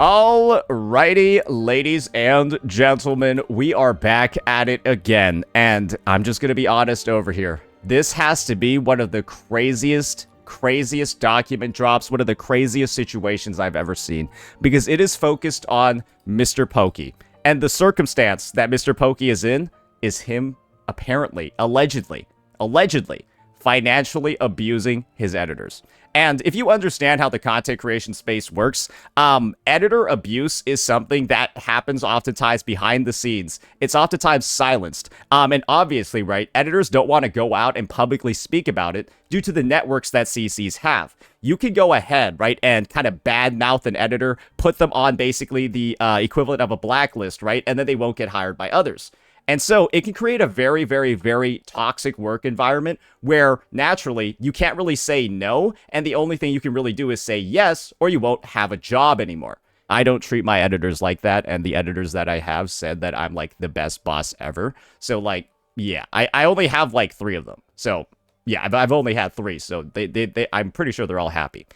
Alrighty, ladies and gentlemen, we are back at it again, and I'm just gonna be honest over here. This has to be one of the craziest document drops, one of the craziest situations I've ever seen, because it is focused on MrPokke, and the circumstance that MrPokke is in is him apparently, allegedly, financially abusing his editors. And if you understand how the content creation space works, editor abuse is something that happens oftentimes behind the scenes. It's oftentimes silenced. And obviously, right, editors don't want to go out and publicly speak about it due to the networks that CCs have. You can go ahead, right, and kind of badmouth an editor, put them on basically the equivalent of a blacklist, right, and then they won't get hired by others. And so it can create a very, very, very toxic work environment where naturally you can't really say no. And the only thing you can really do is say yes, or you won't have a job anymore. I don't treat my editors like that. And the editors that I have said that I'm like the best boss ever. So like, yeah, I only have like 3 of them. So yeah, I've only had 3. So I'm pretty sure they're all happy.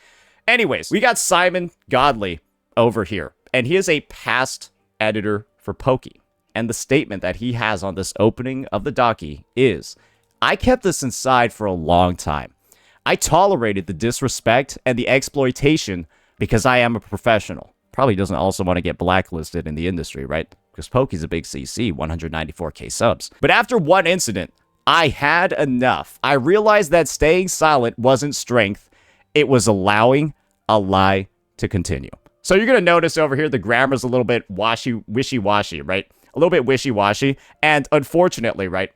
Anyways, we got Simon Godley over here. And he is a past editor for Pokke. And the statement that he has on this opening of the docky is, I kept this inside for a long time. I tolerated the disrespect and the exploitation because I am a professional. Probably doesn't also want to get blacklisted in the industry, right? Because Pokke's a big CC, 194k subs. But after one incident, I had enough. I realized that staying silent wasn't strength. It was allowing a lie to continue. So you're going to notice over here the grammar's a little bit wishy-washy, right? A little bit wishy-washy, and unfortunately, right,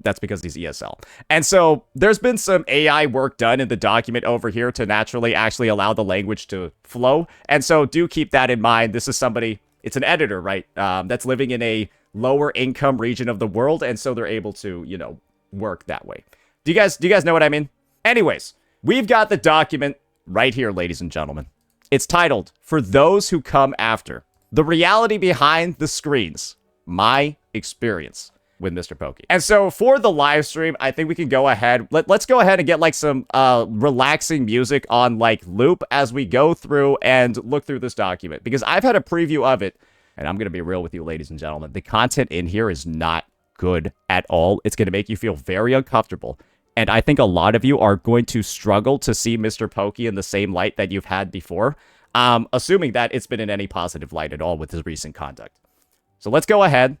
that's because he's ESL. And so there's been some AI work done in the document over here to naturally actually allow the language to flow. And so do keep that in mind. This is somebody, it's an editor, right, that's living in a lower income region of the world, and so they're able to, you know, work that way. Do you guys know what I mean? Anyways, we've got the document right here, ladies and gentlemen. It's titled, For Those Who Come After. The reality behind the screens. My experience with MrPokke. And so for the live stream, I think we can go ahead. Let's go ahead and get like some relaxing music on like loop as we go through and look through this document. Because I've had a preview of it. And I'm going to be real with you, ladies and gentlemen. The content in here is not good at all. It's going to make you feel very uncomfortable. And I think a lot of you are going to struggle to see MrPokke in the same light that you've had before. Assuming that it's been in any positive light at all with his recent conduct. So let's go ahead,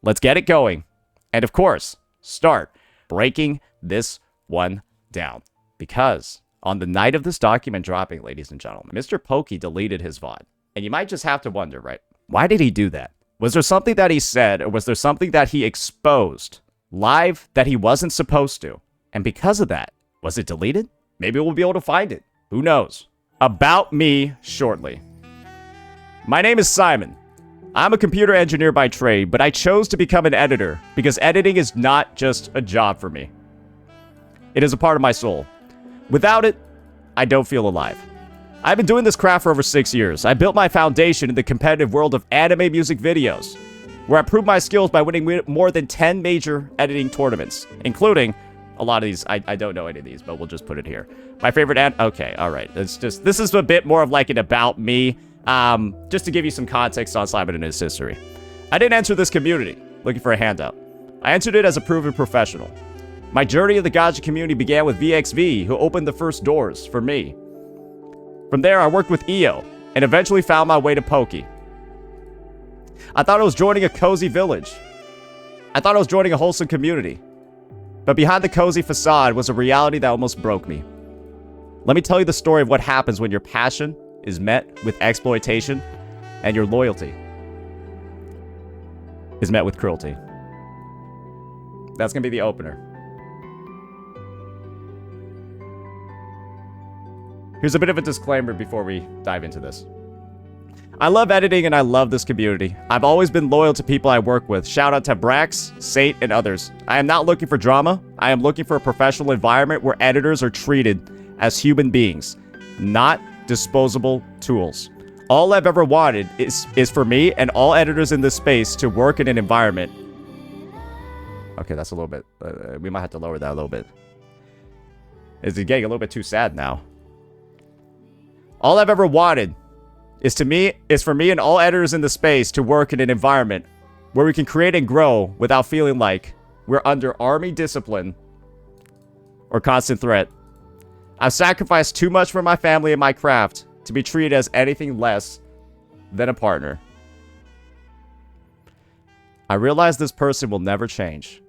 let's get it going, and of course, start breaking this one down. Because on the night of this document dropping, ladies and gentlemen, MrPokke deleted his VOD. And you might just have to wonder, right? Why did he do that? Was there something that he said, or was there something that he exposed live that he wasn't supposed to? And because of that, was it deleted? Maybe we'll be able to find it. Who knows? About me shortly. My name is Simon. I'm a computer engineer by trade, but I chose to become an editor because editing is not just a job for me. It is a part of my soul. Without it, I don't feel alive. I've been doing this craft for over 6 years. I built my foundation in the competitive world of anime music videos, where I proved my skills by winning more than 10 major editing tournaments, including a lot of these. I don't know any of these, but we'll just put it here. My favorite okay, all right. This is a bit more of like an about me, just to give you some context on Simon and his history. I didn't enter this community looking for a handout. I entered it as a proven professional. My journey in the gacha community began with VXV, who opened the first doors for me. From there, I worked with EO, and eventually found my way to Pokke. I thought I was joining a cozy village. I thought I was joining a wholesome community. But behind the cozy facade was a reality that almost broke me. Let me tell you the story of what happens when your passion is met with exploitation and your loyalty is met with cruelty. That's going to be the opener. Here's a bit of a disclaimer before we dive into this. I love editing and I love this community. I've always been loyal to people I work with. Shout out to Brax, Saint, and others. I am not looking for drama. I am looking for a professional environment where editors are treated as human beings, not disposable tools. All I've ever wanted is for me and all editors in this space to work in an environment. Okay, that's a little bit, we might have to lower that a little bit. Is it getting a little bit too sad now? All I've ever wanted is for me and all editors in the space to work in an environment where we can create and grow without feeling like we're under army discipline or constant threat. I've sacrificed too much for my family and my craft to be treated as anything less than a partner. I realize this person will never change.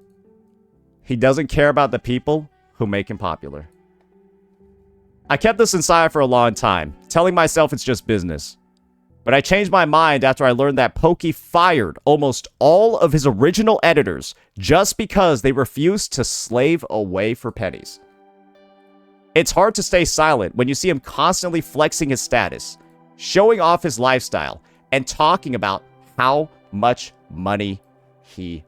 He doesn't care about the people who make him popular. I kept this inside for a long time, telling myself it's just business. But I changed my mind after I learned that Pokke fired almost all of his original editors just because they refused to slave away for pennies. It's hard to stay silent when you see him constantly flexing his status, showing off his lifestyle, and talking about how much money he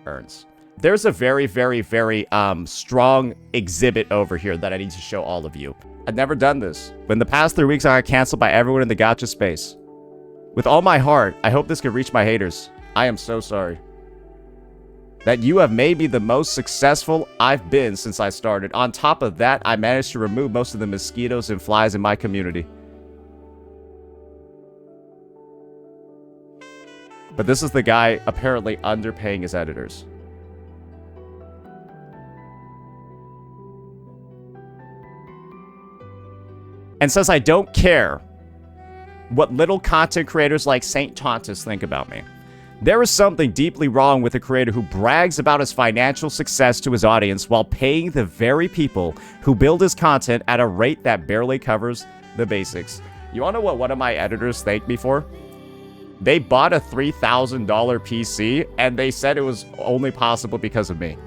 earns. There's a very, very, very strong exhibit over here that I need to show all of you. I've never done this, but in the past 3 weeks I got canceled by everyone in the gacha space. With all my heart, I hope this can reach my haters. I am so sorry. That you have made me the most successful I've been since I started. On top of that, I managed to remove most of the mosquitoes and flies in my community. But this is the guy apparently underpaying his editors. And says I don't care what little content creators like Saint Tontus think about me. There is something deeply wrong with a creator who brags about his financial success to his audience while paying the very people who build his content at a rate that barely covers the basics. You wanna know what one of my editors thanked me for? They bought a $3,000 PC and they said it was only possible because of me.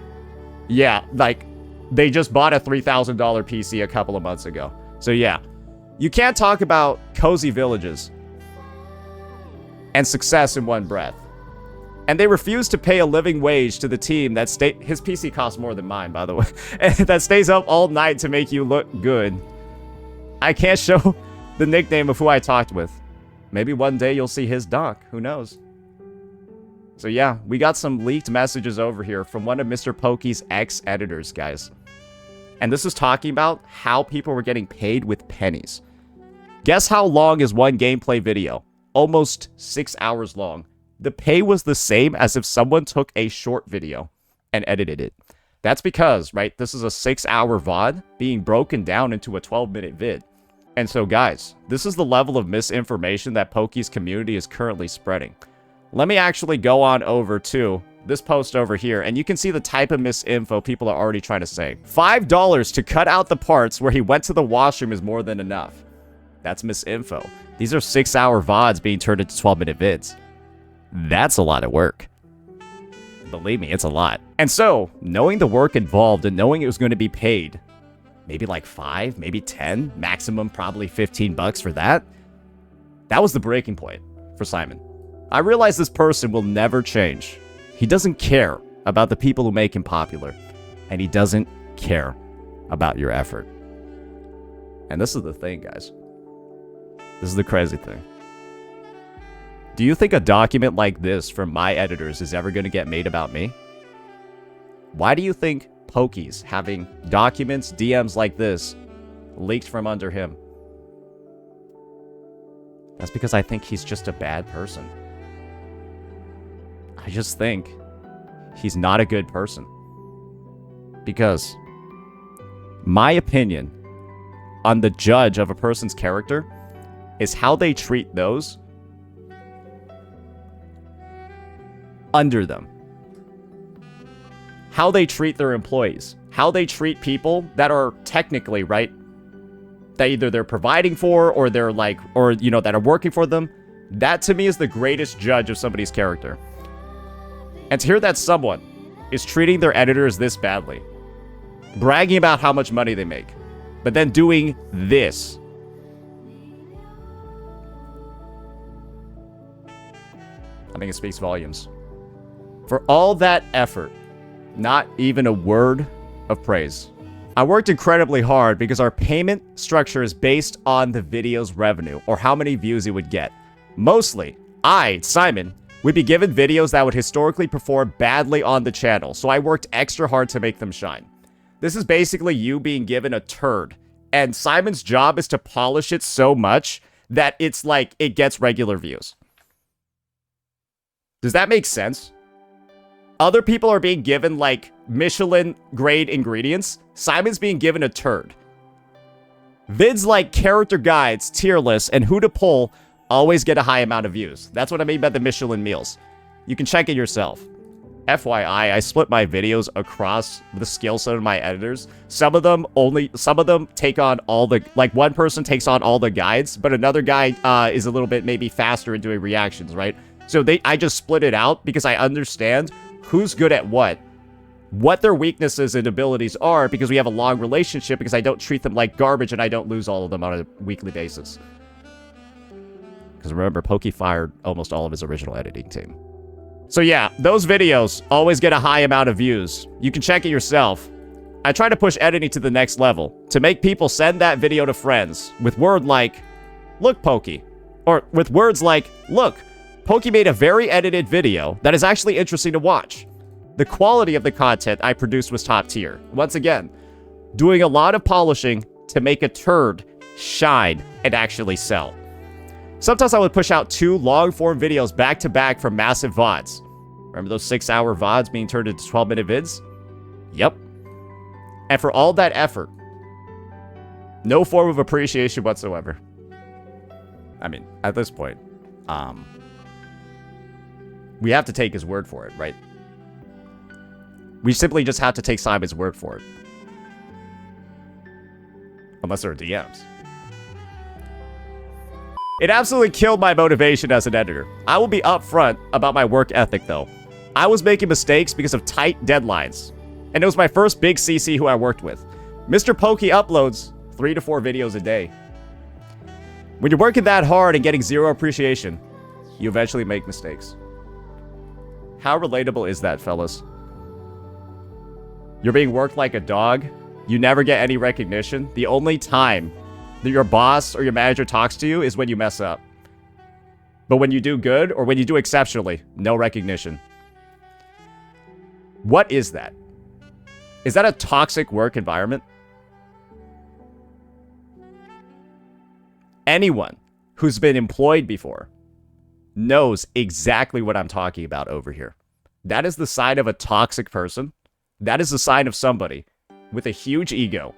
Yeah, like, they just bought a $3,000 PC a couple of months ago. So yeah. You can't talk about cozy villages and success in one breath. And they refuse to pay a living wage to the team that his PC costs more than mine, by the way, that stays up all night to make you look good. I can't show the nickname of who I talked with. Maybe one day you'll see his doc. Who knows? So yeah, we got some leaked messages over here from one of MrPokke's ex-editors, guys. And this is talking about how people were getting paid with pennies. Guess how long is one gameplay video? Almost 6 hours long. The pay was the same as if someone took a short video and edited it. That's because, right, this is a 6-hour VOD being broken down into a 12-minute vid. And so, guys, this is the level of misinformation that Pokke's community is currently spreading. Let me actually go on over to this post over here, and you can see the type of misinfo people are already trying to say. $5 to cut out the parts where he went to the washroom is more than enough. That's misinfo. These are 6-hour VODs being turned into 12-minute vids. That's a lot of work. Believe me, it's a lot. And so, knowing the work involved and knowing it was going to be paid, maybe like 5, maybe 10, maximum probably 15 bucks for that, that was the breaking point for Simon. I realize this person will never change. He doesn't care about the people who make him popular, and he doesn't care about your effort. And this is the thing, guys. This is the crazy thing. Do you think a document like this from my editors is ever going to get made about me? Why do you think Pokke's having documents, DMs like this leaked from under him? That's because I think he's just a bad person. I just think he's not a good person. Because my opinion on the judge of a person's character is how they treat those under them. How they treat their employees. How they treat people that are technically, right, that either they're providing for or they're like, or, you know, that are working for them. That to me is the greatest judge of somebody's character. And to hear that someone is treating their editors this badly, bragging about how much money they make, but then doing this. I think it speaks volumes. For all that effort, not even a word of praise. I worked incredibly hard because our payment structure is based on the video's revenue or how many views it would get. Mostly, I, Simon, would be given videos that would historically perform badly on the channel, so I worked extra hard to make them shine. This is basically you being given a turd, and Simon's job is to polish it so much that it's like it gets regular views. Does that make sense? Other people are being given like Michelin grade ingredients. Simon's being given a turd. Vids like character guides, tier lists, and who to pull always get a high amount of views. That's what I mean by the Michelin meals. You can check it yourself. FYI, I split my videos across the skill set of my editors. Some of them take on all the, like one person takes on all the guides, but another guy is a little bit maybe faster in doing reactions, right? So I just split it out because I understand who's good at what their weaknesses and abilities are, because we have a long relationship, because I don't treat them like garbage and I don't lose all of them on a weekly basis. Because remember, Pokke fired almost all of his original editing team. So yeah, those videos always get a high amount of views. You can check it yourself. I try to push editing to the next level, to make people send that video to friends with word like, look Pokke, or with words like, look, Pokke made a very edited video that is actually interesting to watch. The quality of the content I produced was top tier. Once again, doing a lot of polishing to make a turd shine and actually sell. Sometimes I would push out 2 long-form videos back-to-back from massive VODs. Remember those 6-hour VODs being turned into 12-minute vids? Yep. And for all that effort, no form of appreciation whatsoever. I mean, at this point, we have to take his word for it, right? We simply just have to take Simon's word for it. Unless there are DMs. It absolutely killed my motivation as an editor. I will be upfront about my work ethic, though. I was making mistakes because of tight deadlines. And it was my first big CC who I worked with. MrPokke uploads 3 to 4 videos a day. When you're working that hard and getting 0 appreciation, you eventually make mistakes. How relatable is that, fellas? You're being worked like a dog. You never get any recognition. The only time that your boss or your manager talks to you is when you mess up. But when you do good or when you do exceptionally, no recognition. What is that? Is that a toxic work environment? Anyone who's been employed before knows exactly what I'm talking about over here. That is the sign of a toxic person. That is the sign of somebody with a huge ego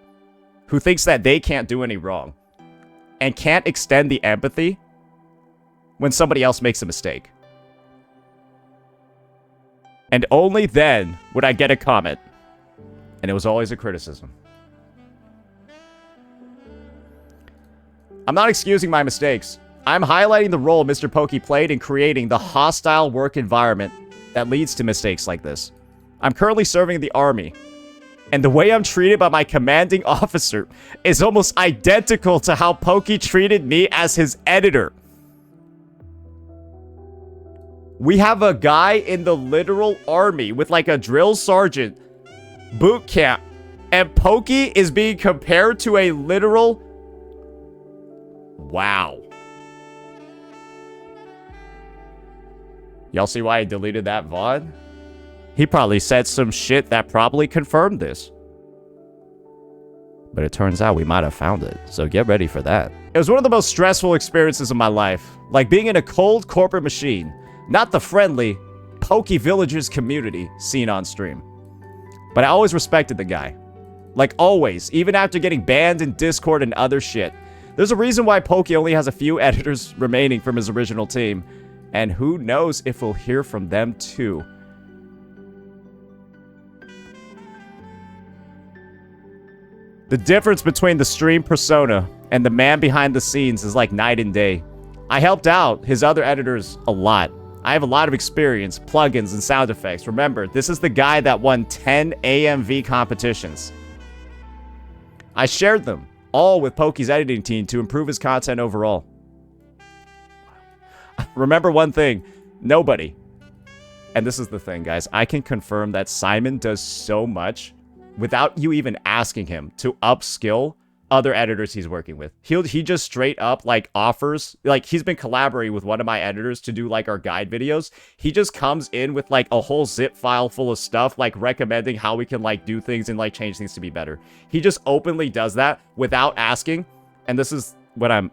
who thinks that they can't do any wrong and can't extend the empathy when somebody else makes a mistake. And only then would I get a comment, and it was always a criticism. I'm not excusing my mistakes. I'm highlighting the role MrPokke played in creating the hostile work environment that leads to mistakes like this. I'm currently serving in the army, and the way I'm treated by my commanding officer is almost identical to how Pokke treated me as his editor. We have a guy in the literal army with like a drill sergeant boot camp, and Pokke is being compared to a literal... Wow. Y'all see why I deleted that VOD? He probably said some shit that probably confirmed this. But it turns out we might have found it, so get ready for that. It was one of the most stressful experiences of my life. Like being in a cold corporate machine, not the friendly Pokke Villagers community seen on stream. But I always respected the guy. Like always, even after getting banned in Discord and other shit. There's a reason why Pokke only has a few editors remaining from his original team. And who knows if we'll hear from them too. The difference between the stream persona and the man behind the scenes is like night and day. I helped out his other editors a lot. I have a lot of experience, plugins, and sound effects. Remember, this is the guy that won 10 AMV competitions. I shared them all with Pokke's editing team to improve his content overall. Remember one thing, nobody, and this is the thing, guys, I can confirm that Simon does so much without you even asking him to upskill other editors he's working with. He just straight up like offers, like he's been collaborating with one of my editors to do like our guide videos. He just comes in with like a whole zip file full of stuff, like recommending how we can like do things and like change things to be better. He just openly does that without asking. And this is what I'm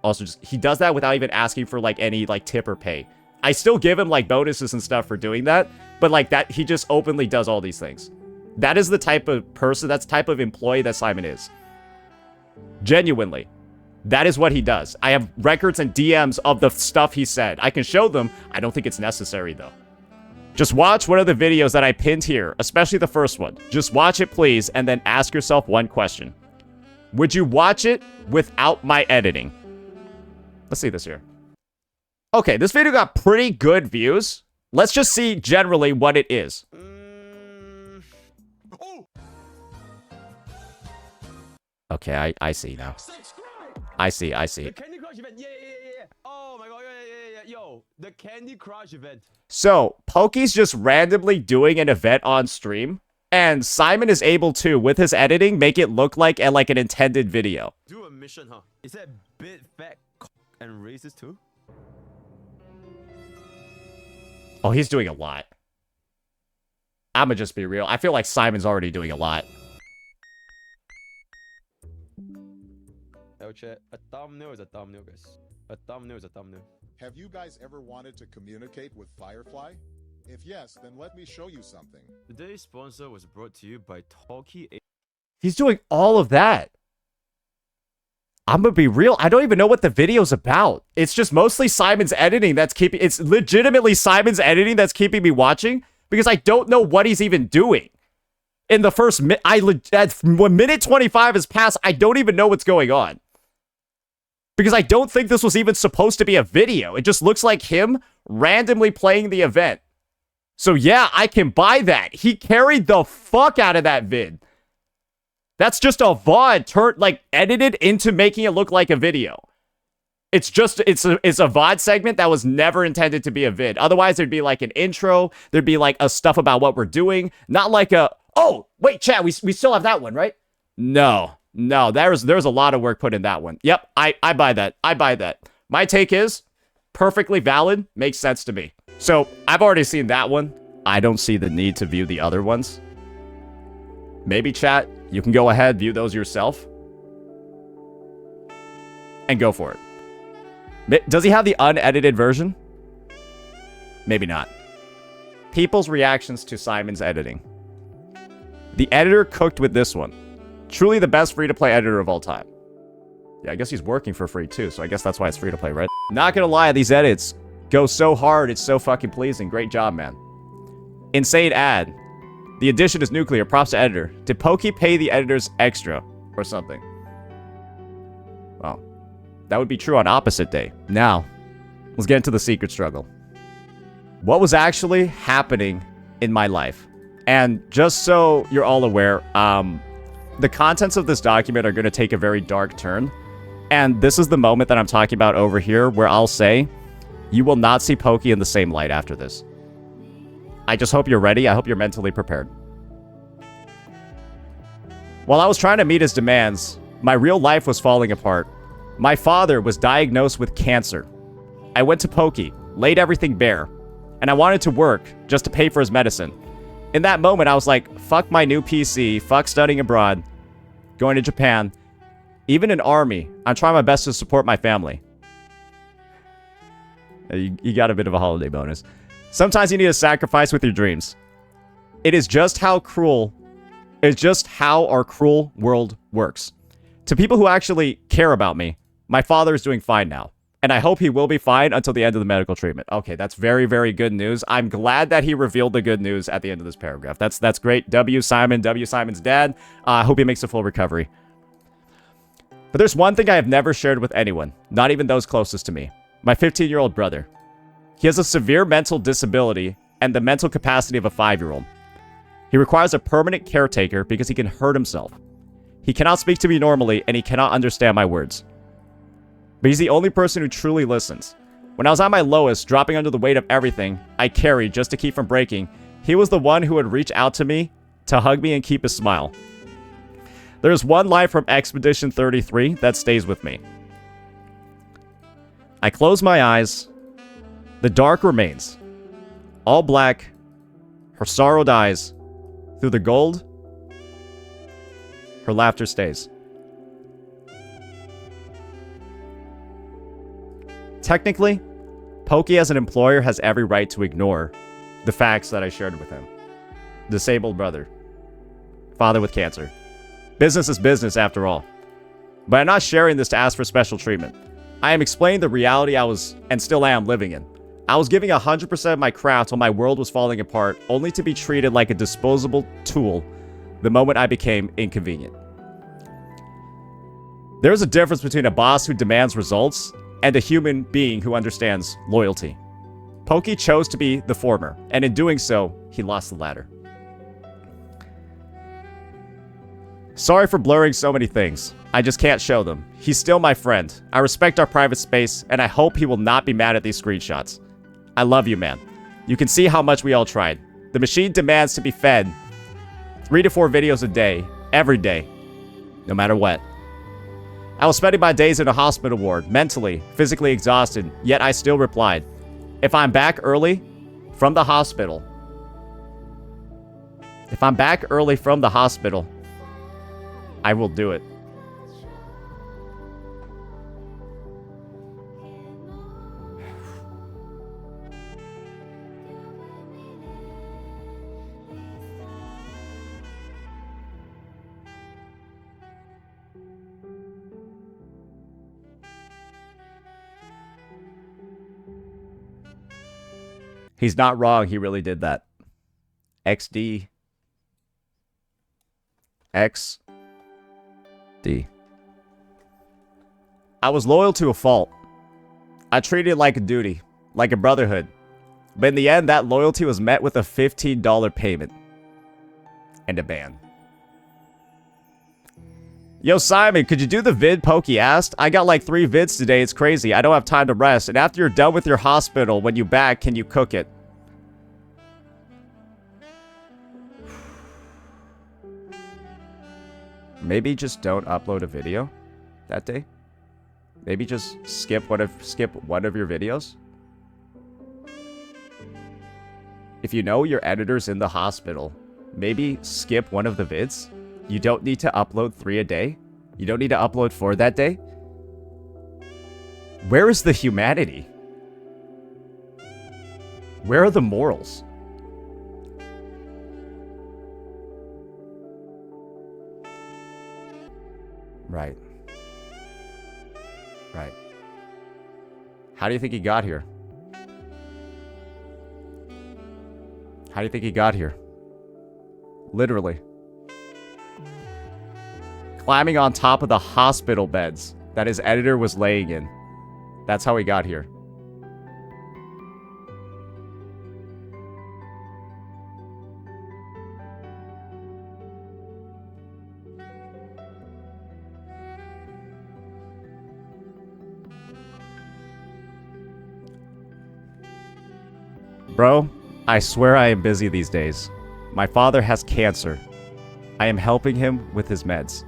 Also, just he does that without even asking for like any like tip or pay. I still give him like bonuses and stuff for doing that, but like that he just openly does all these things. That is the type of person, that's the type of employee that Simon is. Genuinely. That is what he does. I have records and DMs of the stuff he said. I can show them. I don't think it's necessary, though. Just watch one of the videos that I pinned here, especially the first one. Just watch it, please, and then ask yourself one question. Would you watch it without my editing? Let's see this here. Okay, this video got pretty good views. Let's just see generally what it is. Okay, I see now. I see. The Candy Crush event, yeah. Oh my god, yeah. Yo, the Candy Crush event. So, Pokke's just randomly doing an event on stream, and Simon is able to, with his editing, make it look like an intended video. Do a mission, huh? Is that big, fat, and racist too? Oh, he's doing a lot. I'ma just be real. I feel like Simon's already doing a lot. Oh, chat. A thumbnail is a thumbnail, guys. A thumbnail is a thumbnail. Have you guys ever wanted to communicate with Firefly? If yes, then let me show you something. Today's sponsor was brought to you by Talkie. He's doing all of that. I'm gonna be real. I don't even know what the video's about. It's just mostly Simon's editing that's keeping... It's legitimately Simon's editing that's keeping me watching because I don't know what he's even doing. In the first minute... When minute 25 has passed, I don't even know what's going on. Because I don't think this was even supposed to be a video. It just looks like him randomly playing the event. So yeah, I can buy that. He carried the fuck out of that vid. That's just a VOD edited into making it look like a video. It's just, it's a VOD segment that was never intended to be a vid. Otherwise, there'd be like an intro. There'd be like a stuff about what we're doing. Not like a, oh, wait, chat, we still have that one, right? No, there's a lot of work put in that one. Yep, I buy that. I buy that. My take is perfectly valid, makes sense to me. So I've already seen that one. I don't see the need to view the other ones. Maybe chat, you can go ahead, view those yourself. And go for it. Does he have the unedited version? Maybe not. People's reactions to Simon's editing. The editor cooked with this one. Truly the best free-to-play editor of all time. Yeah, I guess he's working for free too, so I guess that's why it's free-to-play, right? Not gonna lie, these edits go so hard, it's so fucking pleasing. Great job, man. Insane ad. The addition is nuclear. Props to editor. Did Pokke pay the editors extra or something? Well, that would be true on opposite day. Now, let's get into the secret struggle. What was actually happening in my life? And just so you're all aware, the contents of this document are going to take a very dark turn. And this is the moment that I'm talking about over here where I'll say, you will not see Pokke in the same light after this. I just hope you're ready. I hope you're mentally prepared. While I was trying to meet his demands, my real life was falling apart. My father was diagnosed with cancer. I went to Pokke, laid everything bare, and I wanted to work just to pay for his medicine. In that moment, I was like, fuck my new PC, fuck studying abroad, going to Japan, even an army. I'm trying my best to support my family. You got a bit of a holiday bonus. Sometimes you need to sacrifice with your dreams. It is just how our cruel world works. To people who actually care about me, my father is doing fine now. And I hope he will be fine until the end of the medical treatment. Okay, that's very, very good news. I'm glad that he revealed the good news at the end of this paragraph. That's great. W. Simon, W. Simon's dad. I hope he makes a full recovery. But there's one thing I have never shared with anyone, not even those closest to me. My 15-year-old brother. He has a severe mental disability and the mental capacity of a 5-year-old. He requires a permanent caretaker because he can hurt himself. He cannot speak to me normally and he cannot understand my words. But he's the only person who truly listens. When I was at my lowest, dropping under the weight of everything I carried just to keep from breaking, he was the one who would reach out to me to hug me and keep a smile. There's one line from Expedition 33 that stays with me. I close my eyes. The dark remains. All black. Her sorrow dies. Through the gold, her laughter stays. Technically, Pokke as an employer has every right to ignore the facts that I shared with him. Disabled brother. Father with cancer. Business is business after all. But I'm not sharing this to ask for special treatment. I am explaining the reality I was, and still am, living in. I was giving 100% of my craft while my world was falling apart, only to be treated like a disposable tool the moment I became inconvenient. There is a difference between a boss who demands results and a human being who understands loyalty. Pokke chose to be the former, and in doing so, he lost the latter. Sorry for blurring so many things. I just can't show them. He's still my friend. I respect our private space, and I hope he will not be mad at these screenshots. I love you, man. You can see how much we all tried. The machine demands to be fed 3 to 4 videos a day, every day, no matter what. I was spending my days in a hospital ward, mentally, physically exhausted, yet I still replied, if I'm back early from the hospital, I will do it. He's not wrong. He really did that. XD. XD. I was loyal to a fault. I treated it like a duty, like a brotherhood. But in the end, that loyalty was met with a $15 payment. And a ban. Yo, Simon, could you do the vid Pokke asked? I got like 3 vids today, it's crazy. I don't have time to rest. And after you're done with your hospital, when you back, can you cook it? Maybe just don't upload a video that day. Maybe just skip one of your videos. If you know your editor's in the hospital, maybe skip one of the vids. You don't need to upload 3 a day. You don't need to upload 4 that day. Where is the humanity? Where are the morals? Right. Right. How do you think he got here? How do you think he got here? Literally. Climbing on top of the hospital beds that his editor was laying in. That's how he got here. Bro, I swear I am busy these days. My father has cancer. I am helping him with his meds.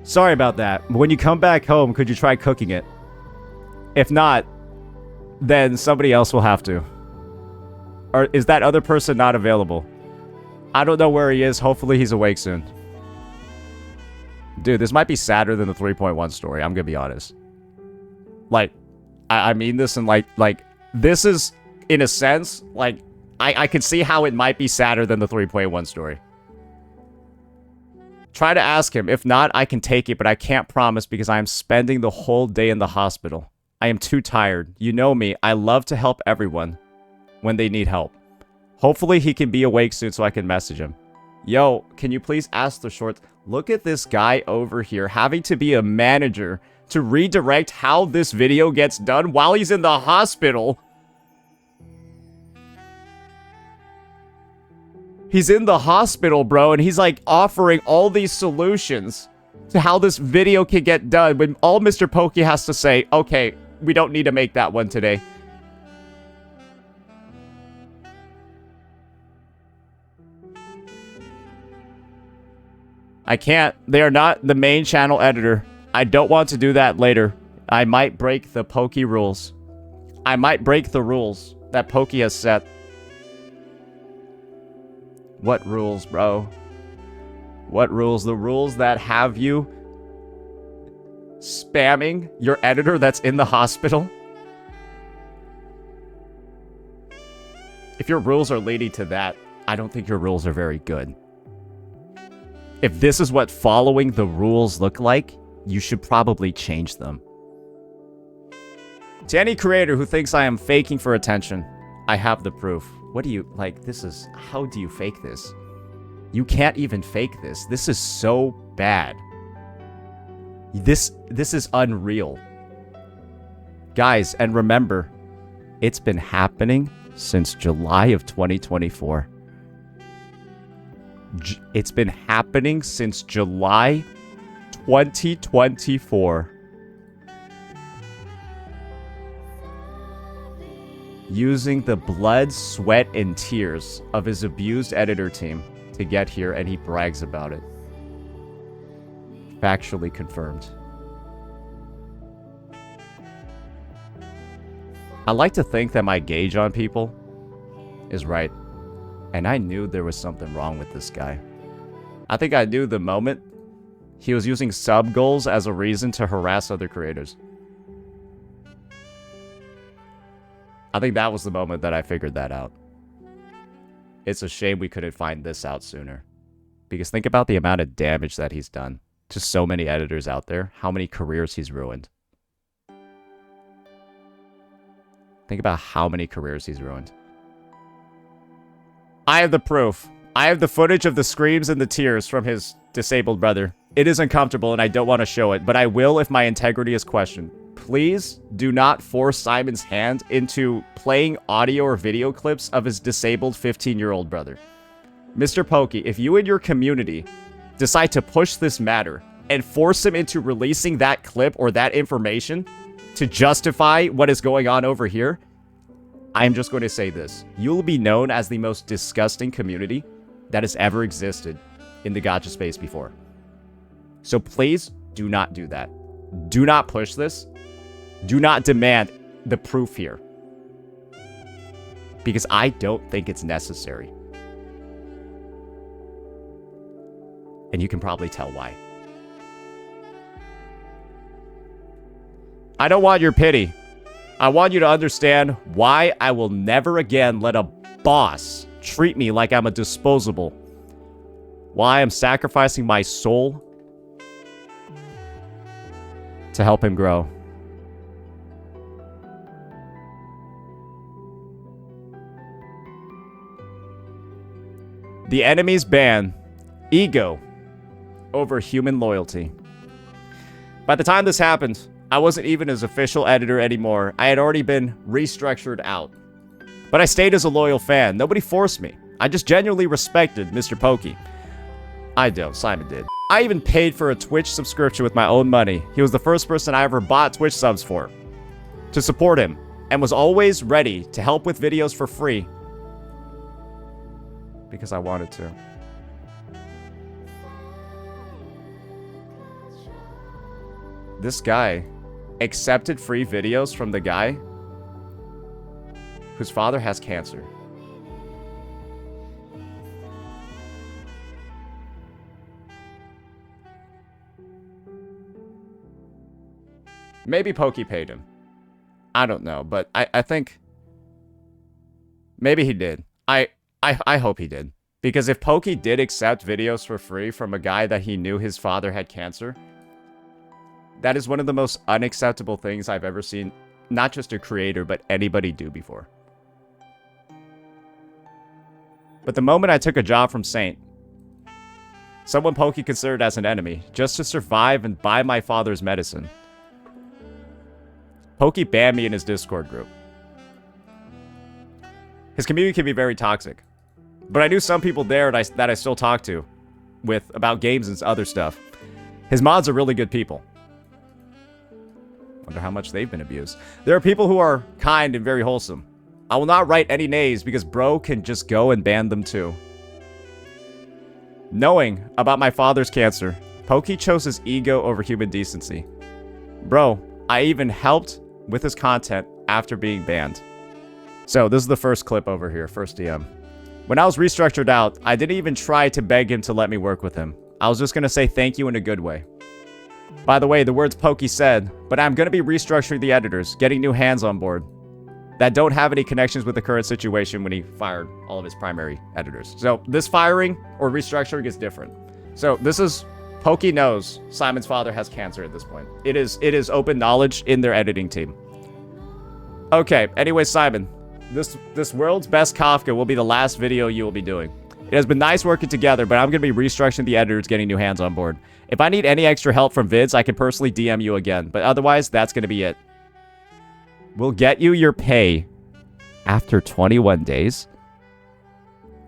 Sorry about that. But when you come back home, could you try cooking it? If not, then somebody else will have to. Or is that other person not available? I don't know where he is. Hopefully he's awake soon. Dude, this might be sadder than the 3.1 story. I'm gonna be honest. Like, I mean this in like, this is, in a sense, like, I can see how it might be sadder than the 3.1 story. Try to ask him. If not, I can take it, but I can't promise because I am spending the whole day in the hospital. I am too tired. You know me. I love to help everyone when they need help. Hopefully he can be awake soon so I can message him. Yo, can you please ask the shorts? Look at this guy over here having to be a manager to redirect how this video gets done while he's in the hospital. He's in the hospital, bro, and he's like offering all these solutions to how this video can get done when all MrPokke has to say, okay, we don't need to make that one today. I can't. They are not the main channel editor. I don't want to do that later. I might break the Pokke rules. I might break the rules that Pokke has set. What rules, bro? What rules? The rules that have you spamming your editor that's in the hospital? If your rules are leading to that, I don't think your rules are very good. If this is what following the rules look like, you should probably change them. To any creator who thinks I am faking for attention, I have the proof. What do you, like, this is, how do you fake this? You can't even fake this. This is so bad. This is unreal. Guys, and remember, it's been happening since July of 2024. It's been happening since July 2024. Using the blood, sweat, and tears of his abused editor team to get here, and he brags about it. Factually confirmed. I like to think that my gauge on people is right. And I knew there was something wrong with this guy. I think I knew the moment he was using sub goals as a reason to harass other creators. I think that was the moment that I figured that out. It's a shame we couldn't find this out sooner. Because think about the amount of damage that he's done to so many editors out there. How many careers he's ruined. Think about how many careers he's ruined. I have the proof. I have the footage of the screams and the tears from his disabled brother. It is uncomfortable and I don't want to show it, but I will if my integrity is questioned. Please do not force Simon's hand into playing audio or video clips of his disabled 15-year-old brother. MrPokke, if you and your community decide to push this matter and force him into releasing that clip or that information to justify what is going on over here, I'm just going to say this. You'll be known as the most disgusting community that has ever existed in the gacha space before. So please do not do that. Do not push this. Do not demand the proof here. Because I don't think it's necessary. And you can probably tell why. I don't want your pity. I want you to understand why I will never again let a boss treat me like I'm a disposable. Why I'm sacrificing my soul to help him grow. The enemies ban ego over human loyalty. By the time this happened, I wasn't even his official editor anymore. I had already been restructured out. But I stayed as a loyal fan. Nobody forced me. I just genuinely respected MrPokke. I don't. Simon did. I even paid for a Twitch subscription with my own money. He was the first person I ever bought Twitch subs for. To support him. And was always ready to help with videos for free. Because I wanted to. This guy accepted free videos from the guy whose father has cancer. Maybe Pokke paid him. I don't know, but I think maybe he did. I hope he did. Because if Pokke did accept videos for free from a guy that he knew his father had cancer, that is one of the most unacceptable things I've ever seen, not just a creator, but anybody do before. But the moment I took a job from Saint, someone Pokke considered as an enemy, just to survive and buy my father's medicine, Pokke banned me in his Discord group. His community can be very toxic. But I knew some people there that I still talk to with about games and other stuff. His mods are really good people. Wonder how much they've been abused. There are people who are kind and very wholesome. I will not write any names because bro can just go and ban them too. Knowing about my father's cancer, Pokke chose his ego over human decency. Bro, I even helped with his content after being banned. So this is the first clip over here, first DM. When I was restructured out, I didn't even try to beg him to let me work with him. I was just gonna say thank you in a good way. By the way, the words Pokke said, but I'm gonna be restructuring the editors, getting new hands on board that don't have any connections with the current situation when he fired all of his primary editors. So this firing or restructuring is different. So this is, Pokke knows Simon's father has cancer at this point. It is open knowledge in their editing team. Okay, anyway, Simon, this world's best Kafka will be the last video you will be doing. It has been nice working together, but I'm going to be restructuring the editors, getting new hands on board. If I need any extra help from vids, I can personally DM you again, but otherwise, that's going to be it. We'll get you your pay after 21 days?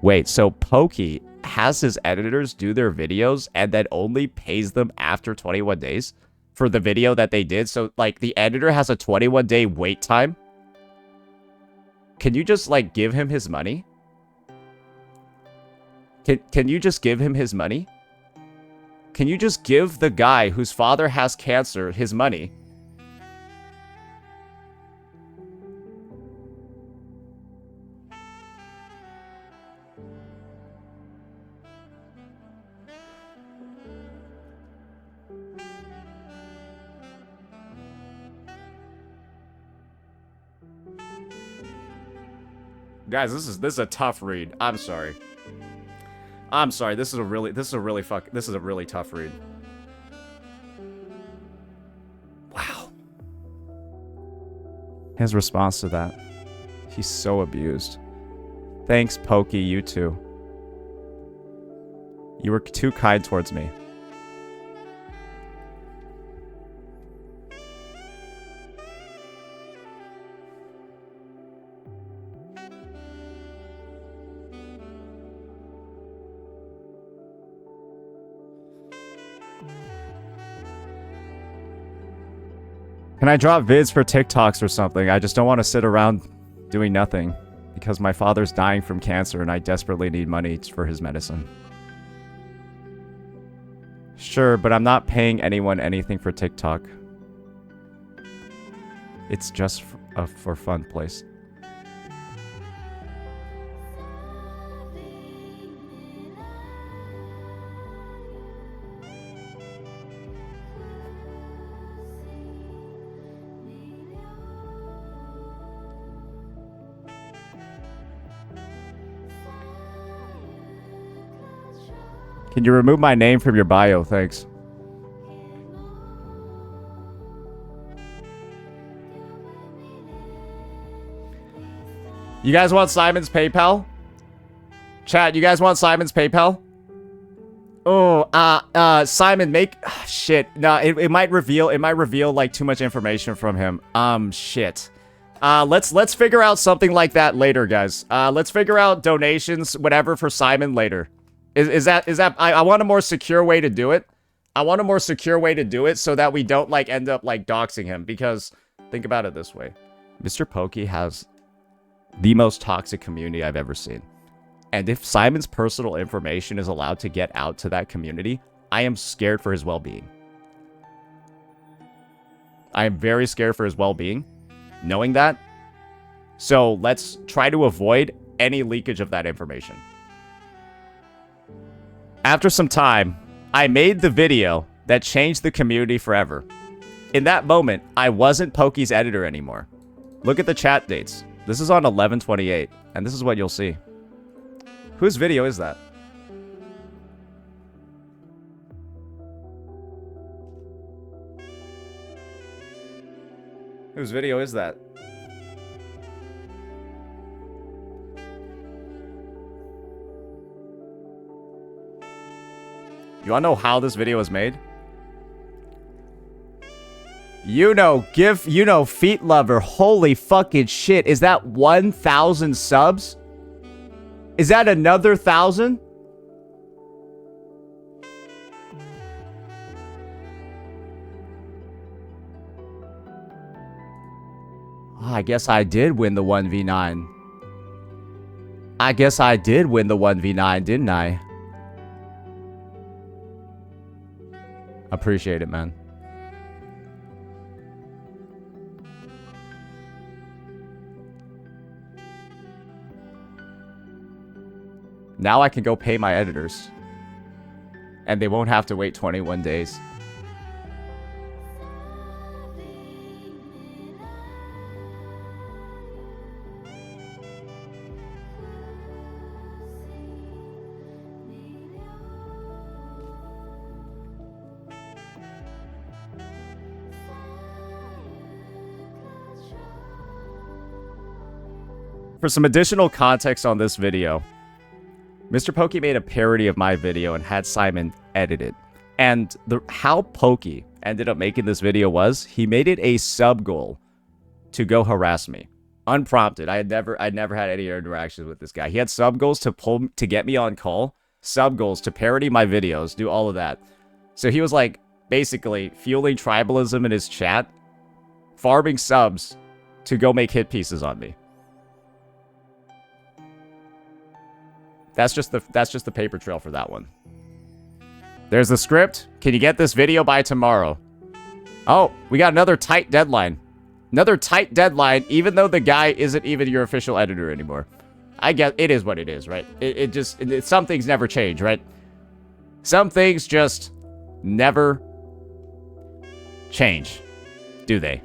Wait, so Pokke has his editors do their videos and then only pays them after 21 days for the video that they did? So, like, the editor has a 21-day wait time? Can you just, like, give him his money? Can you just give him his money? Can you just give the guy whose father has cancer his money? Guys, this is a tough read. I'm sorry. I'm sorry. This is a really tough read. Wow. His response to that. He's so abused. Thanks, Pokke, you too. You were too kind towards me. Can I drop vids for TikToks or something? I just don't want to sit around doing nothing because my father's dying from cancer and I desperately need money for his medicine. Sure, but I'm not paying anyone anything for TikTok. It's just a for fun place. Can you remove my name from your bio? Thanks. You guys want Simon's PayPal? Chat, you guys want Simon's PayPal? Oh, Simon, make... shit. No, it might reveal like too much information from him. Shit. Let's figure out something like that later, guys. Let's figure out donations, whatever, for Simon later. Is that I want a more secure way to do it. I want a more secure way to do it so that we don't like end up like doxing him, because think about it this way. MrPokke has the most toxic community I've ever seen. And if Simon's personal information is allowed to get out to that community, I am scared for his well-being. I am very scared for his well-being, knowing that. So let's try to avoid any leakage of that information. After some time, I made the video that changed the community forever. In that moment, I wasn't Pokke's editor anymore. Look at the chat dates. This is on 11/28, and this is what you'll see. Whose video is that? Whose video is that? You wanna know how this video was made? You know, Feet Lover, holy fucking shit. Is that 1,000 subs? Is that another 1,000? Oh, I guess I did win the 1v9. I guess I did win the 1v9, didn't I? Appreciate it, man. Now I can go pay my editors. and they won't have to wait 21 days. For some additional context on this video, MrPokke made a parody of my video and had Simon edit it. And how Pokey ended up making this video was, he made it a sub goal to go harass me. Unprompted. I'd never had any interactions with this guy. He had sub goals to get me on call, sub goals to parody my videos, do all of that. So he was like basically fueling tribalism in his chat, farming subs to go make hit pieces on me. That's just the paper trail for that one. There's the script. Can you get this video by tomorrow? Oh, we got another tight deadline. Another tight deadline, even though the guy isn't even your official editor anymore. I guess it is what it is, right? Some things never change, right? Some things just never change, do they?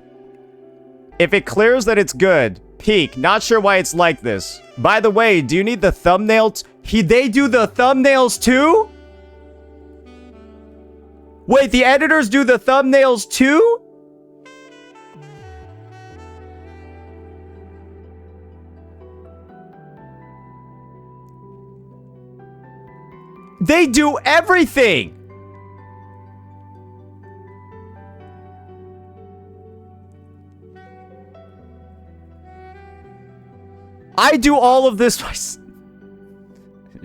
If it clears that it's good, peak. Not sure why it's like this. By the way, do you need the thumbnails? They do the thumbnails too? Wait, the editors do the thumbnails too? They do everything! I do all of this myself.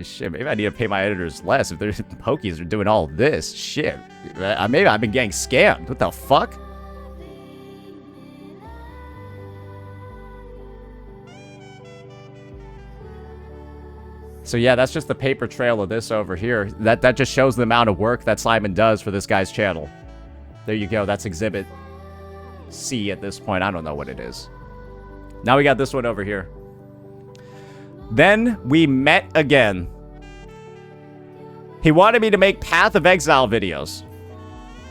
Shit, maybe I need to pay my editors less if their Pokies are doing all this. Shit. Maybe I've been getting scammed. What the fuck? So yeah, that's just the paper trail of this over here. That just shows the amount of work that Simon does for this guy's channel. There you go. That's Exhibit C at this point. I don't know what it is. Now we got this one over here. Then we met again. He wanted me to make Path of Exile videos.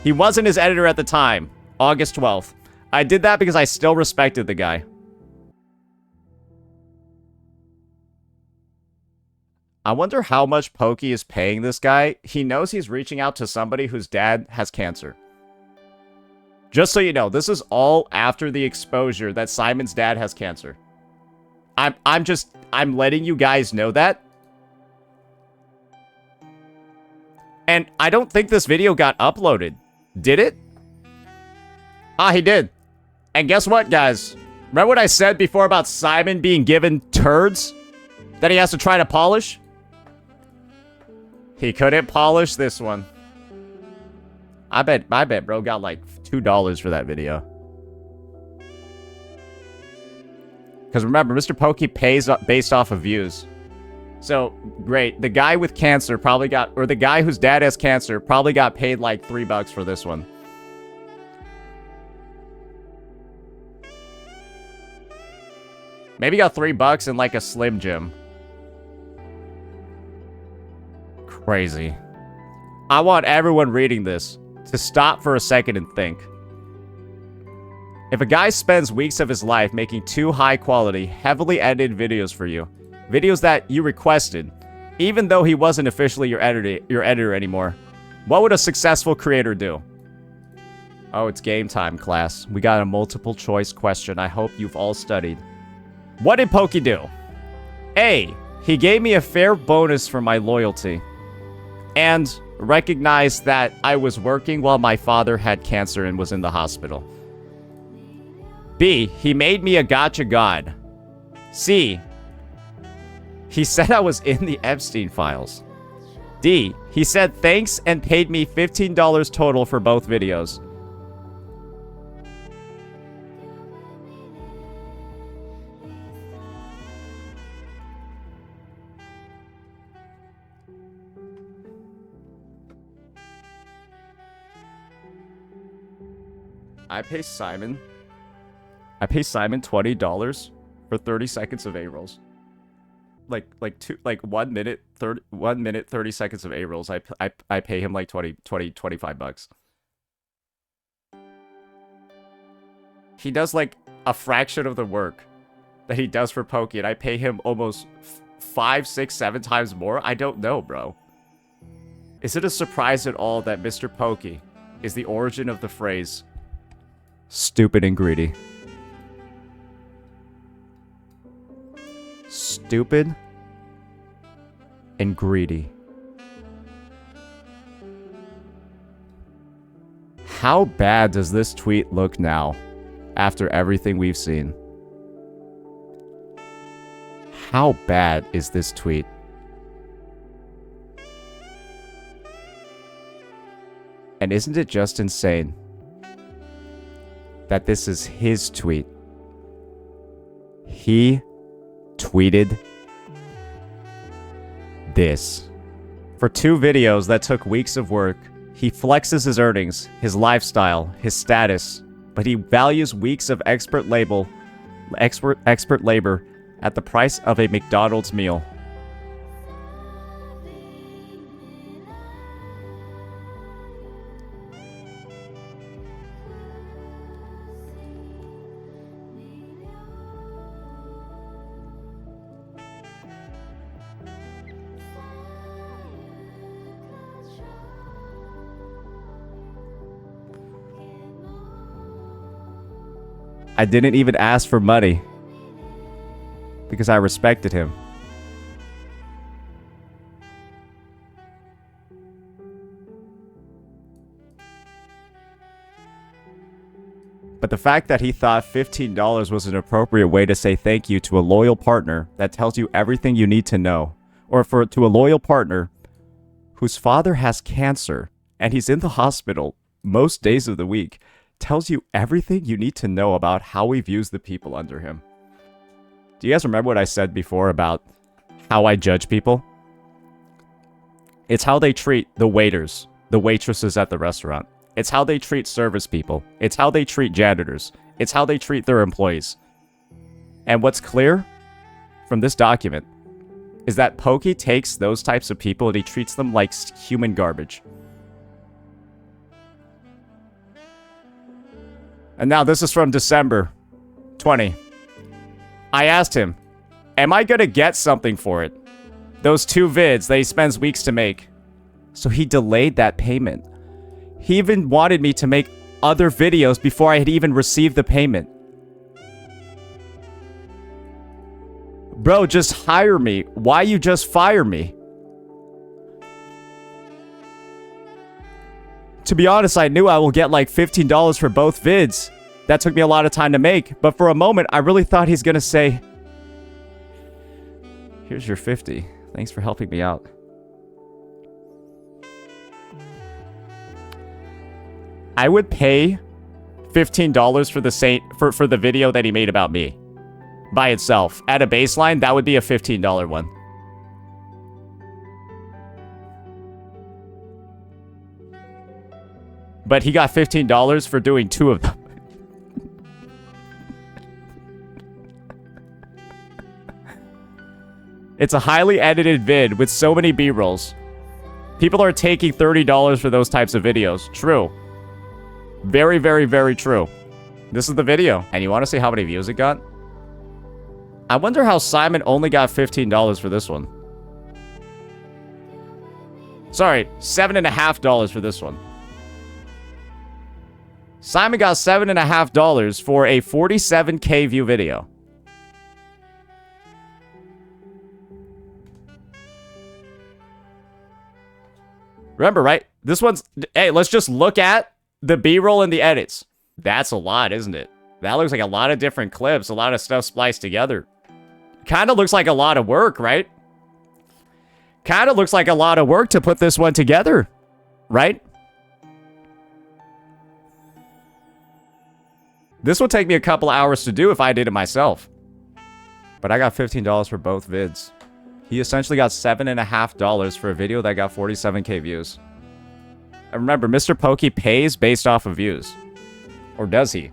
He wasn't his editor at the time, August 12th. I did that because I still respected the guy. I wonder how much Pokey is paying this guy. He knows he's reaching out to somebody whose dad has cancer. Just so you know, this is all after the exposure that Simon's dad has cancer. I'm letting you guys know that. And I don't think this video got uploaded. Did it? Ah, he did. And guess what, guys? Remember what I said before about Simon being given turds that he has to try to polish? He couldn't polish this one. I bet bro got like $2 for that video. Because remember, MrPokke pays based off of views. So, great. The guy with cancer probably got... Or the guy whose dad has cancer probably got paid like $3 for this one. Maybe got $3 in like a Slim Jim. Crazy. I want everyone reading this to stop for a second and think. If a guy spends weeks of his life making 2 high-quality, heavily edited videos for you, videos that you requested, even though he wasn't officially your editor anymore, what would a successful creator do? Oh, it's game time, class. We got a multiple choice question. I hope you've all studied. What did Pokey do? A. He gave me a fair bonus for my loyalty, and recognized that I was working while my father had cancer and was in the hospital. B. He made me a gotcha god. C. He said I was in the Epstein files. D. He said thanks and paid me $15 total for both videos. I pay Simon $20 for 30 seconds of A-rolls. like 1 minute 30 seconds of A-rolls. I pay him like 25 bucks. He does like a fraction of the work that he does for Pokke, and I pay him almost 5, 6, 7 times more. I don't know, bro. Is it a surprise at all that Mr. Pokke is the origin of the phrase stupid and greedy? Stupid and greedy. How bad does this tweet look now after everything we've seen? How bad is this tweet? And isn't it just insane that this is his tweet? He tweeted this. For 2 videos that took weeks of work, he flexes his earnings, his lifestyle, his status, but he values weeks of expert labor at the price of a McDonald's meal. I didn't even ask for money because I respected him. But the fact that he thought $15 was an appropriate way to say thank you to a loyal partner that tells you everything you need to know, or to a loyal partner whose father has cancer and he's in the hospital most days of the week, tells you everything you need to know about how he views the people under him. Do you guys remember what I said before about how I judge people? It's how they treat the waiters, the waitresses at the restaurant. It's how they treat service people. It's how they treat janitors. It's how they treat their employees. And what's clear from this document is that Pokke takes those types of people and he treats them like human garbage. And now this is from December 20. I asked him, am I gonna get something for it? Those 2 vids that he spends weeks to make. So he delayed that payment. He even wanted me to make other videos before I had even received the payment. Bro, just hire me. Why you just fire me? To be honest, I knew I will get like $15 for both vids. That took me a lot of time to make, but for a moment, I really thought he's gonna say, here's your 50. Thanks for helping me out. I would pay $15 for the video that he made about me. By itself. At a baseline, that would be a $15 one. But he got $15 for doing 2 of them. It's a highly edited vid with so many B-rolls. People are taking $30 for those types of videos. True. Very, very, very true. This is the video. And you want to see how many views it got? I wonder how Simon only got $15 for this one. Sorry, $7.50 for this one. Simon got $7.50 for a 47K view video. Remember, right? This one's... Hey, let's just look at the B-roll and the edits. That's a lot, isn't it? That looks like a lot of different clips, a lot of stuff spliced together. Kind of looks like a lot of work, right? Kind of looks like a lot of work to put this one together, right? This would take me a couple hours to do if I did it myself. But I got $15 for both vids. He essentially got $7.50 for a video that got 47K views. And remember, MrPokke pays based off of views. Or does he?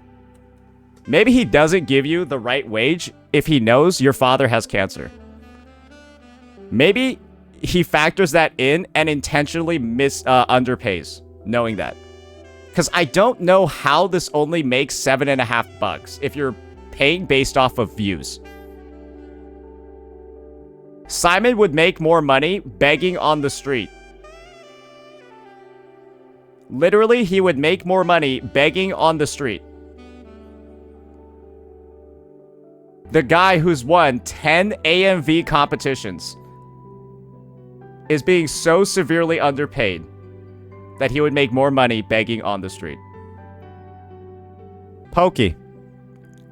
Maybe he doesn't give you the right wage if he knows your father has cancer. Maybe he factors that in and intentionally underpays, knowing that. Because I don't know how this only makes $7.50 if you're paying based off of views. Simon would make more money begging on the street. Literally, he would make more money begging on the street. The guy who's won 10 AMV competitions is being so severely underpaid that he would make more money begging on the street. Pokke,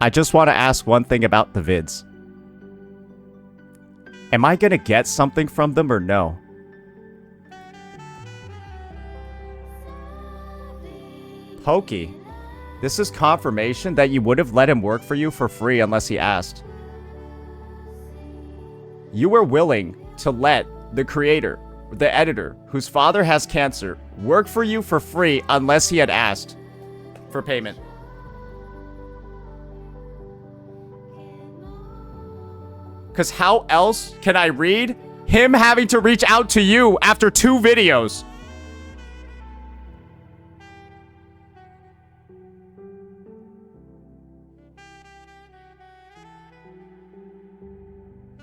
I just want to ask one thing about the vids. Am I gonna get something from them or no? Pokke, this is confirmation that you would have let him work for you for free unless he asked. You were willing to let the creator, the editor, whose father has cancer, work for you for free unless he had asked for payment. Because how else can I read him having to reach out to you after 2 videos?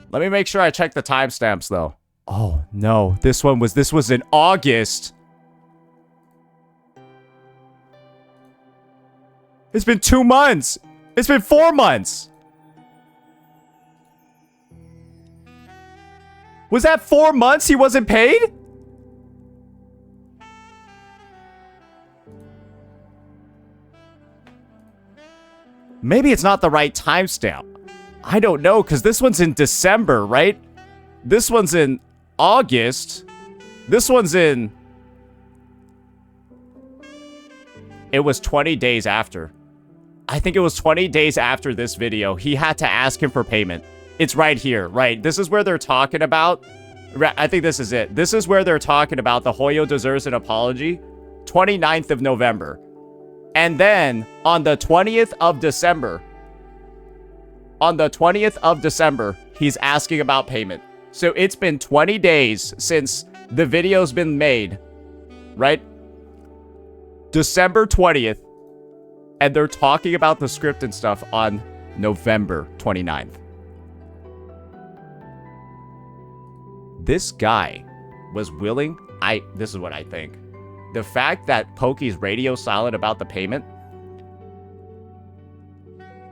Let me make sure I check the timestamps though. Oh no, this was in August. It's been 2 months. It's been 4 months. Was that 4 months he wasn't paid? Maybe it's not the right timestamp. I don't know, because this one's in December, right? This one's in August. This one's in... It was 20 days after. I think it was 20 days after this video. He had to ask him for payment. It's right here, right? This is where they're talking about... I think this is it. This is where they're talking about the Hoyo deserves an apology. 29th of November. And then, on the 20th of December... On the 20th of December, he's asking about payment. So it's been 20 days since the video's been made, right? December 20th. And they're talking about the script and stuff on November 29th. This guy was willing, this is what I think. The fact that Pokke's radio silent about the payment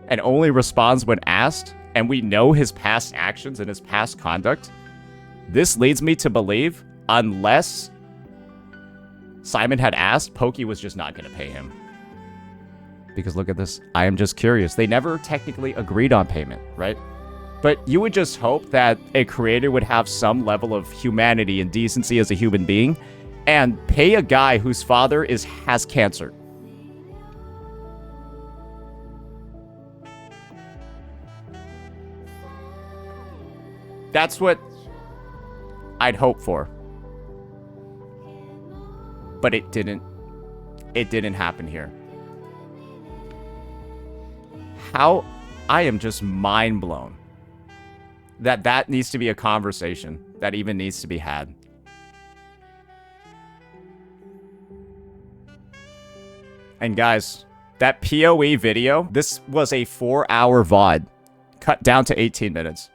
and only responds when asked, and we know his past actions and his past conduct, this leads me to believe, unless Simon had asked, Pokke was just not going to pay him. Because look at this. I am just curious. They never technically agreed on payment, right? But you would just hope that a creator would have some level of humanity and decency as a human being and pay a guy whose father has cancer. That's what I'd hope for. But it didn't happen here. How I am just mind blown that needs to be a conversation that even needs to be had. And guys, that POE video, this was a 4-hour VOD cut down to 18 minutes.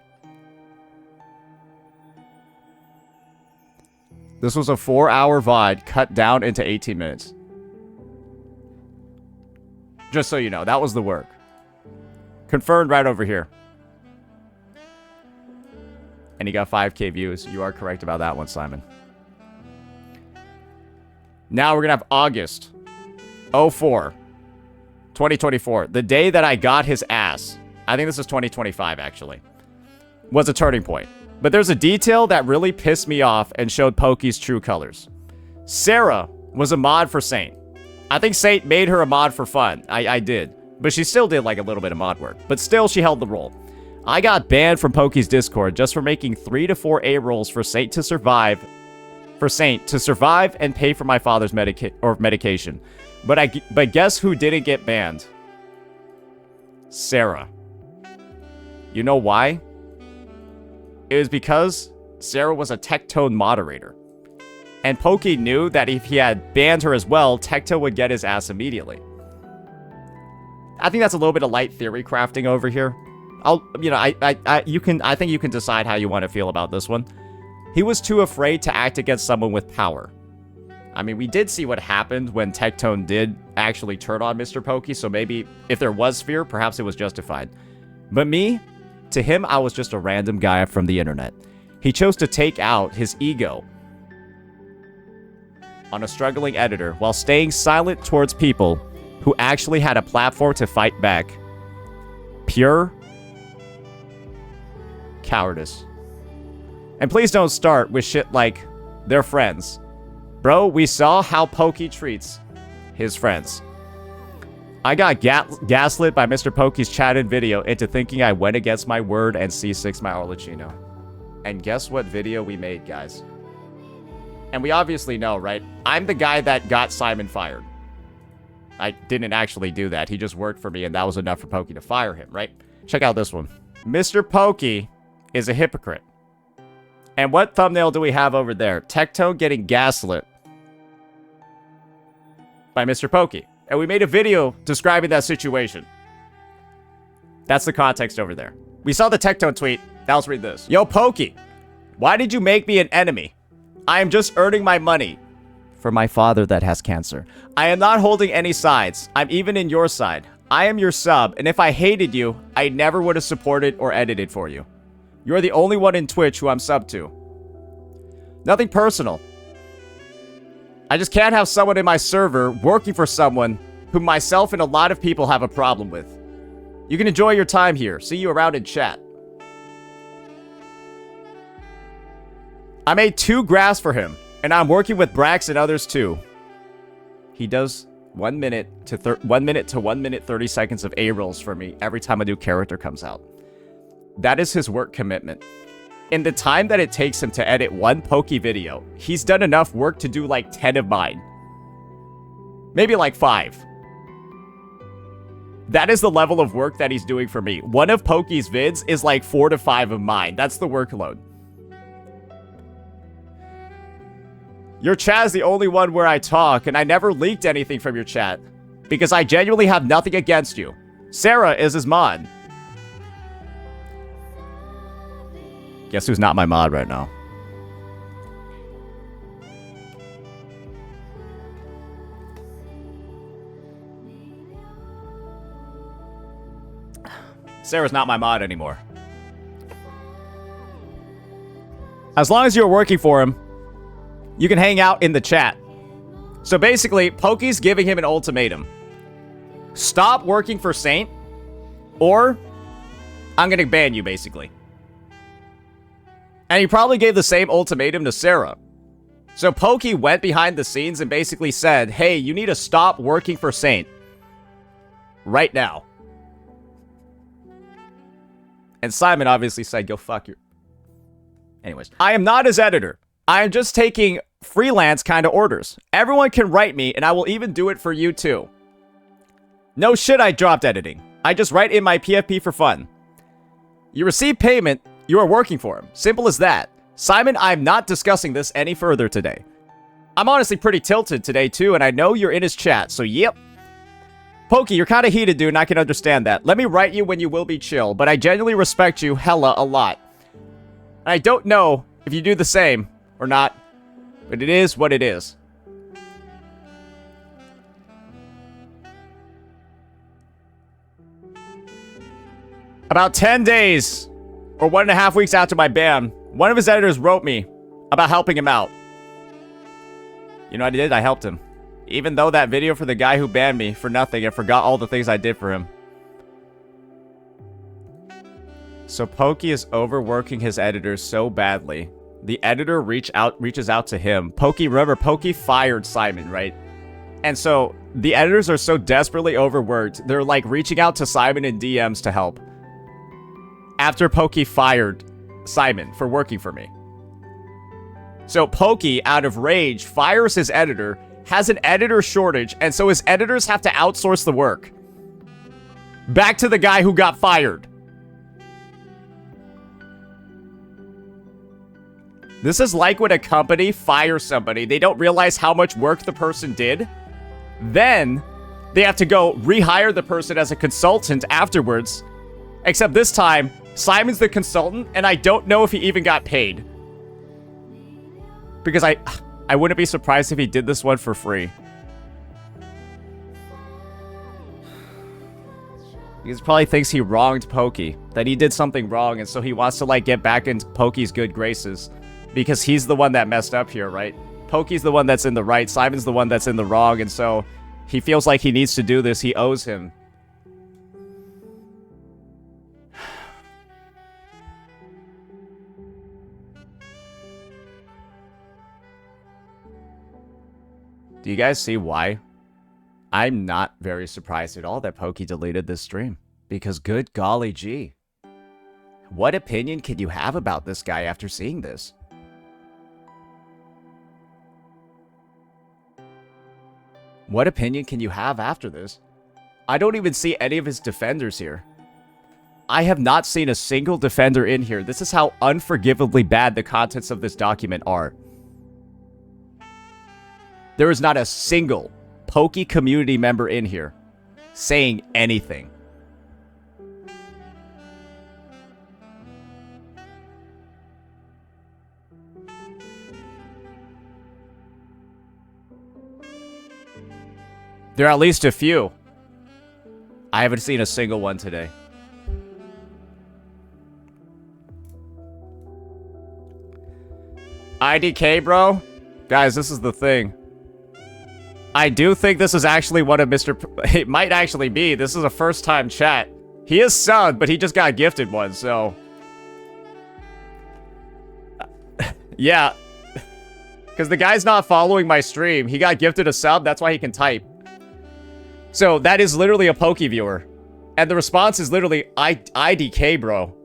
This was a 4-hour VOD cut down into 18 minutes. Just so you know, that was the work. Confirmed right over here. And he got 5K views. You are correct about that one, Simon. Now we're going to have August 04, 2024. The day that I got his ass. I think this is 2025, actually. Was a turning point. But there's a detail that really pissed me off and showed Pokke's true colors. Sarah was a mod for Saint. I think Saint made her a mod for fun. I did. But she still did like a little bit of mod work. But still, she held the role. I got banned from Pokke's Discord just for making 3 to 4 A rolls for Saint to survive. And pay for my father's medication. But guess who didn't get banned? Sarah. You know why? It was because Sarah was a Tectone moderator. And Pokke knew that if he had banned her as well, Tecto would get his ass immediately. I think that's a little bit of light theory crafting over here. I think you can decide how you want to feel about this one. He was too afraid to act against someone with power. I mean, we did see what happened when Tectone did actually turn on MrPokke, so maybe if there was fear, perhaps it was justified. But me, to him, I was just a random guy from the internet. He chose to take out his ego on a struggling editor while staying silent towards people who actually had a platform to fight back. Pure cowardice. And please don't start with shit like they're friends. Bro, we saw how Pokke treats his friends. I got gaslit by MrPokke's chatted video into thinking I went against my word and C6 my Arlecchino. And guess what video we made, guys? And we obviously know, right? I'm the guy that got Simon fired. I didn't actually do that. He just worked for me, and that was enough for Pokke to fire him, right? Check out this one. MrPokke is a hypocrite. And what thumbnail do we have over there? Tectone getting gaslit by MrPokke. And we made a video describing that situation. That's the context over there. We saw the Tectone tweet. Now let's read this. Yo, Pokke, why did you make me an enemy? I am just earning my money for my father that has cancer. I am not holding any sides. I'm even in your side. I am your sub, and if I hated you, I never would have supported or edited for you. You're the only one in Twitch who I'm sub to. Nothing personal. I just can't have someone in my server working for someone who myself and a lot of people have a problem with. You can enjoy your time here. See you around in chat. I made 2 graphs for him, and I'm working with Brax and others too. He does 1 minute to 1 minute 30 seconds of A-rolls for me every time a new character comes out. That is his work commitment. In the time that it takes him to edit 1 Pokke video, he's done enough work to do like 10 of mine. Maybe like 5. That is the level of work that he's doing for me. One of Pokke's vids is like 4 to 5 of mine. That's the workload. Your chat is the only one where I talk, and I never leaked anything from your chat. Because I genuinely have nothing against you. Sarah is his mod. Guess who's not my mod right now? Sarah's not my mod anymore. As long as you're working for him, you can hang out in the chat. So basically, Pokke's giving him an ultimatum. Stop working for Saint, or I'm gonna ban you, basically. And he probably gave the same ultimatum to Sarah. So Pokke went behind the scenes and basically said, hey, you need to stop working for Saint. Right now. And Simon obviously said, go fuck your... Anyways, I am not his editor. I am just taking freelance kind of orders. Everyone can write me, and I will even do it for you too. No shit, I dropped editing. I just write in my PFP for fun. You receive payment, you are working for him. Simple as that. Simon, I'm not discussing this any further today. I'm honestly pretty tilted today too, and I know you're in his chat, so yep. Pokke, you're kind of heated, dude, and I can understand that. Let me write you when you will be chill, but I genuinely respect you hella a lot. And I don't know if you do the same or not, but it is what it is. About 10 days, or 1.5 weeks after my ban, one of his editors wrote me about helping him out. You know what I did? I helped him. Even though that video for the guy who banned me for nothing and forgot all the things I did for him. So Pokke is overworking his editors so badly. The editor reaches out to him. Pokke, remember, Pokke fired Simon, right? And so the editors are so desperately overworked, they're like reaching out to Simon in DMs to help. After Pokke fired Simon for working for me. So Pokke, out of rage, fires his editor, has an editor shortage, and so his editors have to outsource the work. Back to the guy who got fired. This is like when a company fires somebody. They don't realize how much work the person did. Then they have to go rehire the person as a consultant afterwards. Except this time, Simon's the consultant, and I don't know if he even got paid. Because I wouldn't be surprised if he did this one for free. He probably thinks he wronged Pokke. That he did something wrong, and so he wants to, like, get back into Pokke's good graces. Because he's the one that messed up here, right? Pokke's the one that's in the right, Simon's the one that's in the wrong, and so he feels like he needs to do this. He owes him. Do you guys see why? I'm not very surprised at all that Pokke deleted this stream. Because good golly gee. What opinion can you have about this guy after seeing this? What opinion can you have after this? I don't even see any of his defenders here. I have not seen a single defender in here. This is how unforgivably bad the contents of this document are. There is not a single Pokke community member in here saying anything. There are at least a few. I haven't seen a single one today. IDK, bro? Guys, this is the thing. I do think this is actually one of it might actually be. This is a first-time chat. He is subbed, but he just got gifted one, so... yeah. Because the guy's not following my stream. He got gifted a sub, that's why he can type. So, that is literally a Pokke viewer. And the response is literally, IDK, bro.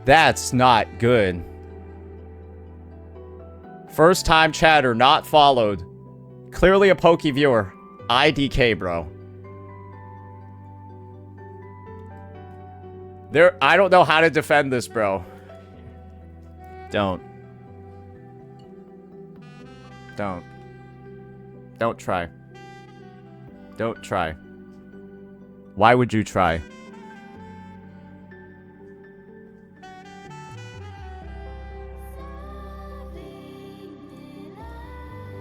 That's not good. First time chatter, not followed. Clearly a Pokke viewer. IDK, bro. I don't know how to defend this, bro. Don't try. Don't try. Why would you try?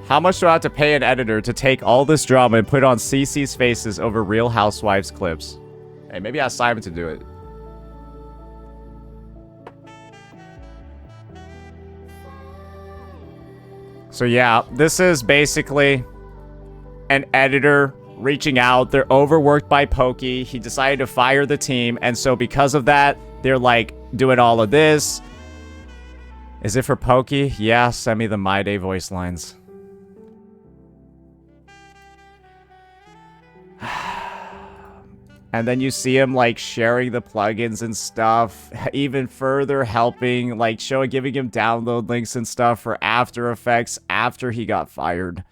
How much do I have to pay an editor to take all this drama and put on CC's faces over Real Housewives clips? Hey, maybe ask Simon to do it. So yeah, this is basically an editor reaching out. They're overworked by Pokke. He decided to fire the team, and so because of that, they're like doing all of this. Is it for Pokke? Yeah, send me the My Day voice lines. And then you see him like sharing the plugins and stuff, even further helping, like giving him download links and stuff for After Effects after he got fired.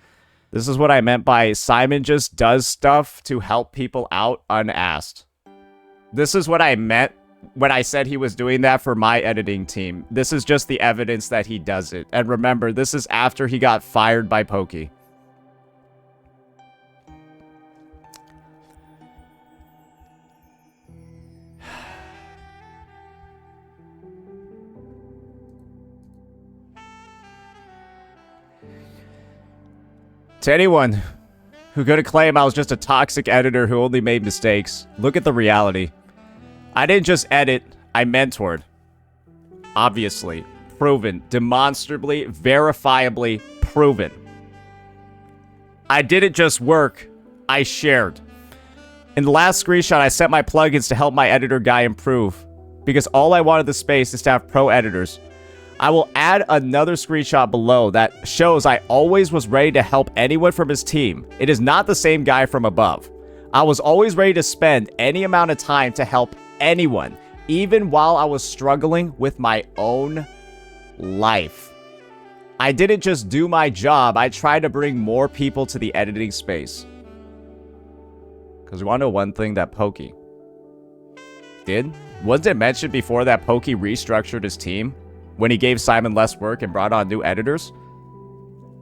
This is what I meant by Simon just does stuff to help people out unasked. This is what I meant when I said he was doing that for my editing team. This is just the evidence that he does it. And remember, this is after he got fired by Pokke. To anyone who could claim I was just a toxic editor who only made mistakes, look at the reality. I didn't just edit, I mentored. Obviously, proven, demonstrably, verifiably proven. I didn't just work, I shared. In the last screenshot, I set my plugins to help my editor guy improve, because all I wanted the space is to have pro editors. I will add another screenshot below that shows I always was ready to help anyone from his team. It is not the same guy from above. I was always ready to spend any amount of time to help anyone, even while I was struggling with my own life. I didn't just do my job, I tried to bring more people to the editing space. Because you want to know one thing that Pokke did? Wasn't it mentioned before that Pokke restructured his team? when he gave Simon less work and brought on new editors.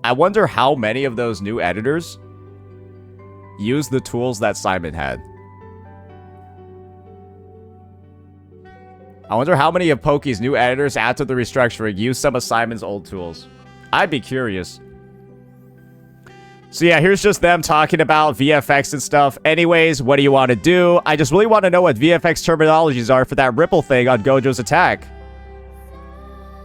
I wonder how many of those new editors used the tools that Simon had. I wonder how many of Pokke's new editors after the restructuring used some of Simon's old tools. I'd be curious. So yeah, here's just them talking about VFX and stuff. Anyways, what do you want to do? I just really want to know what VFX terminologies are for that ripple thing on Gojo's attack.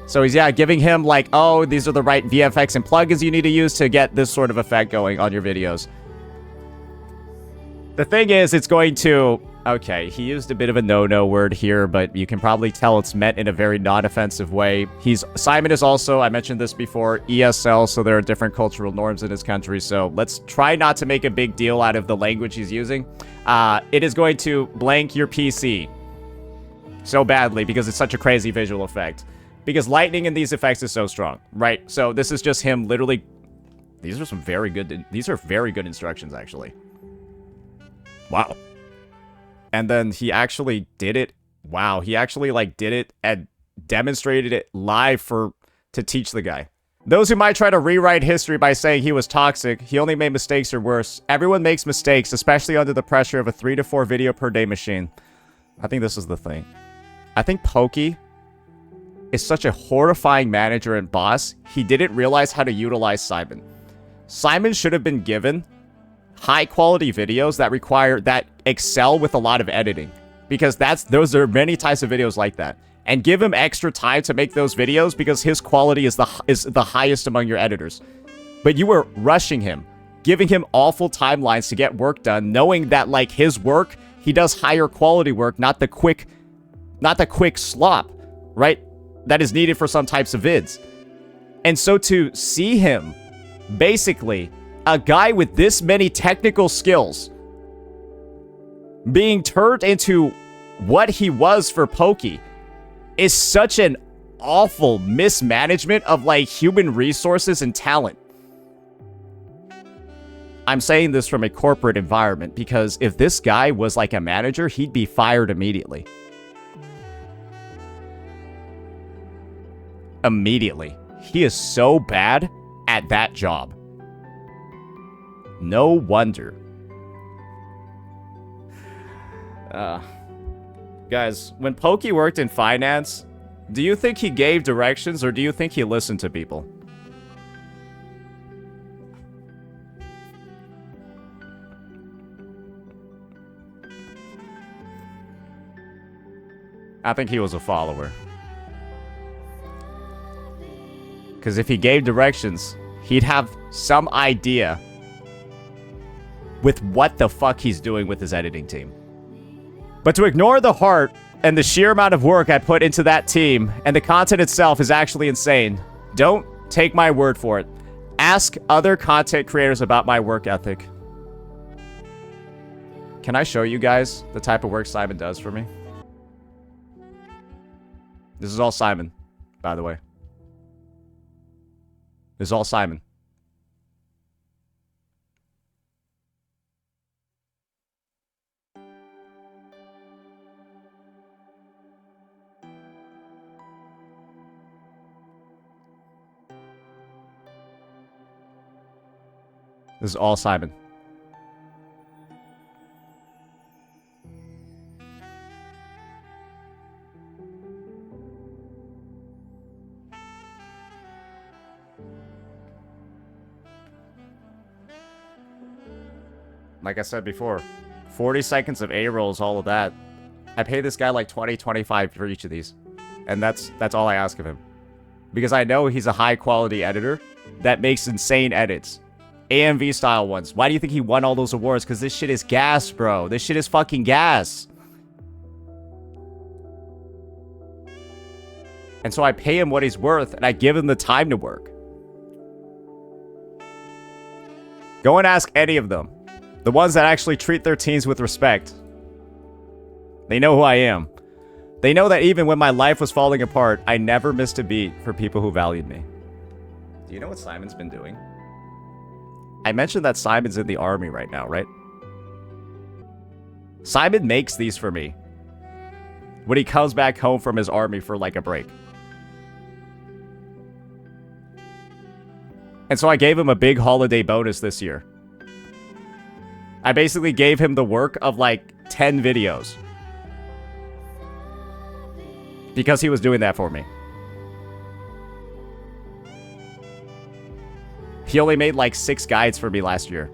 So he's, yeah, giving him like, oh, these are the right VFX and plugins you need to use to get this sort of effect going on your videos. The thing is, it's going to... Okay, he used a bit of a no-no word here, but you can probably tell it's meant in a very non-offensive way. Simon is also, I mentioned this before, ESL, so there are different cultural norms in his country, so let's try not to make a big deal out of the language he's using. It is going to blank your PC so badly because it's such a crazy visual effect. Because lightning in these effects is so strong, right? So this is just him literally... These are very good instructions, actually. Wow. And then he actually did it. Wow, he actually like did it and demonstrated it live to teach the guy. Those who might try to rewrite history by saying he was toxic, he only made mistakes or worse. Everyone makes mistakes, especially under the pressure of a 3 to 4 video per day machine. I think this is the thing. I think Pokke is such a horrifying manager and boss, he didn't realize how to utilize Simon. Simon should have been given high-quality videos that excel with a lot of editing. Because those are many types of videos like that. And give him extra time to make those videos because his quality is the highest among your editors. But you were rushing him, giving him awful timelines to get work done, knowing that, like, his work, he does higher quality work, not the quick slop, right? That is needed for some types of vids. And so to see him, basically, a guy with this many technical skills being turned into what he was for Pokke is such an awful mismanagement of, like, human resources and talent. I'm saying this from a corporate environment because if this guy was like a manager, he'd be fired immediately. Immediately. He is so bad at that job. No wonder. Guys, when Pokke worked in finance, do you think he gave directions or do you think he listened to people? I think he was a follower. Because if he gave directions, he'd have some idea with what the fuck he's doing with his editing team. But to ignore the heart and the sheer amount of work I put into that team and the content itself is actually insane. Don't take my word for it. Ask other content creators about my work ethic. Can I show you guys the type of work Simon does for me? This is all Simon, by the way. This is all Simon. This is all Simon. Like I said before, 40 seconds of A-rolls, all of that. I pay this guy like 20, 25 for each of these. And that's all I ask of him. Because I know he's a high-quality editor that makes insane edits. AMV-style ones. Why do you think he won all those awards? Because this shit is gas, bro. This shit is fucking gas. And so I pay him what he's worth, and I give him the time to work. Go and ask any of them. The ones that actually treat their teams with respect. They know who I am. They know that even when my life was falling apart, I never missed a beat for people who valued me. Do you know what Simon's been doing? I mentioned that Simon's in the army right now, right? Simon makes these for me when he comes back home from his army for like a break. And so I gave him a big holiday bonus this year. I basically gave him the work of like 10 videos. Because he was doing that for me. He only made like 6 guides for me last year.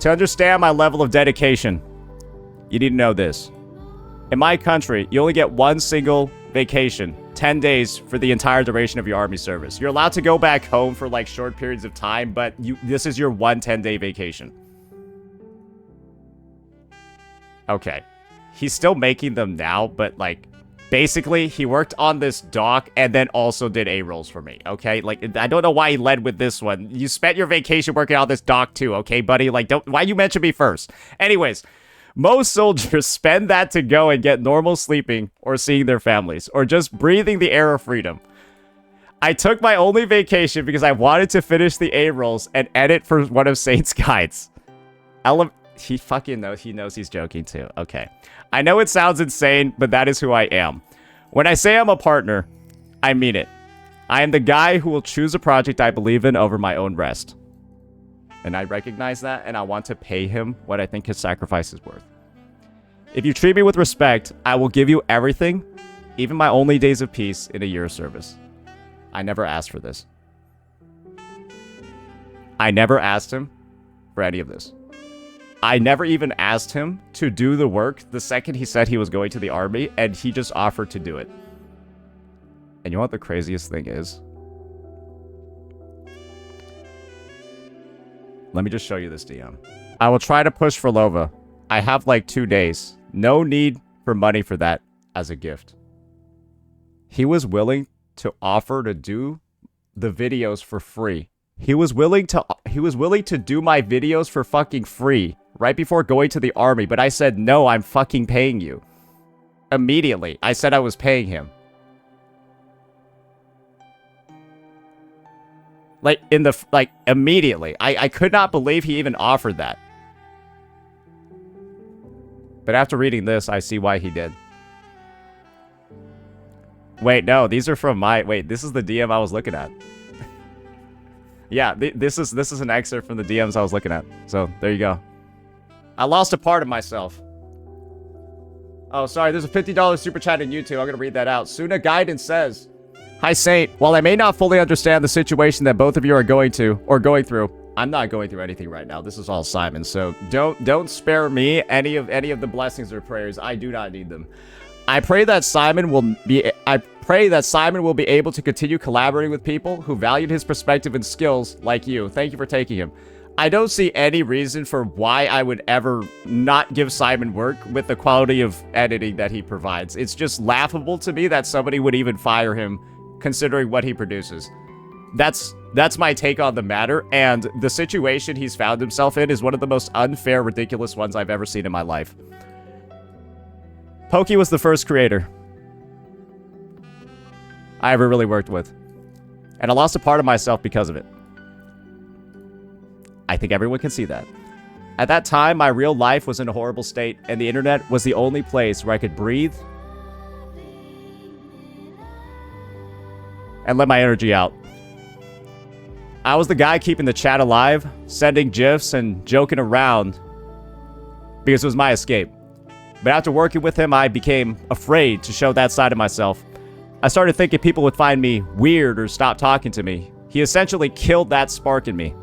To understand my level of dedication, you need to know this. In my country, you only get one single vacation, 10 days for the entire duration of your army service. You're allowed to go back home for like short periods of time, but this is your one 10-day vacation. Okay. He's still making them now, but like, basically, he worked on this dock and then also did A-rolls for me, okay? Like, I don't know why he led with this one. You spent your vacation working on this dock too, okay, buddy? Like, why you mention me first? Anyways, most soldiers spend that to go and get normal sleeping or seeing their families or just breathing the air of freedom. I took my only vacation because I wanted to finish the A-rolls and edit for one of Saint's guides. He fucking knows. He knows he's joking too. Okay. I know it sounds insane, but that is who I am. When I say I'm a partner, I mean it. I am the guy who will choose a project I believe in over my own rest. And I recognize that, and I want to pay him what I think his sacrifice is worth. If you treat me with respect, I will give you everything, even my only days of peace in a year of service. I never asked for this. I never asked him for any of this. I never even asked him to do the work the second he said he was going to the army, and he just offered to do it. And you know what the craziest thing is? Let me just show you this DM. I will try to push for Lova. I have like 2 days. No need for money for that as a gift. He was willing to offer to do the videos for free. He was willing to do my videos for fucking free right before going to the army, but I said, no, I'm fucking paying you. Immediately, I said I was paying him. Immediately. I could not believe he even offered that. But after reading this, I see why he did. Wait, no, these are from my... Wait, this is the DM I was looking at. Yeah, this is an excerpt from the DMs I was looking at. So, there you go. I lost a part of myself. Oh, sorry, there's a $50 super chat in YouTube. I'm going to read that out. Suna Guidance says, Hi, Saint. While I may not fully understand the situation that both of you are going through, I'm not going through anything right now. This is all Simon. So, don't spare me any of the blessings or prayers. I do not need them. I pray that Simon will be able to continue collaborating with people who valued his perspective and skills like you. Thank you for taking him. I don't see any reason for why I would ever not give Simon work with the quality of editing that he provides. It's just laughable to me that somebody would even fire him considering what he produces. That's my take on the matter, and the situation he's found himself in is one of the most unfair, ridiculous ones I've ever seen in my life. Pokke was the first creator I ever really worked with. And I lost a part of myself because of it. I think everyone can see that. At that time, my real life was in a horrible state, and the internet was the only place where I could breathe and let my energy out. I was the guy keeping the chat alive, sending GIFs and joking around because it was my escape. But after working with him, I became afraid to show that side of myself. I started thinking people would find me weird or stop talking to me. He essentially killed that spark in me.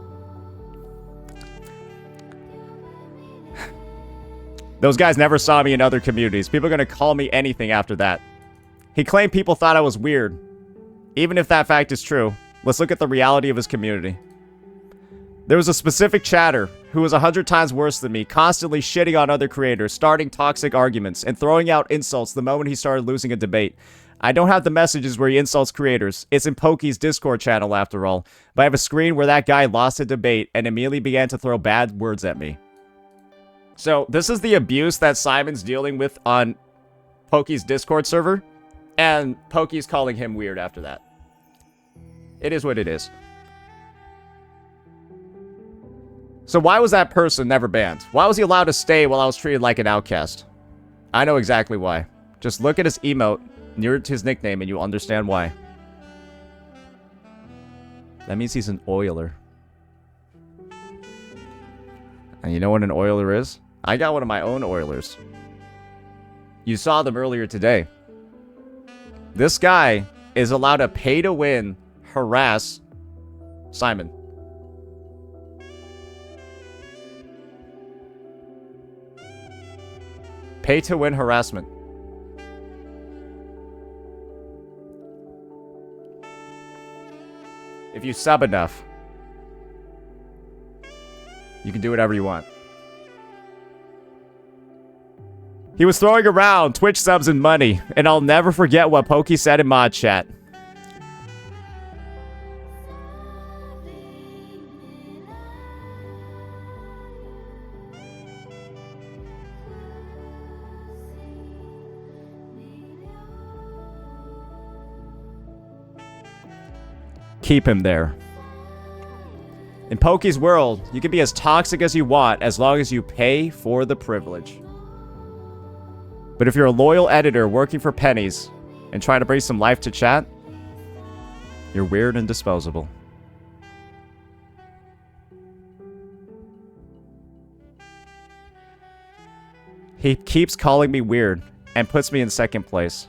Those guys never saw me in other communities. People are going to call me anything after that. He claimed people thought I was weird. Even if that fact is true, let's look at the reality of his community. There was a specific chatter who was 100 times worse than me, constantly shitting on other creators, starting toxic arguments, and throwing out insults the moment he started losing a debate. I don't have the messages where he insults creators. It's in Pokke's Discord channel, after all. But I have a screen where that guy lost a debate and immediately began to throw bad words at me. So, this is the abuse that Simon's dealing with on Pokke's Discord server, and Pokke's calling him weird after that. It is what it is. So why was that person never banned? Why was he allowed to stay while I was treated like an outcast? I know exactly why. Just look at his emote near to his nickname and you'll understand why. That means he's an oiler. And you know what an oiler is? I got one of my own oilers. You saw them earlier today. This guy is allowed to pay to win, harass Simon. Pay to win harassment. If you sub enough, you can do whatever you want. He was throwing around Twitch subs and money, and I'll never forget what Pokke said in mod chat. Keep him there. In Pokke's world, you can be as toxic as you want as long as you pay for the privilege. But if you're a loyal editor working for pennies and trying to bring some life to chat, you're weird and disposable. He keeps calling me weird and puts me in second place.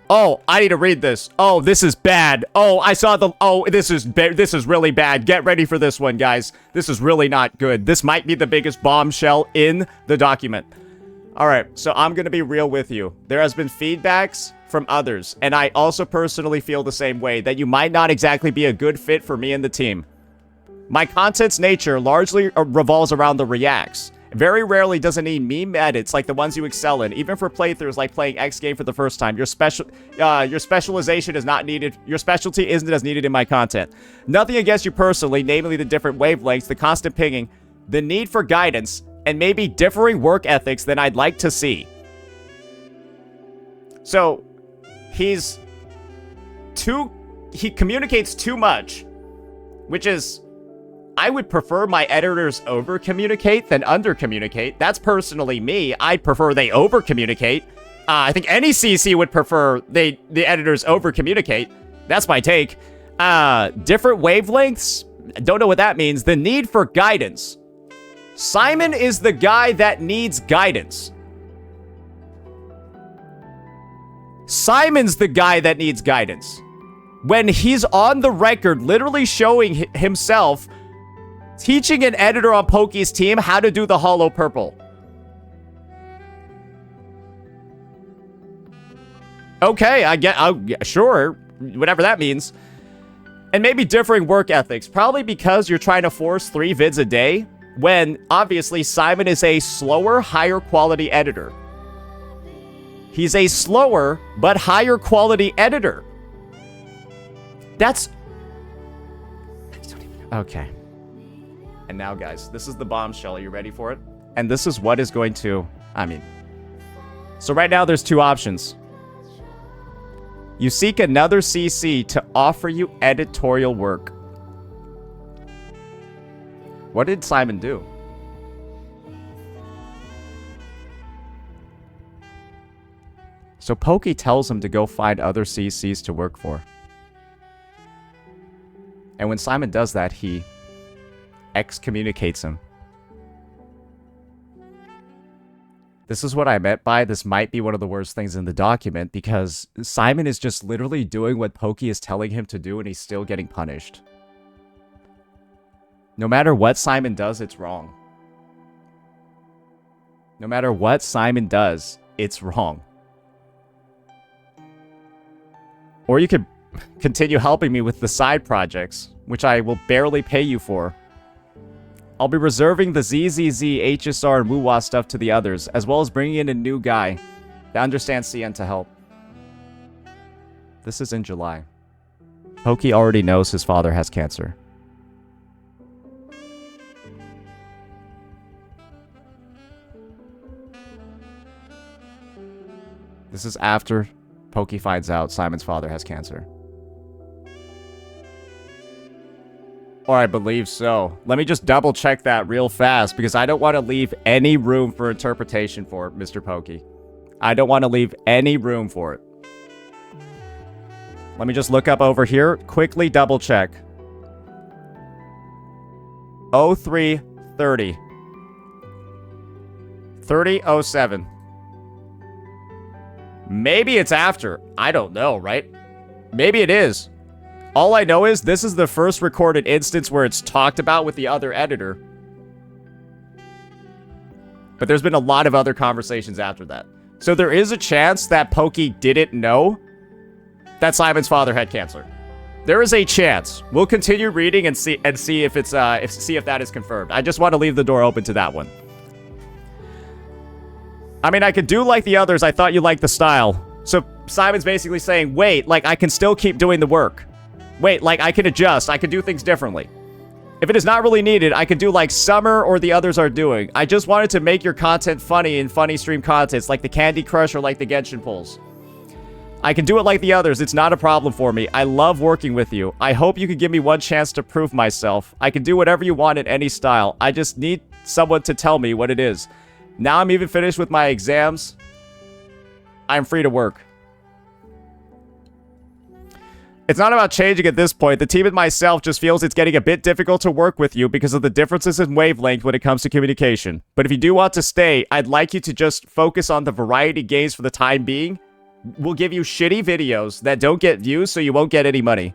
Oh, I need to read this. Oh, this is bad. Oh, I saw the... Oh, this is really bad. Get ready for this one, guys. This is really not good. This might be the biggest bombshell in the document. All right, so I'm going to be real with you. There has been feedbacks from others, and I also personally feel the same way, that you might not exactly be a good fit for me and the team. My content's nature largely revolves around the reacts. Very rarely does it need meme edits like the ones you excel in. Even for playthroughs like playing X game for the first time, your specialization is not needed. Your specialty isn't as needed in my content. Nothing against you personally, namely the different wavelengths, the constant pinging, the need for guidance, and maybe differing work ethics than I'd like to see. So, he communicates too much, which is... I would prefer my editors over-communicate than under-communicate. That's personally me. I'd prefer they over-communicate. I think any CC would prefer the editors over-communicate. That's my take. Different wavelengths? Don't know what that means. The need for guidance. Simon is the guy that needs guidance. Simon's the guy that needs guidance. When he's on the record literally showing himself... teaching an editor on Pokke's team how to do the Hollow Purple. Okay, sure, whatever that means. And maybe differing work ethics, probably because you're trying to force 3 vids a day, when obviously Simon is a slower, higher quality editor. He's a slower, but higher quality editor. That's... okay. And now, guys, this is the bombshell. Are you ready for it? And this is what is going to... So right now, there's 2 options. You seek another CC to offer you editorial work. What did Simon do? So Pokke tells him to go find other CCs to work for. And when Simon does that, he... excommunicates him. This is what I meant by this might be one of the worst things in the document, because Simon is just literally doing what Pokke is telling him to do and he's still getting punished. No matter what Simon does, it's wrong. No matter what Simon does, it's wrong. Or you could continue helping me with the side projects, which I will barely pay you for. I'll be reserving the ZZZ, HSR, and Wuwa stuff to the others, as well as bringing in a new guy that understands CN to help. This is in July. Pokke already knows his father has cancer. This is after Pokke finds out Simon's father has cancer. Or I believe so. Let me just double check that real fast, because I don't want to leave any room for interpretation for Mr. Pokke. I don't want to leave any room for it. Let me just look up over here. Quickly double check. 0330. 3007. Maybe it's after. I don't know, right? Maybe it is. All I know is this is the first recorded instance where it's talked about with the other editor. But there's been a lot of other conversations after that. So there is a chance that Pokke didn't know that Simon's father had cancer. There is a chance. We'll continue reading and see if it's if that is confirmed. I just want to leave the door open to that one. I mean, I could do like the others. I thought you liked the style. So Simon's basically saying, wait, like I can still keep doing the work. Wait, like I can adjust. I can do things differently. If it is not really needed, I could do like Summer or the others are doing. I just wanted to make your content funny in funny stream contents like the Candy Crush or like the Genshin polls. I can do it like the others. It's not a problem for me. I love working with you. I hope you could give me one chance to prove myself. I can do whatever you want in any style. I just need someone to tell me what it is. Now I'm even finished with my exams. I'm free to work. It's not about changing at this point. The team and myself just feels it's getting a bit difficult to work with you because of the differences in wavelength when it comes to communication. But if you do want to stay, I'd like you to just focus on the variety games for the time being. We'll give you shitty videos that don't get views so you won't get any money.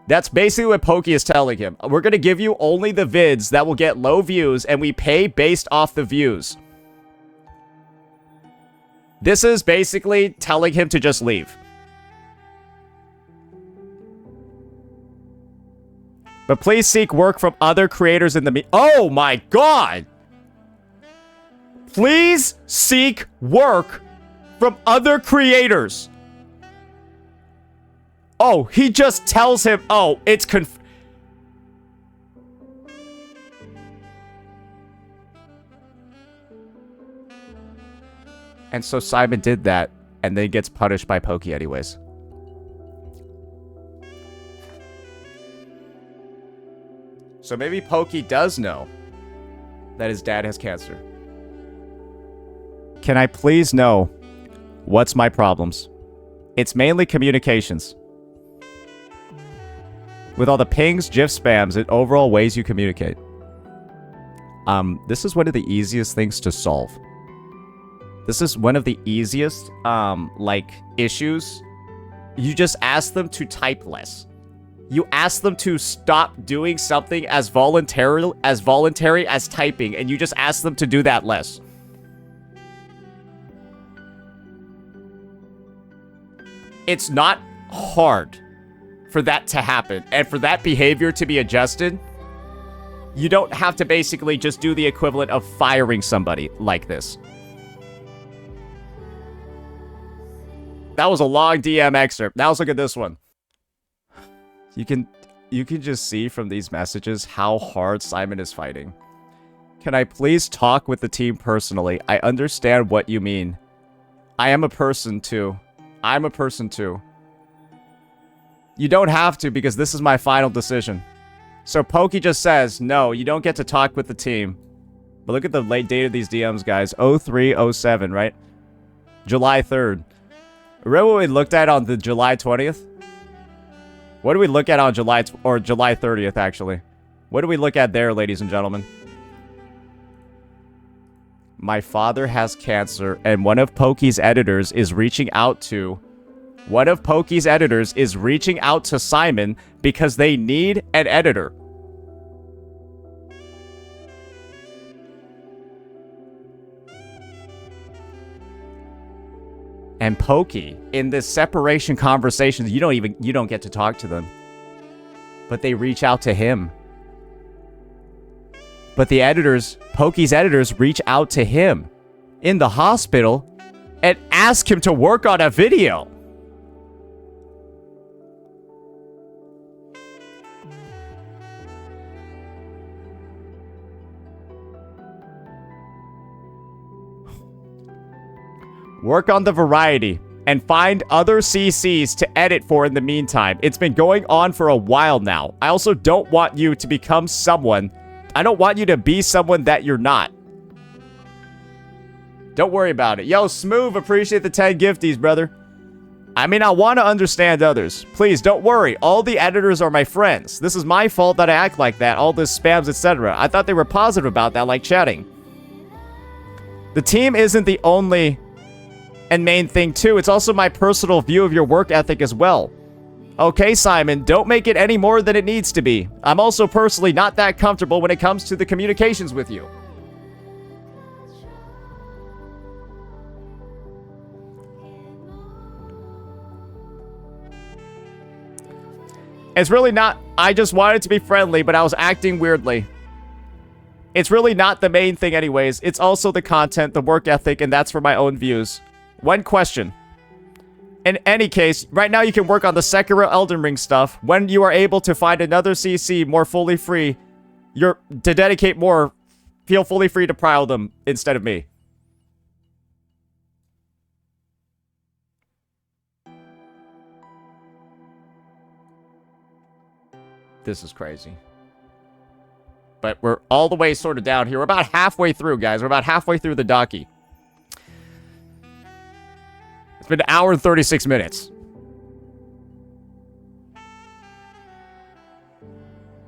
That's basically what Pokke is telling him. We're going to give you only the vids that will get low views and we pay based off the views. This is basically telling him to just leave. But please seek work from other creators in the Oh my god! Please seek work from other creators. Oh, he just tells him, oh, it's And so Simon did that, and then gets punished by Pokke anyways. So maybe Pokke does know that his dad has cancer. Can I please know what's my problems? It's mainly communications. With all the pings, GIF spams, and overall ways you communicate. This is one of the easiest things to solve. This is one of the easiest, issues. You just ask them to type less. You ask them to stop doing something as voluntary as typing, and you just ask them to do that less. It's not hard for that to happen, and for that behavior to be adjusted. You don't have to basically just do the equivalent of firing somebody like this. That was a long DM excerpt. Now let's look at this one. You can just see from these messages how hard Simon is fighting. Can I please talk with the team personally? I understand what you mean. I am a person too. I'm a person too. You don't have to because this is my final decision. So Pokke just says, no, you don't get to talk with the team. But look at the late date of these DMs, guys. 0307, right? July 3rd. Remember what we looked at on the July 20th? What do we look at on July 30th, actually? What do we look at there, ladies and gentlemen? My father has cancer, and one of Pokke's editors is reaching out to... One of Pokke's editors is reaching out to Simon because they need an editor. And Pokke, in this separation conversation, you don't get to talk to them. But they reach out to him. But the editors, Pokke's editors, reach out to him in the hospital and ask him to work on a video. Work on the variety, and find other CCs to edit for in the meantime. It's been going on for a while now. I also don't want you to become someone. I don't want you to be someone that you're not. Don't worry about it. Yo, Smooth, appreciate the 10 gifties, brother. I mean, I want to understand others. Please, don't worry. All the editors are my friends. This is my fault that I act like that. All this spams, etc. I thought they were positive about that, like chatting. The team isn't the only and main thing, too. It's also my personal view of your work ethic as well. Okay, Simon, don't make it any more than it needs to be. I'm also personally not that comfortable when it comes to the communications with you. It's really not... I just wanted to be friendly, but I was acting weirdly. It's really not the main thing anyways. It's also the content, the work ethic, and that's for my own views. One question. In any case, right now you can work on the Sekiro Elden Ring stuff. When you are able to find another CC more fully free, to dedicate more, feel fully free to prowl them instead of me. This is crazy. But we're all the way sort of down here. We're about halfway through, guys. We're about halfway through the docky. It's been an hour and 36 minutes.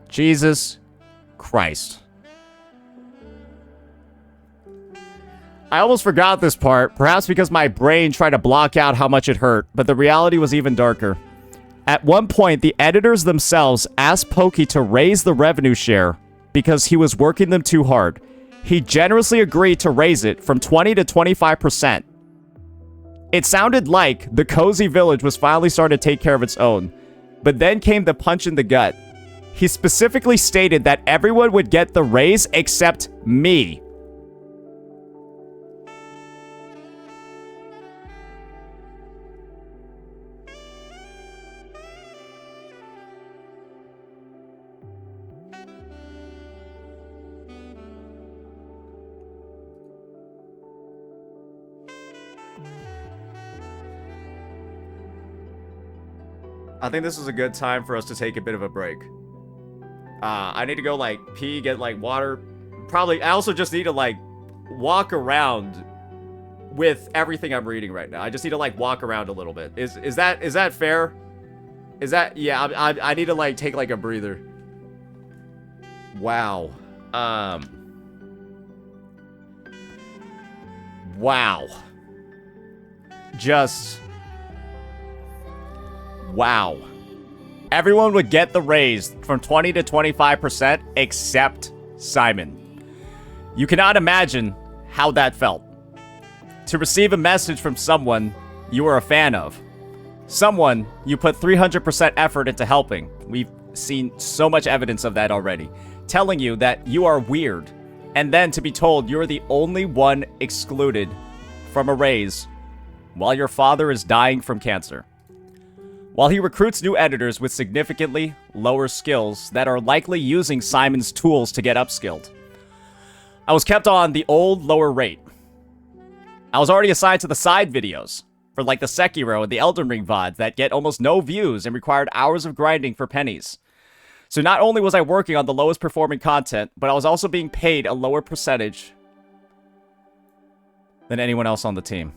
Jesus Christ. I almost forgot this part, perhaps because my brain tried to block out how much it hurt, but the reality was even darker. At one point, the editors themselves asked Pokke to raise the revenue share because he was working them too hard. He generously agreed to raise it from 20 to 25%. It sounded like the cozy village was finally starting to take care of its own, but then came the punch in the gut. He specifically stated that everyone would get the raise except me. I think this is a good time for us to take a bit of a break. I need to go, like, pee, get, like, water. Probably, I also just need to, like, walk around with everything I'm reading right now. I just need to, like, walk around a little bit. Is that fair? Is that, yeah, I need to, like, take, like, a breather. Wow. Wow. Just... wow. Everyone would get the raise from 20 to 25% except Simon. You cannot imagine how that felt. To receive a message from someone you were a fan of. Someone you put 300% effort into helping. We've seen so much evidence of that already. Telling you that you are weird. And then to be told you're the only one excluded from a raise while your father is dying from cancer. While he recruits new editors with significantly lower skills that are likely using Simon's tools to get upskilled. I was kept on the old lower rate. I was already assigned to the side videos for like the Sekiro and the Elden Ring VODs that get almost no views and required hours of grinding for pennies. So not only was I working on the lowest performing content, but I was also being paid a lower percentage than anyone else on the team.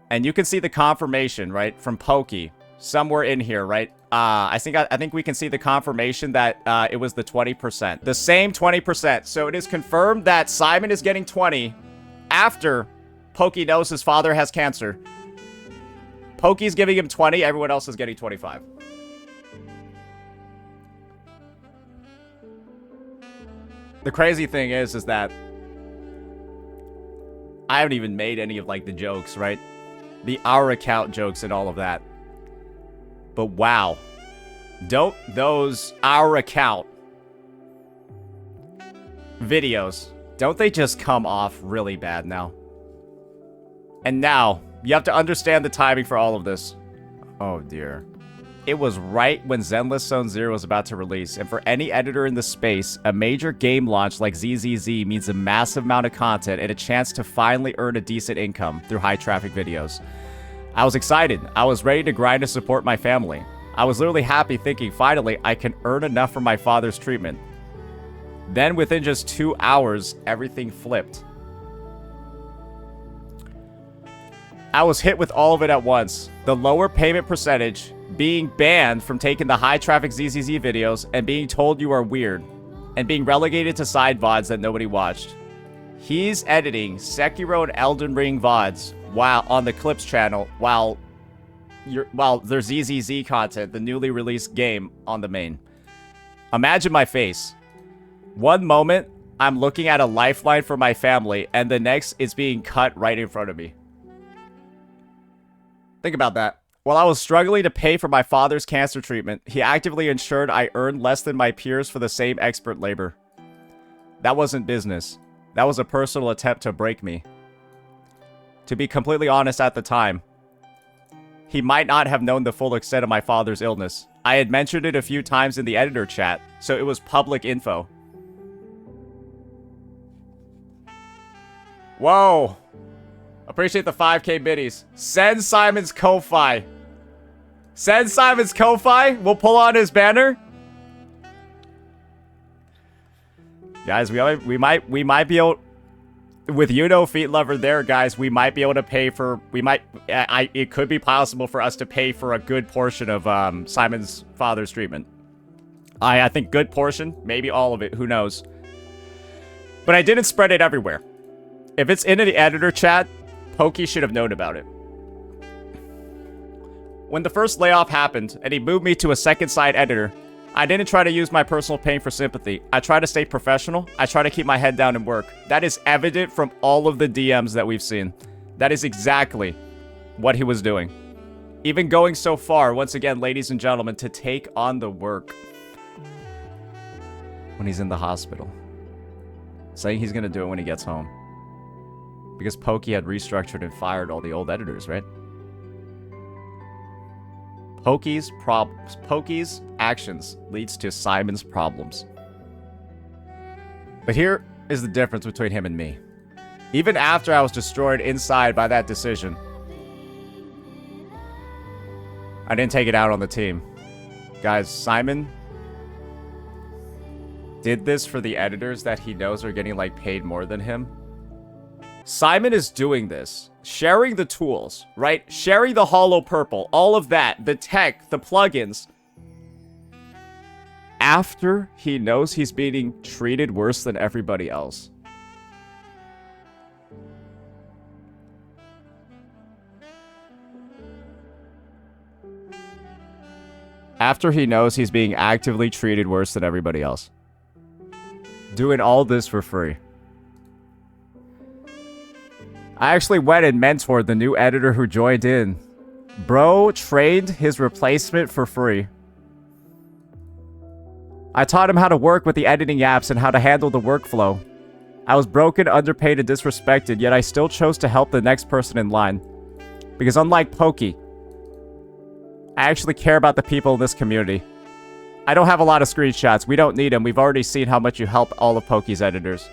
And you can see the confirmation, right, from Pokke. Somewhere in here, right? I think we can see the confirmation that it was the 20%. The same 20%. So it is confirmed that Simon is getting 20 after Pokke knows his father has cancer. Pokke's giving him 20, everyone else is getting 25. The crazy thing is that I haven't even made any of like the jokes, right? The our account jokes and all of that. But wow, don't those our account videos, don't they just come off really bad now? And now, you have to understand the timing for all of this. Oh dear. It was right when Zenless Zone Zero was about to release, and for any editor in the space, a major game launch like ZZZ means a massive amount of content and a chance to finally earn a decent income through high traffic videos. I was excited. I was ready to grind to support my family. I was literally happy thinking, finally, I can earn enough for my father's treatment. Then within just 2 hours, everything flipped. I was hit with all of it at once. The lower payment percentage, being banned from taking the high traffic ZZZ videos, and being told you are weird, and being relegated to side VODs that nobody watched. He's editing Sekiro and Elden Ring VODs while on the Clips channel while there's ZZZ content, the newly released game, on the main. Imagine my face. One moment, I'm looking at a lifeline for my family, and the next, it's being cut right in front of me. Think about that. While I was struggling to pay for my father's cancer treatment, he actively ensured I earned less than my peers for the same expert labor. That wasn't business. That was a personal attempt to break me. To be completely honest, at the time, he might not have known the full extent of my father's illness. I had mentioned it a few times in the editor chat, so it was public info. Whoa. Appreciate the 5K biddies. Send Simon's Ko-Fi. Send Simon's Ko-Fi. We'll pull on his banner. Guys, we might be able, with Feet Lover there, guys, we might be able to pay for, it could be possible for us to pay for a good portion of Simon's father's treatment. I think good portion, maybe all of it, who knows. But I didn't spread it everywhere. If it's in the editor chat, Pokke should have known about it. When the first layoff happened, and he moved me to a second side editor, I didn't try to use my personal pain for sympathy. I try to stay professional. I try to keep my head down and work. That is evident from all of the DMs that we've seen. That is exactly what he was doing. Even going so far, once again, ladies and gentlemen, to take on the work when he's in the hospital. Saying he's going to do it when he gets home. Because Pokke had restructured and fired all the old editors, right? Pokke's actions leads to Simon's problems. But here is the difference between him and me. Even after I was destroyed inside by that decision, I didn't take it out on the team. Guys, Simon did this for the editors that he knows are getting, like, paid more than him. Simon is doing this, sharing the tools, right? Sharing the Hollow Purple, all of that, the tech, the plugins. After he knows he's being treated worse than everybody else. After he knows he's being actively treated worse than everybody else. Doing all this for free. I actually went and mentored the new editor who joined in. Bro trained his replacement for free. I taught him how to work with the editing apps and how to handle the workflow. I was broken, underpaid, and disrespected, yet I still chose to help the next person in line. Because unlike Pokke, I actually care about the people in this community. I don't have a lot of screenshots. We don't need them. We've already seen how much you help all of Pokke's editors.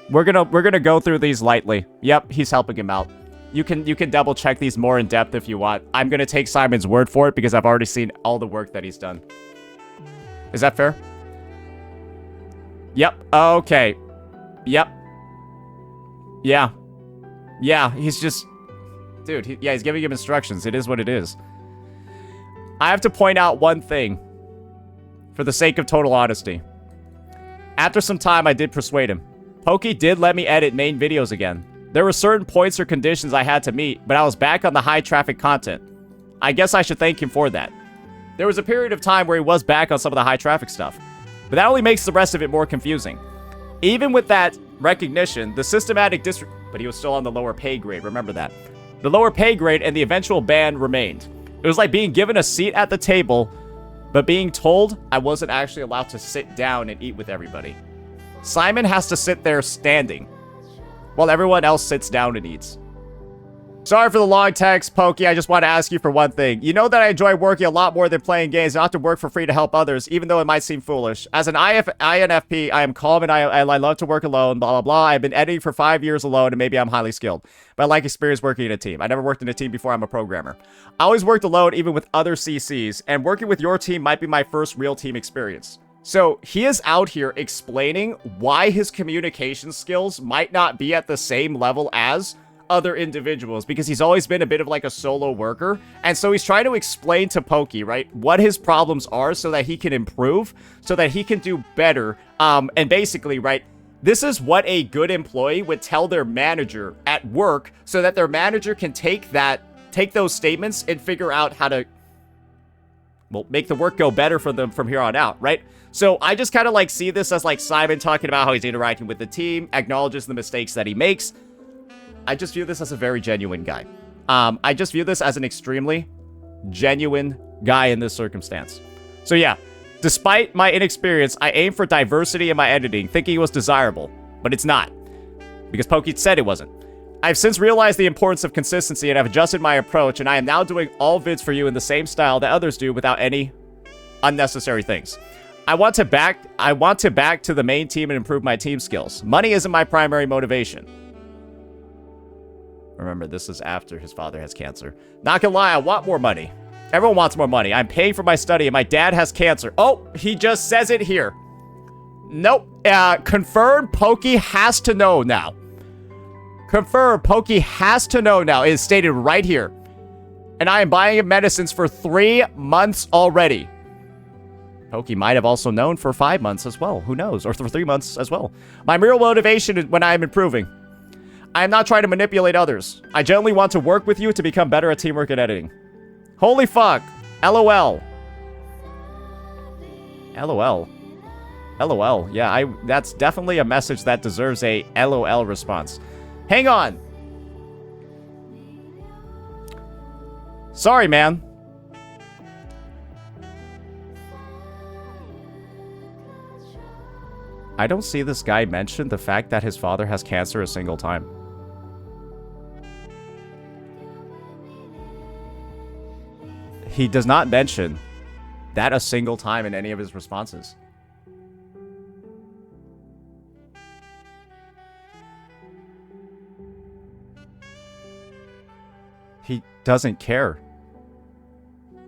We're gonna go through these lightly. Yep, he's helping him out. You can double check these more in depth if you want. I'm gonna take Simon's word for it because I've already seen all the work that he's done. Is that fair? Yep. Okay. Yep. Yeah. Yeah, he's just... Dude, he's giving him instructions. It is what it is. I have to point out one thing. For the sake of total honesty. After some time, I did persuade him. Pokke did let me edit main videos again. There were certain points or conditions I had to meet, but I was back on the high traffic content. I guess I should thank him for that. There was a period of time where he was back on some of the high traffic stuff, but that only makes the rest of it more confusing. Even with that recognition, the systematic but he was still on the lower pay grade, remember that. The lower pay grade and the eventual ban remained. It was like being given a seat at the table, but being told I wasn't actually allowed to sit down and eat with everybody. Simon has to sit there standing, while everyone else sits down and eats. Sorry for the long text, Pokke. I just want to ask you for one thing. You know that I enjoy working a lot more than playing games, not to work for free to help others, even though it might seem foolish. As an INFP, I am calm and I love to work alone, blah, blah, blah. I've been editing for 5 years alone, and maybe I'm highly skilled. But I like experience working in a team. I never worked in a team before I'm a programmer. I always worked alone, even with other CCs, and working with your team might be my first real team experience. So he is out here explaining why his communication skills might not be at the same level as other individuals because he's always been a bit of like a solo worker. And so he's trying to explain to Pokke, right, what his problems are so that he can improve, so that he can do better. And basically, right, this is what a good employee would tell their manager at work so that their manager can take those statements and figure out how to, well, make the work go better for them from here on out, right? So I just kind of like see this as like Simon talking about how he's interacting with the team, acknowledges the mistakes that he makes. I just view this as a very genuine guy. I just view this as an extremely genuine guy in this circumstance. So yeah, despite my inexperience, I aim for diversity in my editing, thinking it was desirable, but it's not, because Pokke said it wasn't. I've since realized the importance of consistency and I've adjusted my approach, and I am now doing all vids for you in the same style that others do without any unnecessary things. I want to back to the main team and improve my team skills. Money isn't my primary motivation. Remember, this is after his father has cancer. Not gonna lie, I want more money. Everyone wants more money. I'm paying for my study and my dad has cancer. Oh, he just says it here. Nope. Confirmed, Pokke has to know now. Confirmed, Pokke has to know now. It is stated right here. And I am buying him medicines for 3 months already. Pokke might have also known for 5 months as well. Who knows? Or for 3 months as well. My real motivation is when I am improving. I am not trying to manipulate others. I genuinely want to work with you to become better at teamwork and editing. Holy fuck. LOL. LOL. LOL. Yeah, that's definitely a message that deserves a LOL response. Hang on. Sorry, man. I don't see this guy mention the fact that his father has cancer a single time. He does not mention that a single time in any of his responses. He doesn't care.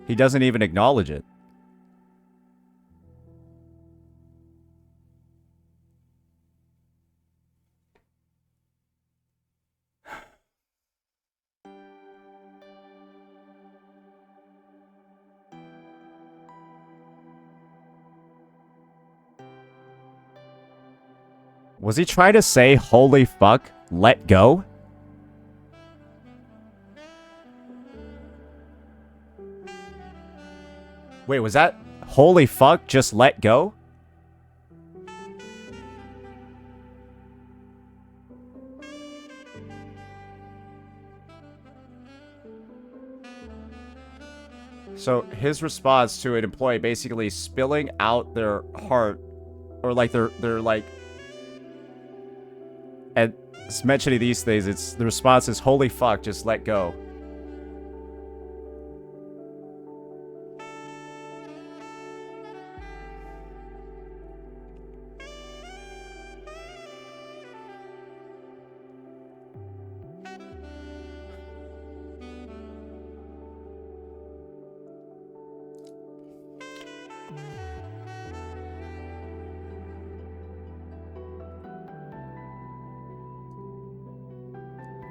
He doesn't even acknowledge it. Was he trying to say, holy fuck, let go? Wait, was that holy fuck, just let go? So his response to an employee basically spilling out their heart, or like they're like, and mentioning these things, it's the response is holy fuck, just let go.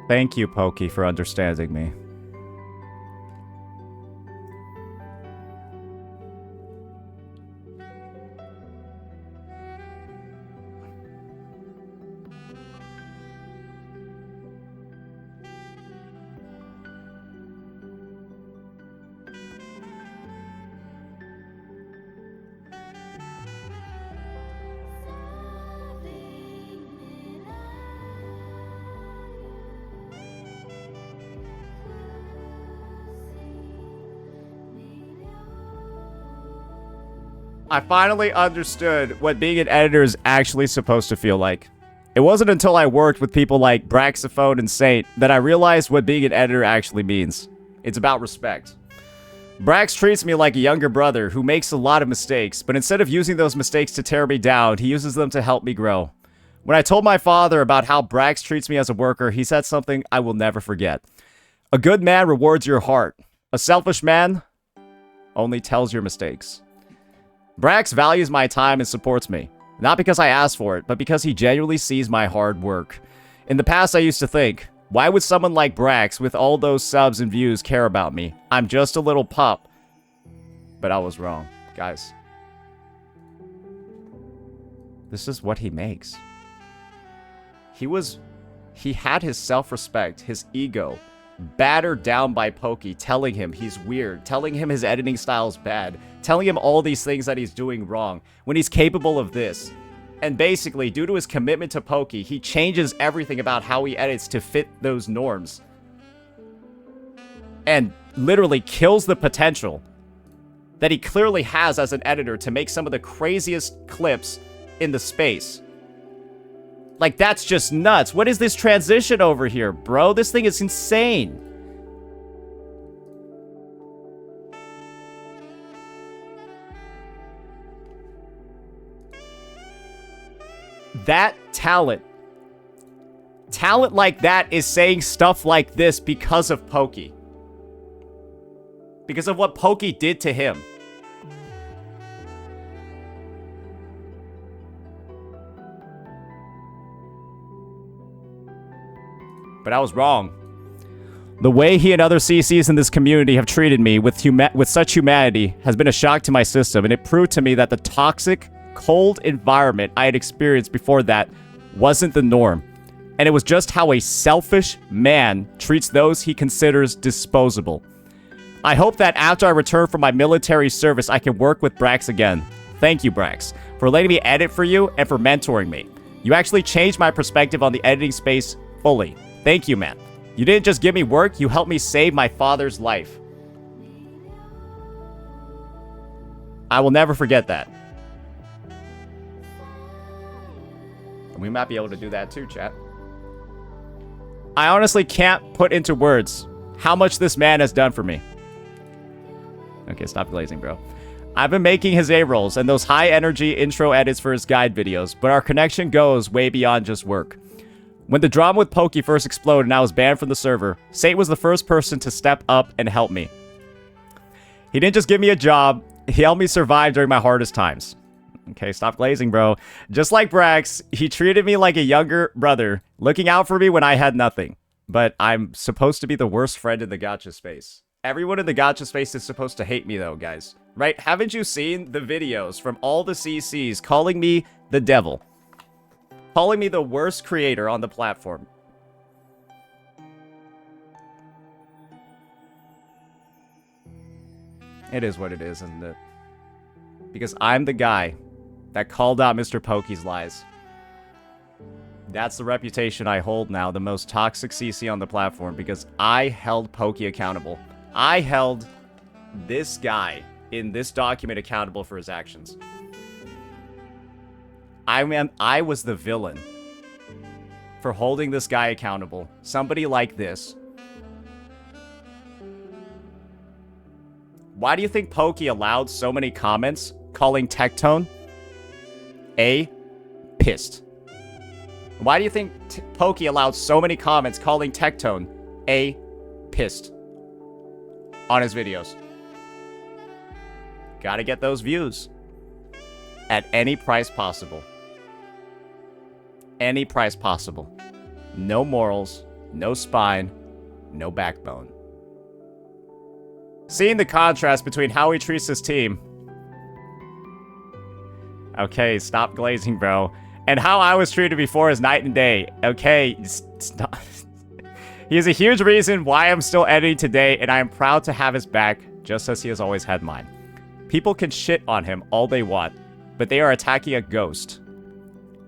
Thank you, Pokke, for understanding me. I finally understood what being an editor is actually supposed to feel like. It wasn't until I worked with people like Braxophone and Saint that I realized what being an editor actually means. It's about respect. Brax treats me like a younger brother who makes a lot of mistakes, but instead of using those mistakes to tear me down, he uses them to help me grow. When I told my father about how Brax treats me as a worker, he said something I will never forget. A good man rewards your heart. A selfish man only tells your mistakes. Brax values my time and supports me. Not because I asked for it, but because he genuinely sees my hard work. In the past, I used to think, Why would someone like Brax, with all those subs and views, care about me? I'm just a little pup. But I was wrong, guys. This is what he makes. He had his self-respect, his ego, battered down by Pokke, telling him he's weird, telling him his editing style's bad, telling him all these things that he's doing wrong, when he's capable of this. And basically, due to his commitment to Pokke, he changes everything about how he edits to fit those norms. And literally kills the potential that he clearly has as an editor to make some of the craziest clips in the space. Like, that's just nuts. What is this transition over here, bro? This thing is insane. That talent like that is saying stuff like this because of Pokke. Because of what Pokke did to him. But I was wrong. The way he and other CCs in this community have treated me with such humanity has been a shock to my system, and it proved to me that the toxic, cold environment I had experienced before that wasn't the norm. And it was just how a selfish man treats those he considers disposable. I hope that after I return from my military service, I can work with Brax again. Thank you, Brax, for letting me edit for you and for mentoring me. You actually changed my perspective on the editing space fully. Thank you, man. You didn't just give me work, you helped me save my father's life. I will never forget that. And we might be able to do that too, chat. I honestly can't put into words how much this man has done for me. Okay, stop glazing, bro. I've been making his A-rolls and those high-energy intro edits for his guide videos, but our connection goes way beyond just work. When the drama with Pokke first exploded and I was banned from the server, Saint was the first person to step up and help me. He didn't just give me a job, he helped me survive during my hardest times. Okay, stop glazing, bro. Just like Brax, he treated me like a younger brother, looking out for me when I had nothing. But I'm supposed to be the worst friend in the gacha space. Everyone in the gacha space is supposed to hate me though, guys. Right? Haven't you seen the videos from all the CCs calling me the devil? Calling me the worst creator on the platform. It is what it is, isn't it? Because I'm the guy that called out MrPokke's lies. That's the reputation I hold now, the most toxic CC on the platform, because I held Pokke accountable. I held this guy in this document accountable for his actions. I was the villain for holding this guy accountable. Somebody like this. Why do you think Pokke allowed so many comments calling Tectone pissed? Why do you think Pokke allowed so many comments calling Tectone pissed on his videos? Gotta get those views at any price possible. Any price possible. No morals, no spine, no backbone. Seeing the contrast between how he treats his team. Okay, stop glazing, bro. And how I was treated before is night and day. Okay, stop. He is a huge reason why I'm still editing today, and I am proud to have his back, just as he has always had mine. People can shit on him all they want, but they are attacking a ghost,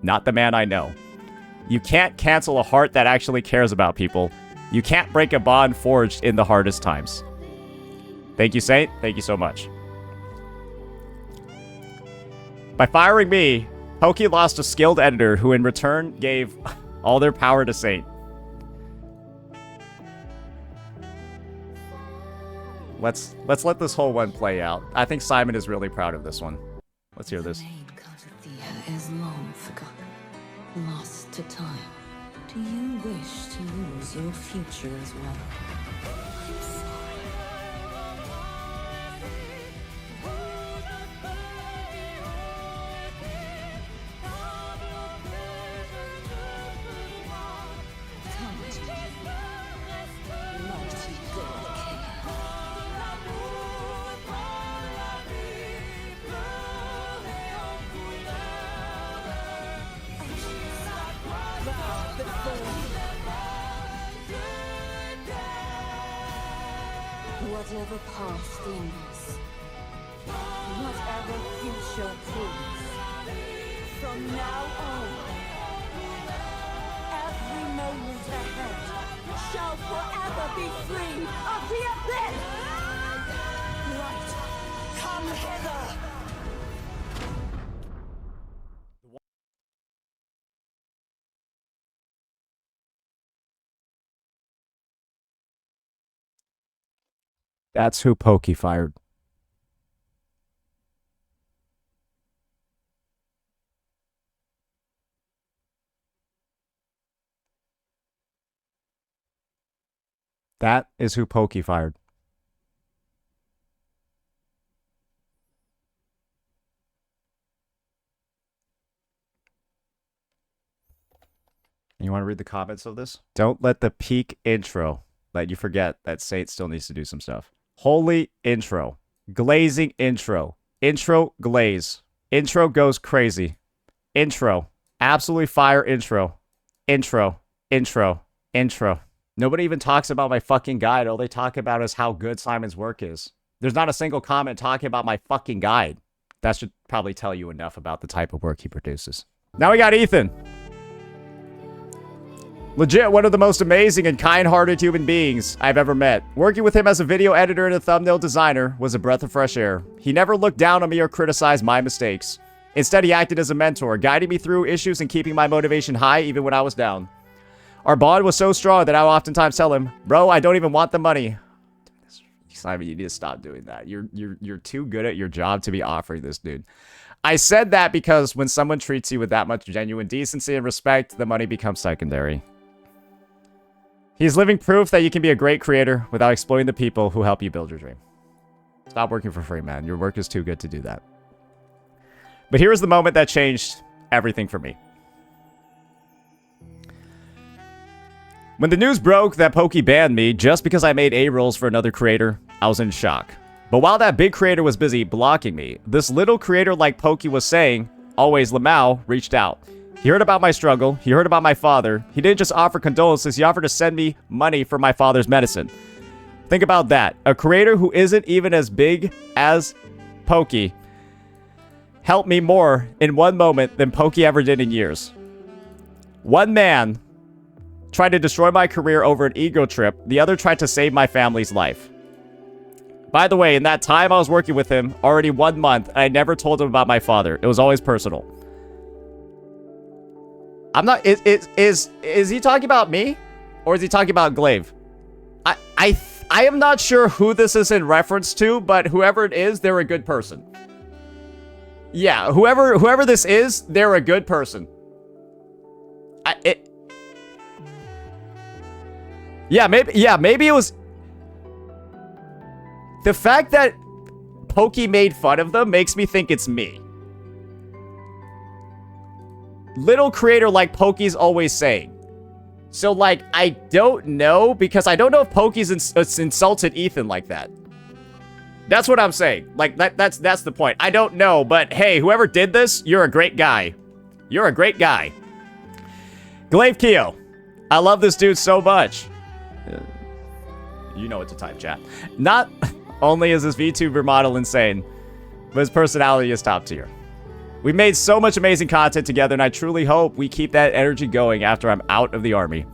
not the man I know. You can't cancel a heart that actually cares about people. You can't break a bond forged in the hardest times. Thank you, Saint. Thank you so much. By firing me, Pokke lost a skilled editor who in return gave all their power to Saint. Let's let this whole one play out. I think Simon is really proud of this one. Let's hear this. Is long forgotten, lost to time. Do you wish to lose your future as well? I'm sorry. Come to me. Whatever past lingers, whatever future proves, from now on, every moment ahead shall forever be free of the abyss! Light, come hither! That's who Pokke fired. That is who Pokke fired. You want to read the comments of this? Don't let the peak intro let you forget that Saint still needs to do some stuff. Holy intro. Glazing intro. Intro glaze. Intro goes crazy. Intro. Absolutely fire intro. Intro. Intro. Intro. Nobody even talks about my fucking guide. All they talk about is how good Simon's work is. There's not a single comment talking about my fucking guide. That should probably tell you enough about the type of work he produces. Now we got Ethan. Legit one of the most amazing and kind-hearted human beings I've ever met. Working with him as a video editor and a thumbnail designer was a breath of fresh air. He never looked down on me or criticized my mistakes. Instead, he acted as a mentor, guiding me through issues and keeping my motivation high even when I was down. Our bond was so strong that I would oftentimes tell him, "Bro, I don't even want the money." Simon, you need to stop doing that. You're too good at your job to be offering this, dude. I said that because when someone treats you with that much genuine decency and respect, the money becomes secondary. He's living proof that you can be a great creator without exploiting the people who help you build your dream. Stop working for free, man. Your work is too good to do that. But here is the moment that changed everything for me. When the news broke that Pokke banned me just because I made A-rolls for another creator, I was in shock. But while that big creator was busy blocking me, this little creator like Pokke was saying, always Lamau, reached out. He heard about my struggle. He heard about my father. He didn't just offer condolences. He offered to send me money for my father's medicine. Think about that. A creator who isn't even as big as Pokke helped me more in one moment than Pokke ever did in years. One man tried to destroy my career over an ego trip. The other tried to save my family's life. By the way, in that time I was working with him, already 1 month, I never told him about my father. It was always personal. I'm not... Is he talking about me? Or is he talking about Glaive? I am not sure who this is in reference to, but whoever it is, they're a good person. Yeah, whoever this is, they're a good person. Yeah, maybe it was... The fact that Pokke made fun of them makes me think it's me. Little creator like Pokke's always saying. So, like, I don't know, because I don't know if Pokke's insulted Ethan like that. That's what I'm saying. Like, that's the point. I don't know, but hey, whoever did this, you're a great guy. You're a great guy. Glaive Keo. I love this dude so much. You know what to type, chat. Not only is this VTuber model insane, but his personality is top tier. We made so much amazing content together, and I truly hope we keep that energy going after I'm out of the army.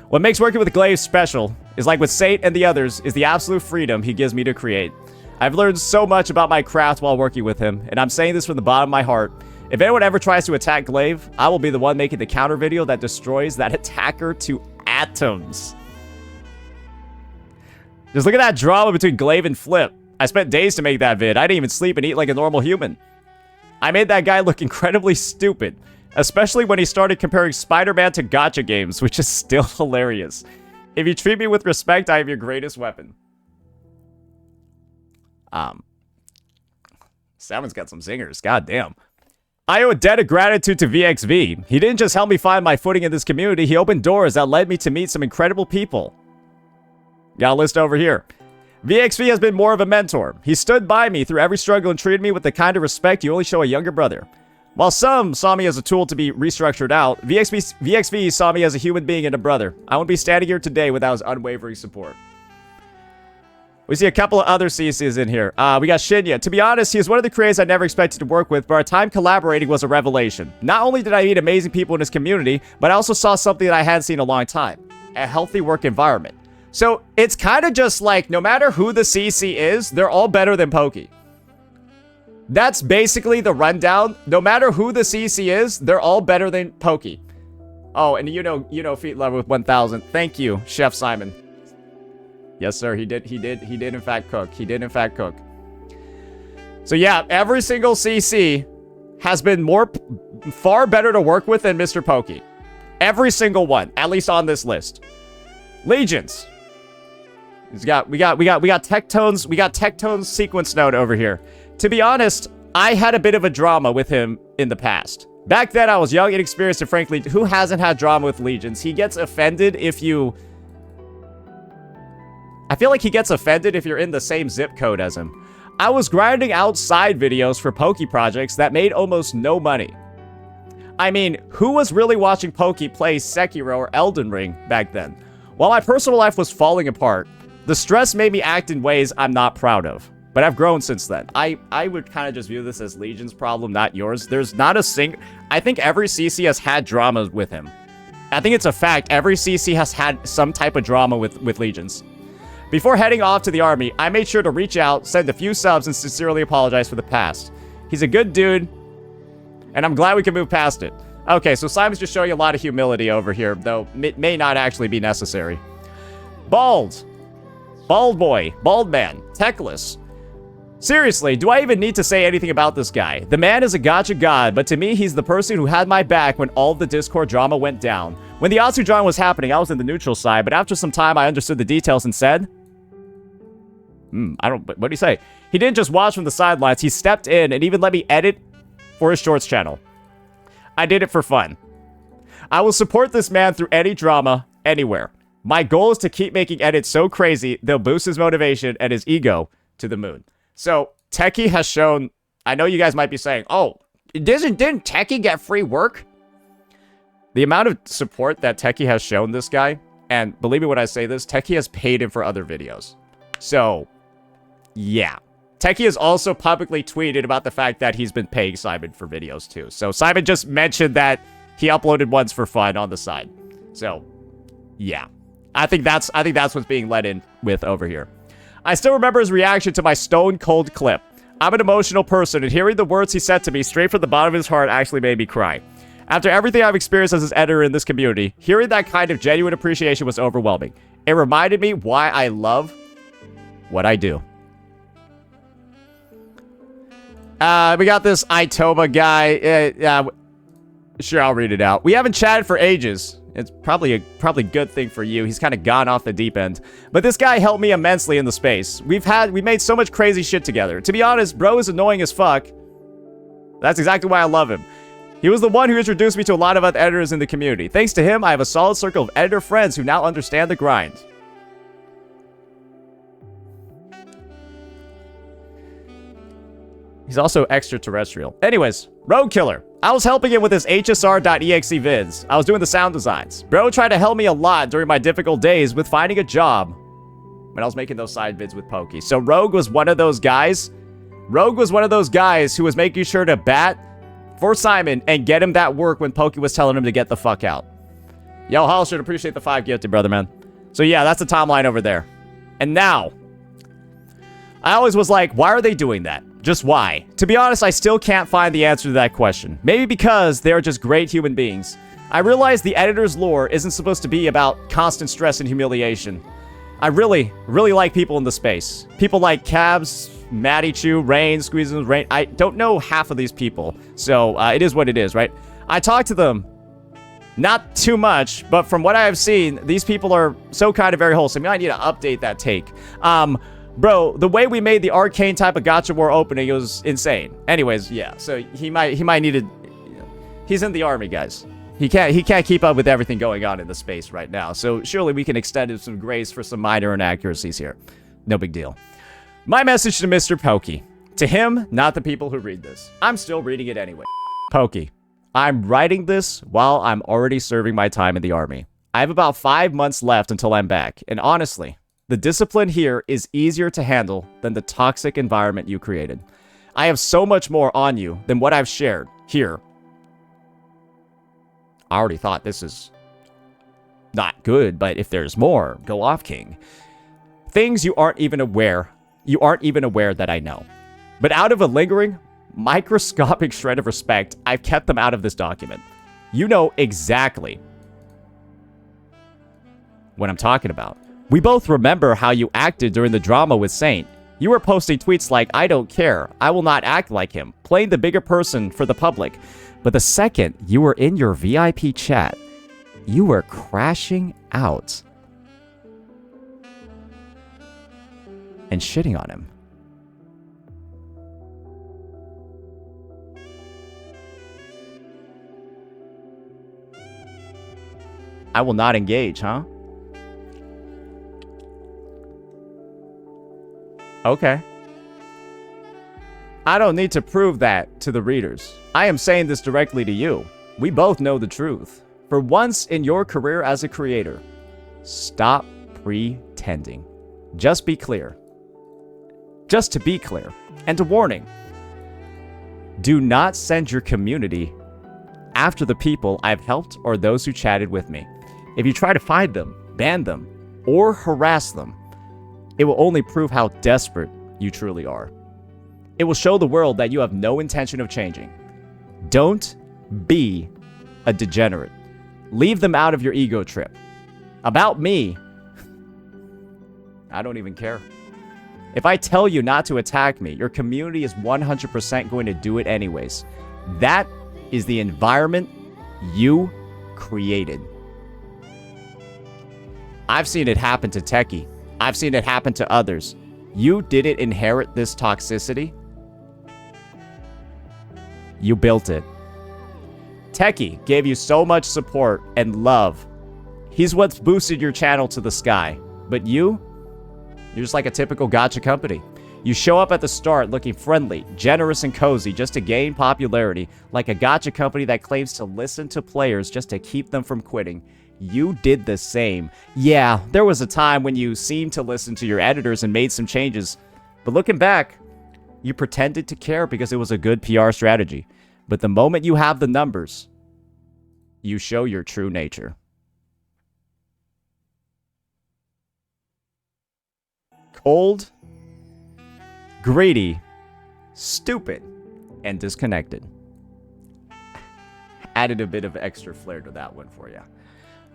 What makes working with Glaive special is, like with Saint and the others, is the absolute freedom he gives me to create. I've learned so much about my craft while working with him, and I'm saying this from the bottom of my heart. If anyone ever tries to attack Glaive, I will be the one making the counter video that destroys that attacker to atoms. Just look at that drama between Glaive and Flip. I spent days to make that vid. I didn't even sleep and eat like a normal human. I made that guy look incredibly stupid, especially when he started comparing Spider-Man to gacha games, which is still hilarious. If you treat me with respect, I have your greatest weapon. Seven's got some zingers, goddamn. I owe a debt of gratitude to VXV. He didn't just help me find my footing in this community, he opened doors that led me to meet some incredible people. Got a list over here. VXV has been more of a mentor. He stood by me through every struggle and treated me with the kind of respect you only show a younger brother. While some saw me as a tool to be restructured out, VXV saw me as a human being and a brother. I wouldn't be standing here today without his unwavering support. We see a couple of other CCs in here. We got Shinya. To be honest, he is one of the creators I never expected to work with, but our time collaborating was a revelation. Not only did I meet amazing people in his community, but I also saw something that I hadn't seen in a long time. A healthy work environment. So, it's kind of just like, no matter who the CC is, they're all better than Pokke. That's basically the rundown. No matter who the CC is, they're all better than Pokke. Oh, and you know Feet Lover with 1,000. Thank you, Chef Simon. Yes, sir, he did in fact cook. He did in fact cook. So yeah, every single CC has been far better to work with than MrPokke. Every single one, at least on this list. Legions. We got Tectone's sequence note over here. To be honest, I had a bit of a drama with him in the past. Back then, I was young, inexperienced, and frankly, who hasn't had drama with Legions? He gets offended if you... I feel like he gets offended if you're in the same zip code as him. I was grinding out side videos for Pokke projects that made almost no money. I mean, who was really watching Pokke play Sekiro or Elden Ring back then? While my personal life was falling apart, the stress made me act in ways I'm not proud of. But I've grown since then. I would kind of just view this as Legion's problem, not yours. There's not a single... I think every CC has had drama with him. I think it's a fact. Every CC has had some type of drama with Legions. Before heading off to the army, I made sure to reach out, send a few subs, and sincerely apologize for the past. He's a good dude, and I'm glad we can move past it. Okay, so Simon's just showing a lot of humility over here, though it may not actually be necessary. Bald. Bald boy. Bald man. Techless. Seriously, do I even need to say anything about this guy? The man is a gacha god, but to me, he's the person who had my back when all the Discord drama went down. When the Atsu drama was happening, I was in the neutral side, but after some time, I understood the details and said... what do you say? He didn't just watch from the sidelines, he stepped in and even let me edit for his shorts channel. I did it for fun. I will support this man through any drama, anywhere. My goal is to keep making edits so crazy, they'll boost his motivation and his ego to the moon. So, Techie has shown... I know you guys might be saying, oh, didn't Techie get free work? The amount of support that Techie has shown this guy, and believe me when I say this, Techie has paid him for other videos. So, yeah. Techie has also publicly tweeted about the fact that he's been paying Simon for videos too. So, Simon just mentioned that he uploaded ones for fun on the side. So, yeah. I think that's what's being led in with over here. I still remember his reaction to my stone cold clip. I'm an emotional person, and hearing the words he said to me straight from the bottom of his heart actually made me cry. After everything I've experienced as his editor in this community, hearing that kind of genuine appreciation was overwhelming. It reminded me why I love what I do. We got this Itoma guy. Sure, I'll read it out. We haven't chatted for ages. It's probably a good thing for you. He's kind of gone off the deep end. But this guy helped me immensely in the space. We made so much crazy shit together. To be honest, bro is annoying as fuck. That's exactly why I love him. He was the one who introduced me to a lot of other editors in the community. Thanks to him, I have a solid circle of editor friends who now understand the grind. He's also extraterrestrial. Anyways, Road Killer. I was helping him with his HSR.exe vids. I was doing the sound designs. Bro tried to help me a lot during my difficult days with finding a job when I was making those side vids with Pokke. So Rogue was one of those guys. Rogue was one of those guys who was making sure to bat for Simon and get him that work when Pokke was telling him to get the fuck out. Yo, Hall should appreciate the 5 gifted, brother, man. So yeah, that's the timeline over there. And now, I always was like, why are they doing that? Just why? To be honest, I still can't find the answer to that question. Maybe because they are just great human beings. I realize the editor's lore isn't supposed to be about constant stress and humiliation. I really like people in the space. People like Cabs, Matty Chu, Rain, Squeezes, Rain. I don't know half of these people, so it is what it is, right? I talk to them, not too much, but from what I have seen, these people are so kind of very wholesome. I need to update that take. Bro, the way we made the arcane type of gacha war opening, it was insane. Anyways, yeah, so he might need to... You know, he's in the army, guys. He can't keep up with everything going on in the space right now, so surely we can extend him some grace for some minor inaccuracies here. No big deal. My message to MrPokke. To him, not the people who read this. I'm still reading it anyway. Pokke, I'm writing this while I'm already serving my time in the army. I have about 5 months left until I'm back, and honestly, The discipline here is easier to handle than the toxic environment you created. I have so much more on you than what I've shared here. I already thought this is not good, but if there's more, go off, King. Things you aren't even aware that I know. But out of a lingering, microscopic shred of respect, I've kept them out of this document. You know exactly what I'm talking about. We both remember how you acted during the drama with Saint. You were posting tweets like, I don't care, I will not act like him, playing the bigger person for the public. But the second you were in your VIP chat, you were crashing out and shitting on him. I will not engage, huh? Okay. I don't need to prove that to the readers. I am saying this directly to you. We both know the truth. For once in your career as a creator, stop pretending. Just be clear. Just to be clear. And a warning. Do not send your community after the people I've helped or those who chatted with me. If you try to find them, ban them, or harass them, it will only prove how desperate you truly are. It will show the world that you have no intention of changing. Don't be a degenerate. Leave them out of your ego trip. About me, I don't even care. If I tell you not to attack me, your community is 100% going to do it anyways. That is the environment you created. I've seen it happen to Techie. I've seen it happen to others. You didn't inherit this toxicity. You built it. Techie gave you so much support and love. He's what's boosted your channel to the sky. But you're just like a typical gacha company. You show up at the start looking friendly, generous, and cozy just to gain popularity, like a gacha company that claims to listen to players just to keep them from quitting. You did the same. Yeah, there was a time when you seemed to listen to your editors and made some changes. But looking back, you pretended to care because it was a good PR strategy. But the moment you have the numbers, you show your true nature. Cold, greedy, stupid, and disconnected. Added a bit of extra flair to that one for you.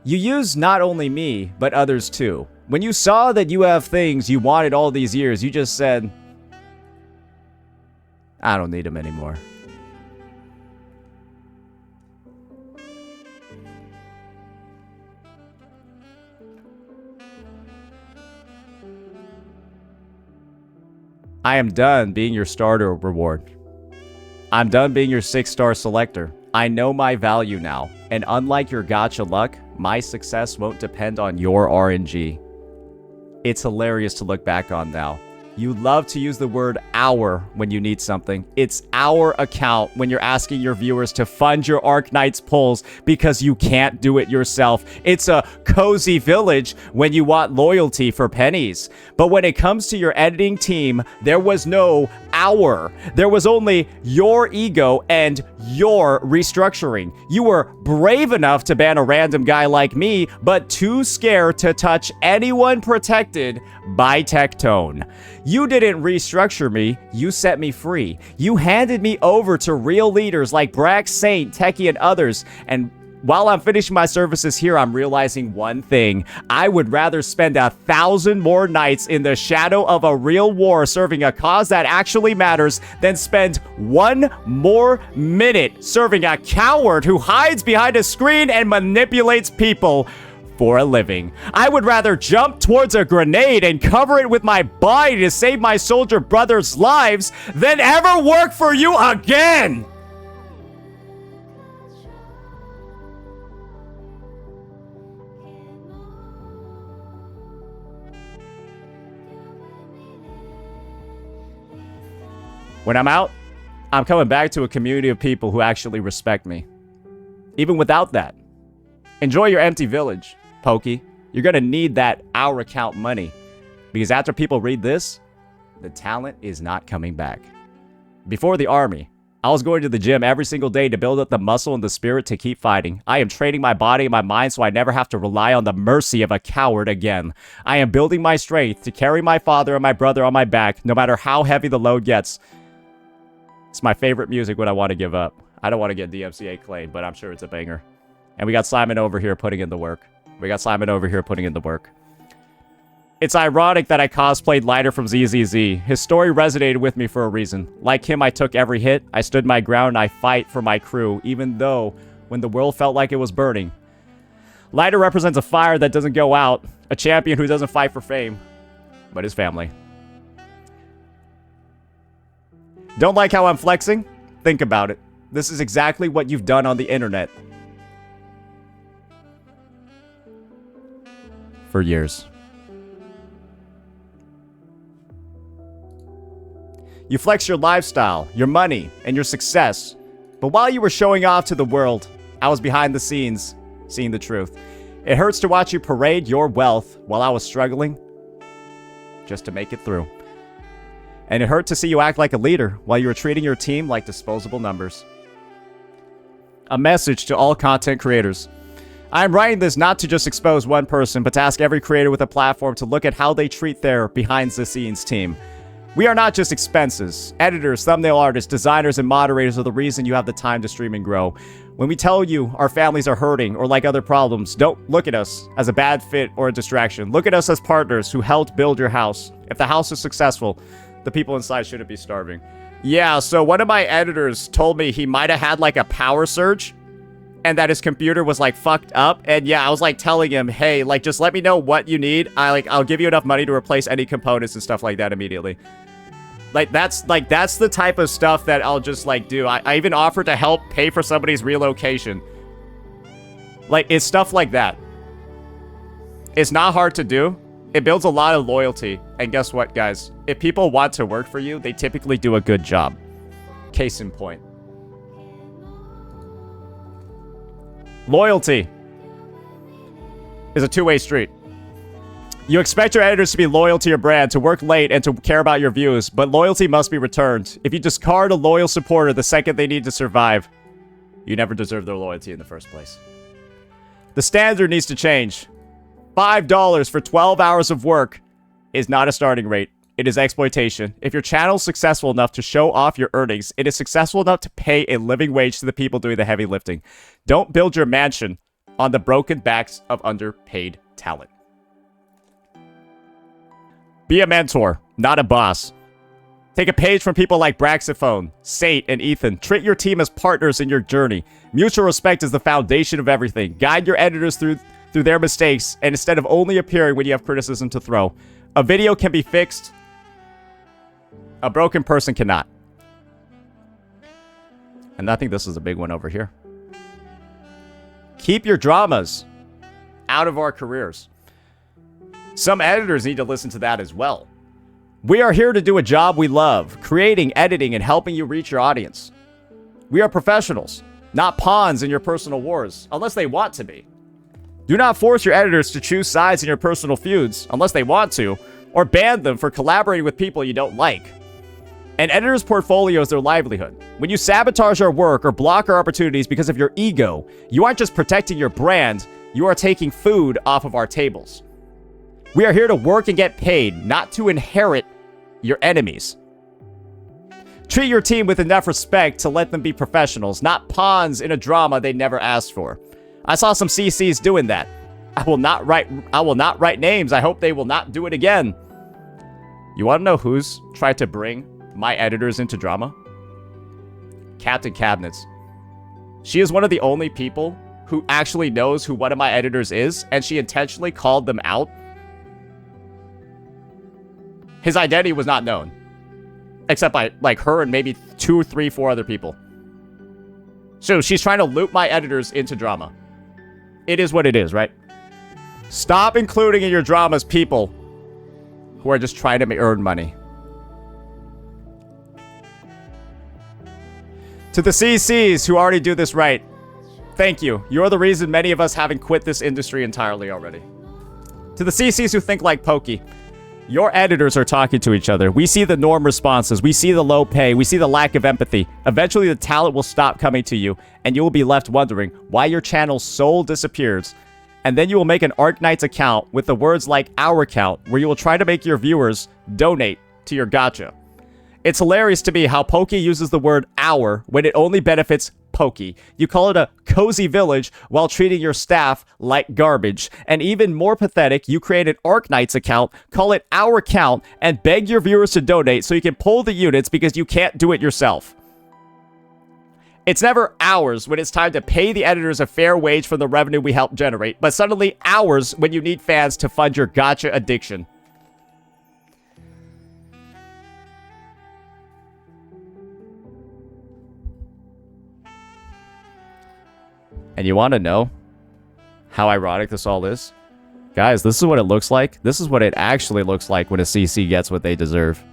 You used not only me, but others too. When you saw that you have things you wanted all these years, you just said, I don't need them anymore. I am done being your starter reward. I'm done being your 6-star selector. I know my value now, and unlike your gacha luck, my success won't depend on your RNG. It's hilarious to look back on now. You love to use the word our when you need something. It's our account when you're asking your viewers to fund your Arknight's polls because you can't do it yourself. It's a cozy village when you want loyalty for pennies. But when it comes to your editing team, there was no our. There was only your ego and your restructuring. You were brave enough to ban a random guy like me, but too scared to touch anyone protected by Tectone. You didn't restructure me, you set me free. You handed me over to real leaders like Brax, Saint, Techie, and others, and while I'm finishing my services here, I'm realizing one thing. I would rather spend 1,000 more nights in the shadow of a real war serving a cause that actually matters than spend 1 more minute serving a coward who hides behind a screen and manipulates people for a living. I would rather jump towards a grenade and cover it with my body to save my soldier brothers' lives than ever work for you again! When I'm out, I'm coming back to a community of people who actually respect me. Even without that. Enjoy your empty village, Pokke. You're gonna need that our account money. Because after people read this, the talent is not coming back. Before the army, I was going to the gym every single day to build up the muscle and the spirit to keep fighting. I am training my body and my mind so I never have to rely on the mercy of a coward again. I am building my strength to carry my father and my brother on my back, no matter how heavy the load gets. It's my favorite music when I want to give up. I don't want to get DMCA claimed, but I'm sure it's a banger. And we got Simon over here putting in the work. It's ironic that I cosplayed Lighter from ZZZ. His story resonated with me for a reason. Like him, I took every hit, I stood my ground, and I fight for my crew, even though when the world felt like it was burning. Lighter represents a fire that doesn't go out, a champion who doesn't fight for fame, but his family. Don't like how I'm flexing? Think about it. This is exactly what you've done on the internet. For years. You flex your lifestyle, your money, and your success. But while you were showing off to the world, I was behind the scenes, seeing the truth. It hurts to watch you parade your wealth while I was struggling just to make it through. And it hurt to see you act like a leader while you were treating your team like disposable numbers. A message to all content creators. I am writing this not to just expose one person, but to ask every creator with a platform to look at how they treat their behind-the-scenes team. We are not just expenses. Editors, thumbnail artists, designers, and moderators are the reason you have the time to stream and grow. When we tell you our families are hurting or like other problems, don't look at us as a bad fit or a distraction. Look at us as partners who helped build your house. If the house is successful, the people inside shouldn't be starving. Yeah, so one of my editors told me he might have had like a power surge and that his computer was like fucked up. And yeah, I was like telling him, hey, like just let me know what you need. I'll give you enough money to replace any components and stuff like that immediately. That's the type of stuff that I'll just like do. I even offered to help pay for somebody's relocation. Like, it's stuff like that. It's not hard to do. It builds a lot of loyalty. And guess what, guys? If people want to work for you, they typically do a good job. Case in point. Loyalty is a two-way street. You expect your editors to be loyal to your brand, to work late, and to care about your views, but loyalty must be returned. If you discard a loyal supporter the second they need to survive, you never deserve their loyalty in the first place. The standard needs to change. $5 for 12 hours of work is not a starting rate. It is exploitation. If your channel is successful enough to show off your earnings, it is successful enough to pay a living wage to the people doing the heavy lifting. Don't build your mansion on the broken backs of underpaid talent. Be a mentor, not a boss. Take a page from people like Braxophone, Sate, and Ethan. Treat your team as partners in your journey. Mutual respect is the foundation of everything. Guide your editors through their mistakes, and instead of only appearing when you have criticism to throw. A video can be fixed. A broken person cannot. And I think this is a big one over here. Keep your dramas out of our careers. Some editors need to listen to that as well. We are here to do a job we love, creating, editing, and helping you reach your audience. We are professionals, not pawns in your personal wars, unless they want to be. Do not force your editors to choose sides in your personal feuds, unless they want to, or ban them for collaborating with people you don't like. An editor's portfolio is their livelihood. When you sabotage our work or block our opportunities because of your ego, you aren't just protecting your brand, you are taking food off of our tables. We are here to work and get paid, not to inherit your enemies. Treat your team with enough respect to let them be professionals, not pawns in a drama they never asked for. I saw some CCs doing that. I will not write names. I hope they will not do it again. You want to know who's tried to bring my editors into drama? Captain Cabinets. She is one of the only people who actually knows who one of my editors is, and she intentionally called them out. His identity was not known. Except by, like, her and maybe 2, 3, 4 other people. So she's trying to loop my editors into drama. It is what it is, right? Stop including in your dramas people who are just trying to earn money. To the CCs who already do this right, thank you. You're the reason many of us haven't quit this industry entirely already. To the CCs who think like Pokke, Your editors are talking to each other. We see the norm responses. We see the low pay. We see the lack of empathy. Eventually, the talent will stop coming to you, and you will be left wondering why your channel's soul disappears. And then you will make an Arknights account with the words like our account, where you will try to make your viewers donate to your gacha. It's hilarious to me how Pokke uses the word our when it only benefits Pokke. You call it a cozy village while treating your staff like garbage. And even more pathetic, you create an Arknights account, call it our account, and beg your viewers to donate so you can pull the units because you can't do it yourself. It's never ours when it's time to pay the editors a fair wage for the revenue we help generate, but suddenly ours when you need fans to fund your gacha addiction. And you want to know how ironic this all is? Guys, this is what it looks like. This is what it actually looks like when a CC gets what they deserve.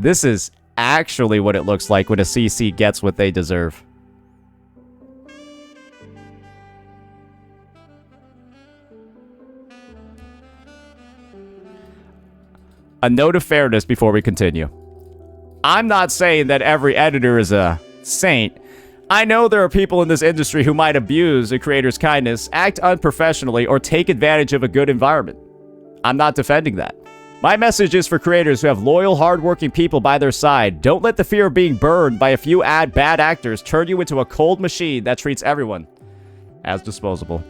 This is actually what it looks like when a CC gets what they deserve. A note of fairness before we continue. I'm not saying that every editor is a saint. I know there are people in this industry who might abuse a creator's kindness, act unprofessionally, or take advantage of a good environment. I'm not defending that. My message is for creators who have loyal, hardworking people by their side. Don't let the fear of being burned by a few bad actors turn you into a cold machine that treats everyone as disposable.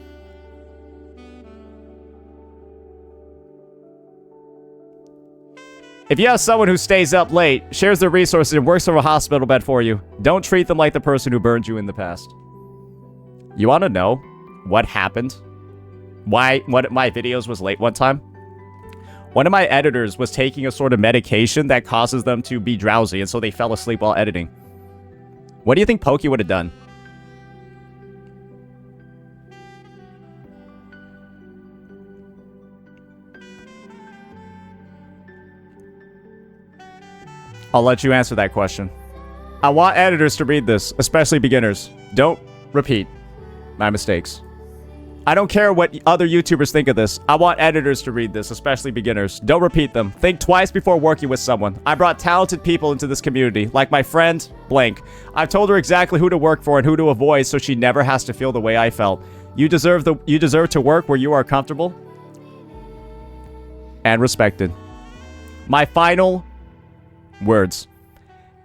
If you have someone who stays up late, shares their resources, and works from a hospital bed for you, don't treat them like the person who burned you in the past. You want to know what happened? Why one of my videos was late one time? One of my editors was taking a sort of medication that causes them to be drowsy, and so they fell asleep while editing. What do you think Pokke would have done? I'll let you answer that question. I want editors to read this, especially beginners. Don't repeat my mistakes. I don't care what other YouTubers think of this. I want editors to read this, especially beginners. Don't repeat them. Think twice before working with someone. I brought talented people into this community, like my friend, Blank. I've told her exactly who to work for and who to avoid so she never has to feel the way I felt. You deserve to work where you are comfortable and respected. My final words.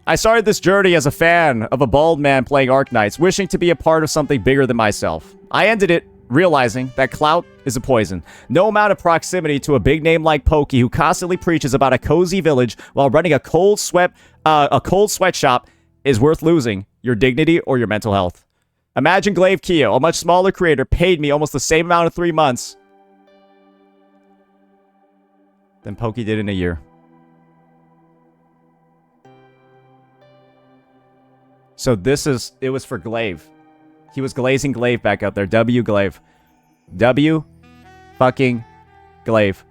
I started this journey as a fan of a bald man playing Arknights, wishing to be a part of something bigger than myself. I ended it realizing that clout is a poison. No amount of proximity to a big name like Pokke, who constantly preaches about a cozy village while running a cold sweatshop, is worth losing your dignity or your mental health. Imagine Glaive Keo, a much smaller creator, paid me almost the same amount in 3 months than Pokke did in a year. So it was for Glaive. He was glazing Glaive back out there. W Glaive. W fucking Glaive.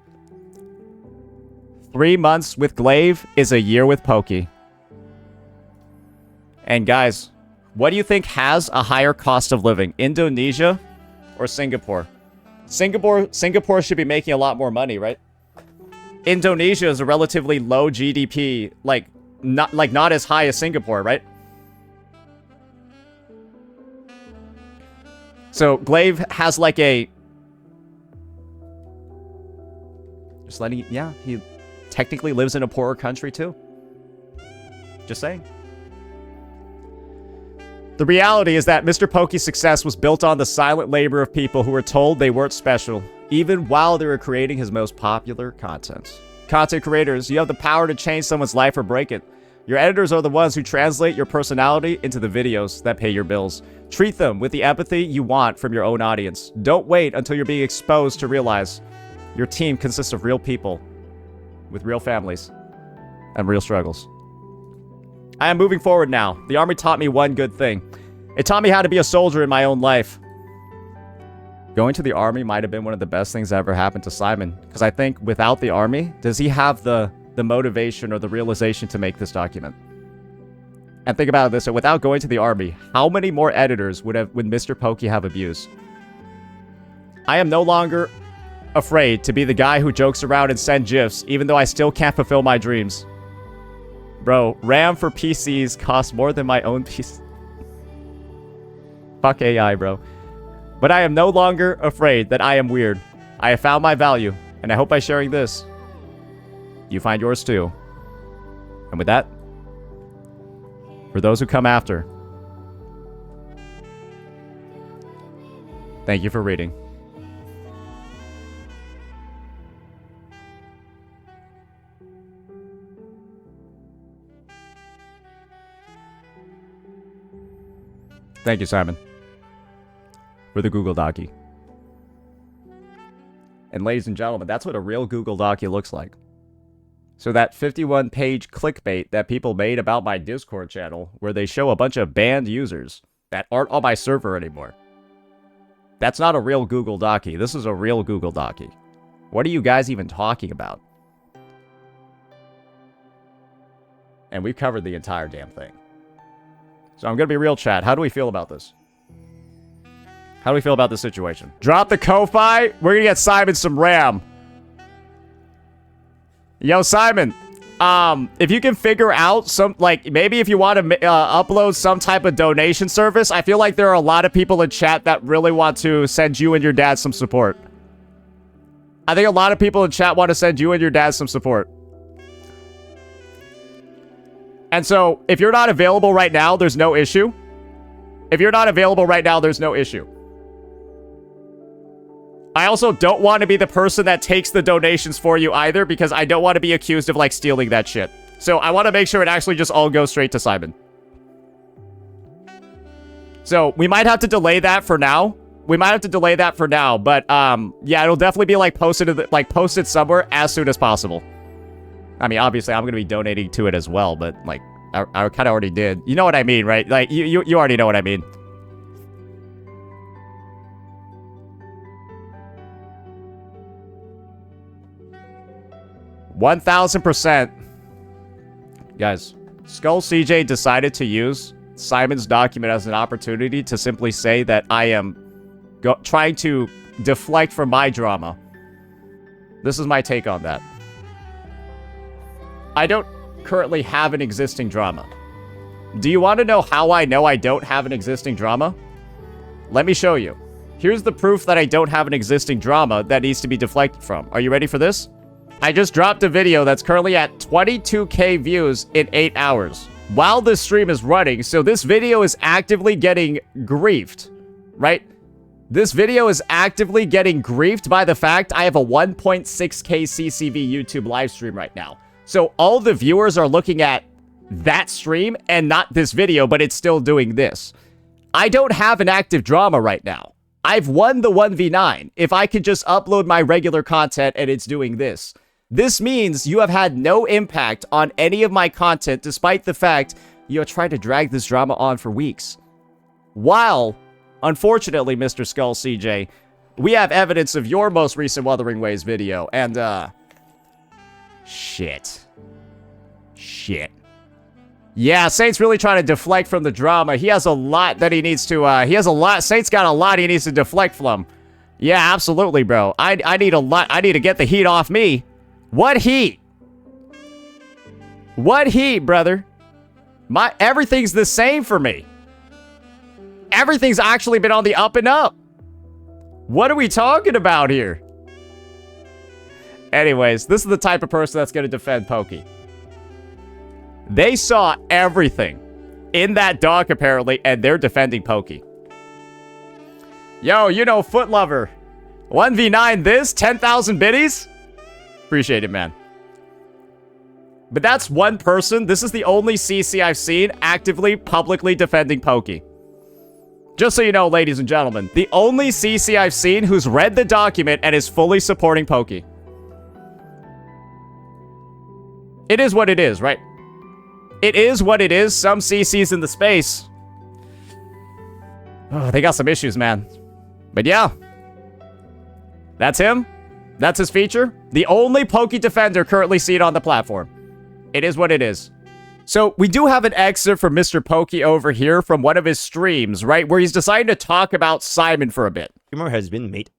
3 months with Glaive is a year with Pokke. And guys, what do you think has a higher cost of living? Indonesia or Singapore? Singapore should be making a lot more money, right? Indonesia is a relatively low GDP, not as high as Singapore, right? So Glaive has like a... he technically lives in a poorer country too. Just saying. The reality is that MrPokke's success was built on the silent labor of people who were told they weren't special, even while they were creating his most popular content. Content creators, you have the power to change someone's life or break it. Your editors are the ones who translate your personality into the videos that pay your bills. Treat them with the empathy you want from your own audience. Don't wait until you're being exposed to realize your team consists of real people with real families and real struggles. I am moving forward now. The army taught me one good thing. It taught me how to be a soldier in my own life. Going to the army might have been one of the best things that ever happened to Simon, because I think without the army, does he have the motivation or the realization to make this document? And think about this, without going to the army, how many more editors would MrPokke have abused? I am no longer afraid to be the guy who jokes around and send GIFs, even though I still can't fulfill my dreams. Bro, RAM for PCs costs more than my own PC. Fuck AI, bro. But I am no longer afraid that I am weird. I have found my value, and I hope by sharing this, you find yours too. And with that, for those who come after, thank you for reading. Thank you, Simon, for the Google Docky. And ladies and gentlemen, that's what a real Google Docky looks like. So that 51-page clickbait that people made about my Discord channel, where they show a bunch of banned users that aren't on my server anymore, that's not a real Google Docky. This is a real Google Docky. What are you guys even talking about? And we've covered the entire damn thing. So I'm going to be real, chat. How do we feel about this? How do we feel about this situation? Drop the Ko-Fi. We're going to get Simon some RAM. Yo, Simon. If you can figure out some, like, maybe if you want to upload some type of donation service, I feel like there are a lot of people in chat that really want to send you and your dad some support. I think a lot of people in chat want to send you and your dad some support. And so, if you're not available right now, there's no issue. If you're not available right now, there's no issue. I also don't want to be the person that takes the donations for you either, because I don't want to be accused of, like, stealing that shit. So, I want to make sure it actually just all goes straight to Simon. So, we might have to delay that for now. But, yeah, it'll definitely be, like, posted somewhere as soon as possible. I mean, obviously, I'm going to be donating to it as well, but, like, I kind of already did. You know what I mean, right? Like, you already know what I mean. %1,000%. Guys, Skull CJ decided to use Simon's document as an opportunity to simply say that I am trying to deflect from my drama. This is my take on that. I don't currently have an existing drama. Do you want to know how I know I don't have an existing drama? Let me show you. Here's the proof that I don't have an existing drama that needs to be deflected from. Are you ready for this? I just dropped a video that's currently at 22k views in 8 hours while this stream is running, so this video is actively getting griefed, right? This video is actively getting griefed by the fact I have a 1.6k CCV YouTube live stream right now. So all the viewers are looking at that stream and not this video, but it's still doing this. I don't have an active drama right now. I've won the 1v9 if I could just upload my regular content and it's doing this. This means you have had no impact on any of my content despite the fact you have tried to drag this drama on for weeks. While, unfortunately, Mr. Skull CJ, we have evidence of your most recent Wuthering Waves video, and, Shit. Yeah, Saint's really trying to deflect from the drama. He has a lot that he needs to, Saint's got a lot he needs to deflect from. Yeah, absolutely, bro. I need a lot. I need to get the heat off me. What heat? What heat, brother? Everything's the same for me. Everything's actually been on the up and up. What are we talking about here? Anyways, this is the type of person that's going to defend Pokke. They saw everything in that doc, apparently, and they're defending Pokke. Yo, you know, Foot Lover. 1v9 this? 10,000 biddies? Appreciate it, man. But that's one person. This is the only CC I've seen actively, publicly defending Pokke. Just so you know, ladies and gentlemen, the only CC I've seen who's read the document and is fully supporting Pokke. It is what it is, right? It is what it is. Some CCs in the space. Oh, they got some issues, man. But yeah. That's him. That's his feature. The only Pokke defender currently seen on the platform. It is what it is. So, we do have an excerpt from MrPokke over here from one of his streams, right? Where he's deciding to talk about Simon for a bit. Streamer has been made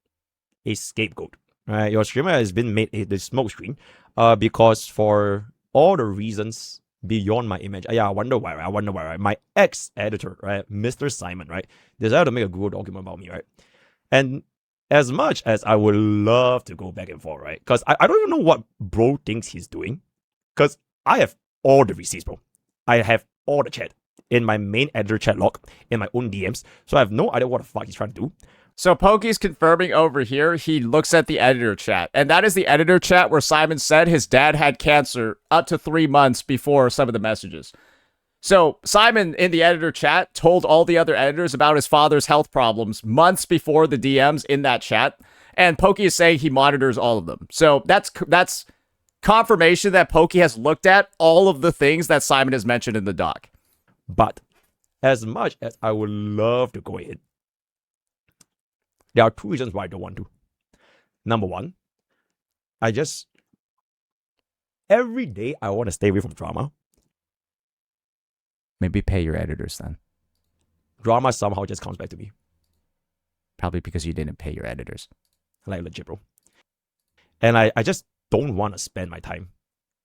a scapegoat. right? Your streamer has been made the smoke screen because for all the reasons beyond my image. Yeah, I wonder why, right? My ex-editor, right, Mr. Simon, right, decided to make a Google document about me, right? And as much as I would love to go back and forth, right, because I don't even know what bro thinks he's doing, because I have all the receipts, bro. I have all the chat in my main editor chat log, in my own DMs, so I have no idea what the fuck he's trying to do. So Pokke's confirming over here, he looks at the editor chat. And that is the editor chat where Simon said his dad had cancer up to 3 months before some of the messages. So Simon in the editor chat told all the other editors about his father's health problems months before the DMs in that chat. And Pokke is saying he monitors all of them. So that's confirmation that Pokke has looked at all of the things that Simon has mentioned in the doc. But as much as I would love to go ahead, there are 2 reasons why I don't want to. Number one, every day I want to stay away from drama. Maybe pay your editors then. Drama somehow just comes back to me. Probably because you didn't pay your editors. Like legit, bro. And I just don't want to spend my time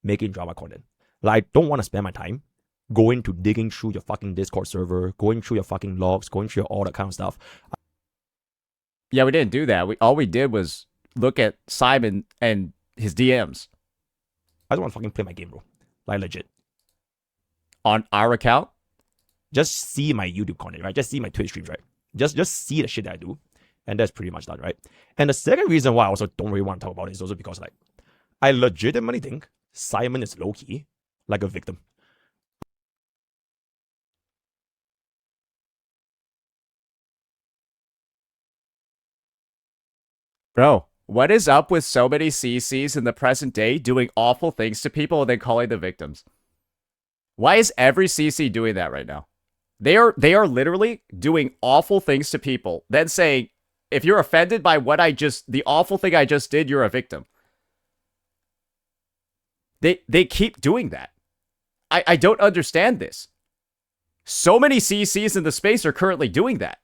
making drama content. Like, I don't want to spend my time going to digging through your fucking Discord server, going through your fucking logs, going through all that kind of stuff. Yeah, we didn't do that. All we did was look at Simon and his DMs. I just want to fucking play my game, bro. Like, legit. On our account? Just see my YouTube content, right? Just see my Twitch streams, right? Just see the shit that I do. And that's pretty much done, right? And the second reason why I also don't really want to talk about it is also because, like, I legitimately think Simon is low-key like a victim. Bro, what is up with so many CCs in the present day doing awful things to people and then calling the victims? Why is every CC doing that right now? They are literally doing awful things to people, then saying, if you're offended by the awful thing I just did, you're a victim. They keep doing that. I don't understand this. So many CCs in the space are currently doing that.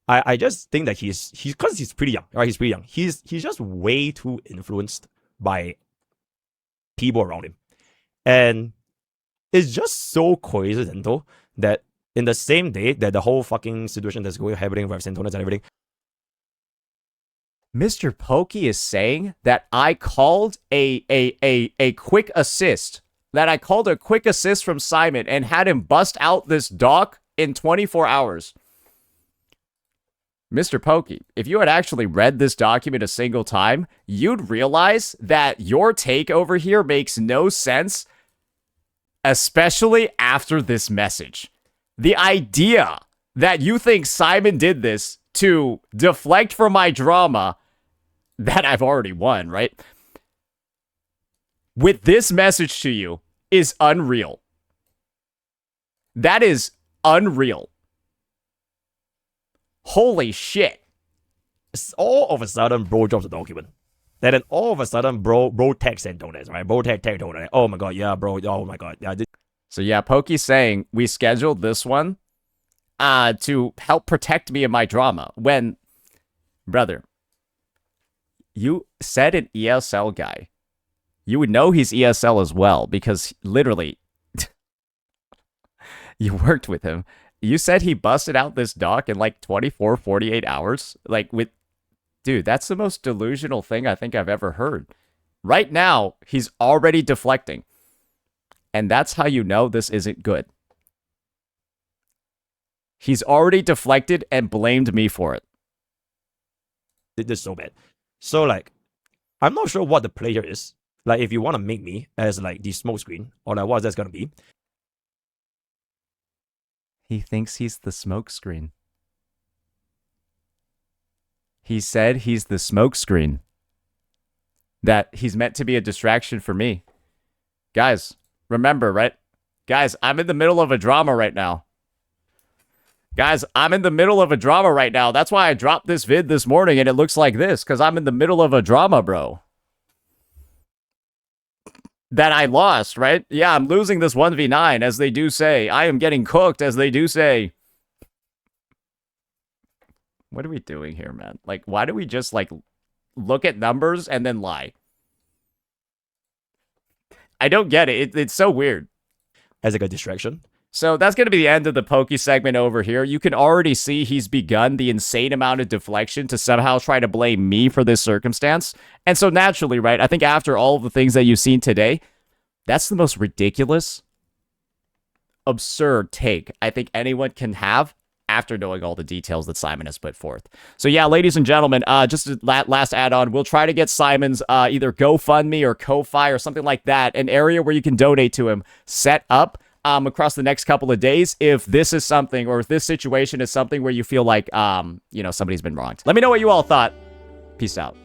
I just think that he's because he's pretty young, right? He's pretty young. He's just way too influenced by people around him. And it's just so coincidental that in the same day that the whole fucking situation that's happening with Santonas and everything, MrPokke is saying that I called a quick assist. That I called a quick assist from Simon and had him bust out this doc in 24 hours. MrPokke, if you had actually read this document a single time, you'd realize that your take over here makes no sense, especially after this message. The idea that you think Simon did this to deflect from my drama that I've already won, right? With this message to you is unreal. That is unreal. Holy shit. all of a sudden, bro drops a document. And then all of a sudden, bro text Santonas, right? Bro text Santonas. Oh my god, yeah, bro. Oh my god, yeah. So yeah, Pokke's saying we scheduled this one to help protect me in my drama. When, brother, you said an ESL guy. You would know he's ESL as well because literally, you worked with him. You said he busted out this doc in like 24, 48 hours. Like with, dude, that's the most delusional thing I think I've ever heard. Right now, he's already deflecting. And that's how you know this isn't good. He's already deflected and blamed me for it. This is so bad. So like, I'm not sure what the player is. Like, if you want to make me as like the smoke screen, or like what that's gonna be. He thinks he's the smoke screen. He said he's the smoke screen. That he's meant to be a distraction for me. Guys, remember, right? Guys, I'm in the middle of a drama right now. Guys, I'm in the middle of a drama right now. That's why I dropped this vid this morning and it looks like this, because I'm in the middle of a drama, bro. That I lost, right? Yeah, I'm losing this 1v9, as they do say. I am getting cooked, as they do say. What are we doing here, man? Like, why do we just, like, look at numbers and then lie? I don't get it. It's so weird. As like a distraction. So that's going to be the end of the Pokke segment over here. You can already see he's begun the insane amount of deflection to somehow try to blame me for this circumstance. And so naturally, right, I think after all of the things that you've seen today, that's the most ridiculous, absurd take I think anyone can have after knowing all the details that Simon has put forth. So yeah, ladies and gentlemen, just a last add-on, we'll try to get Simon's either GoFundMe or Ko-Fi or something like that, an area where you can donate to him, set up across the next couple of days if this is something, or if this situation is something where you feel like, you know, somebody's been wronged. Let me know what you all thought. Peace out.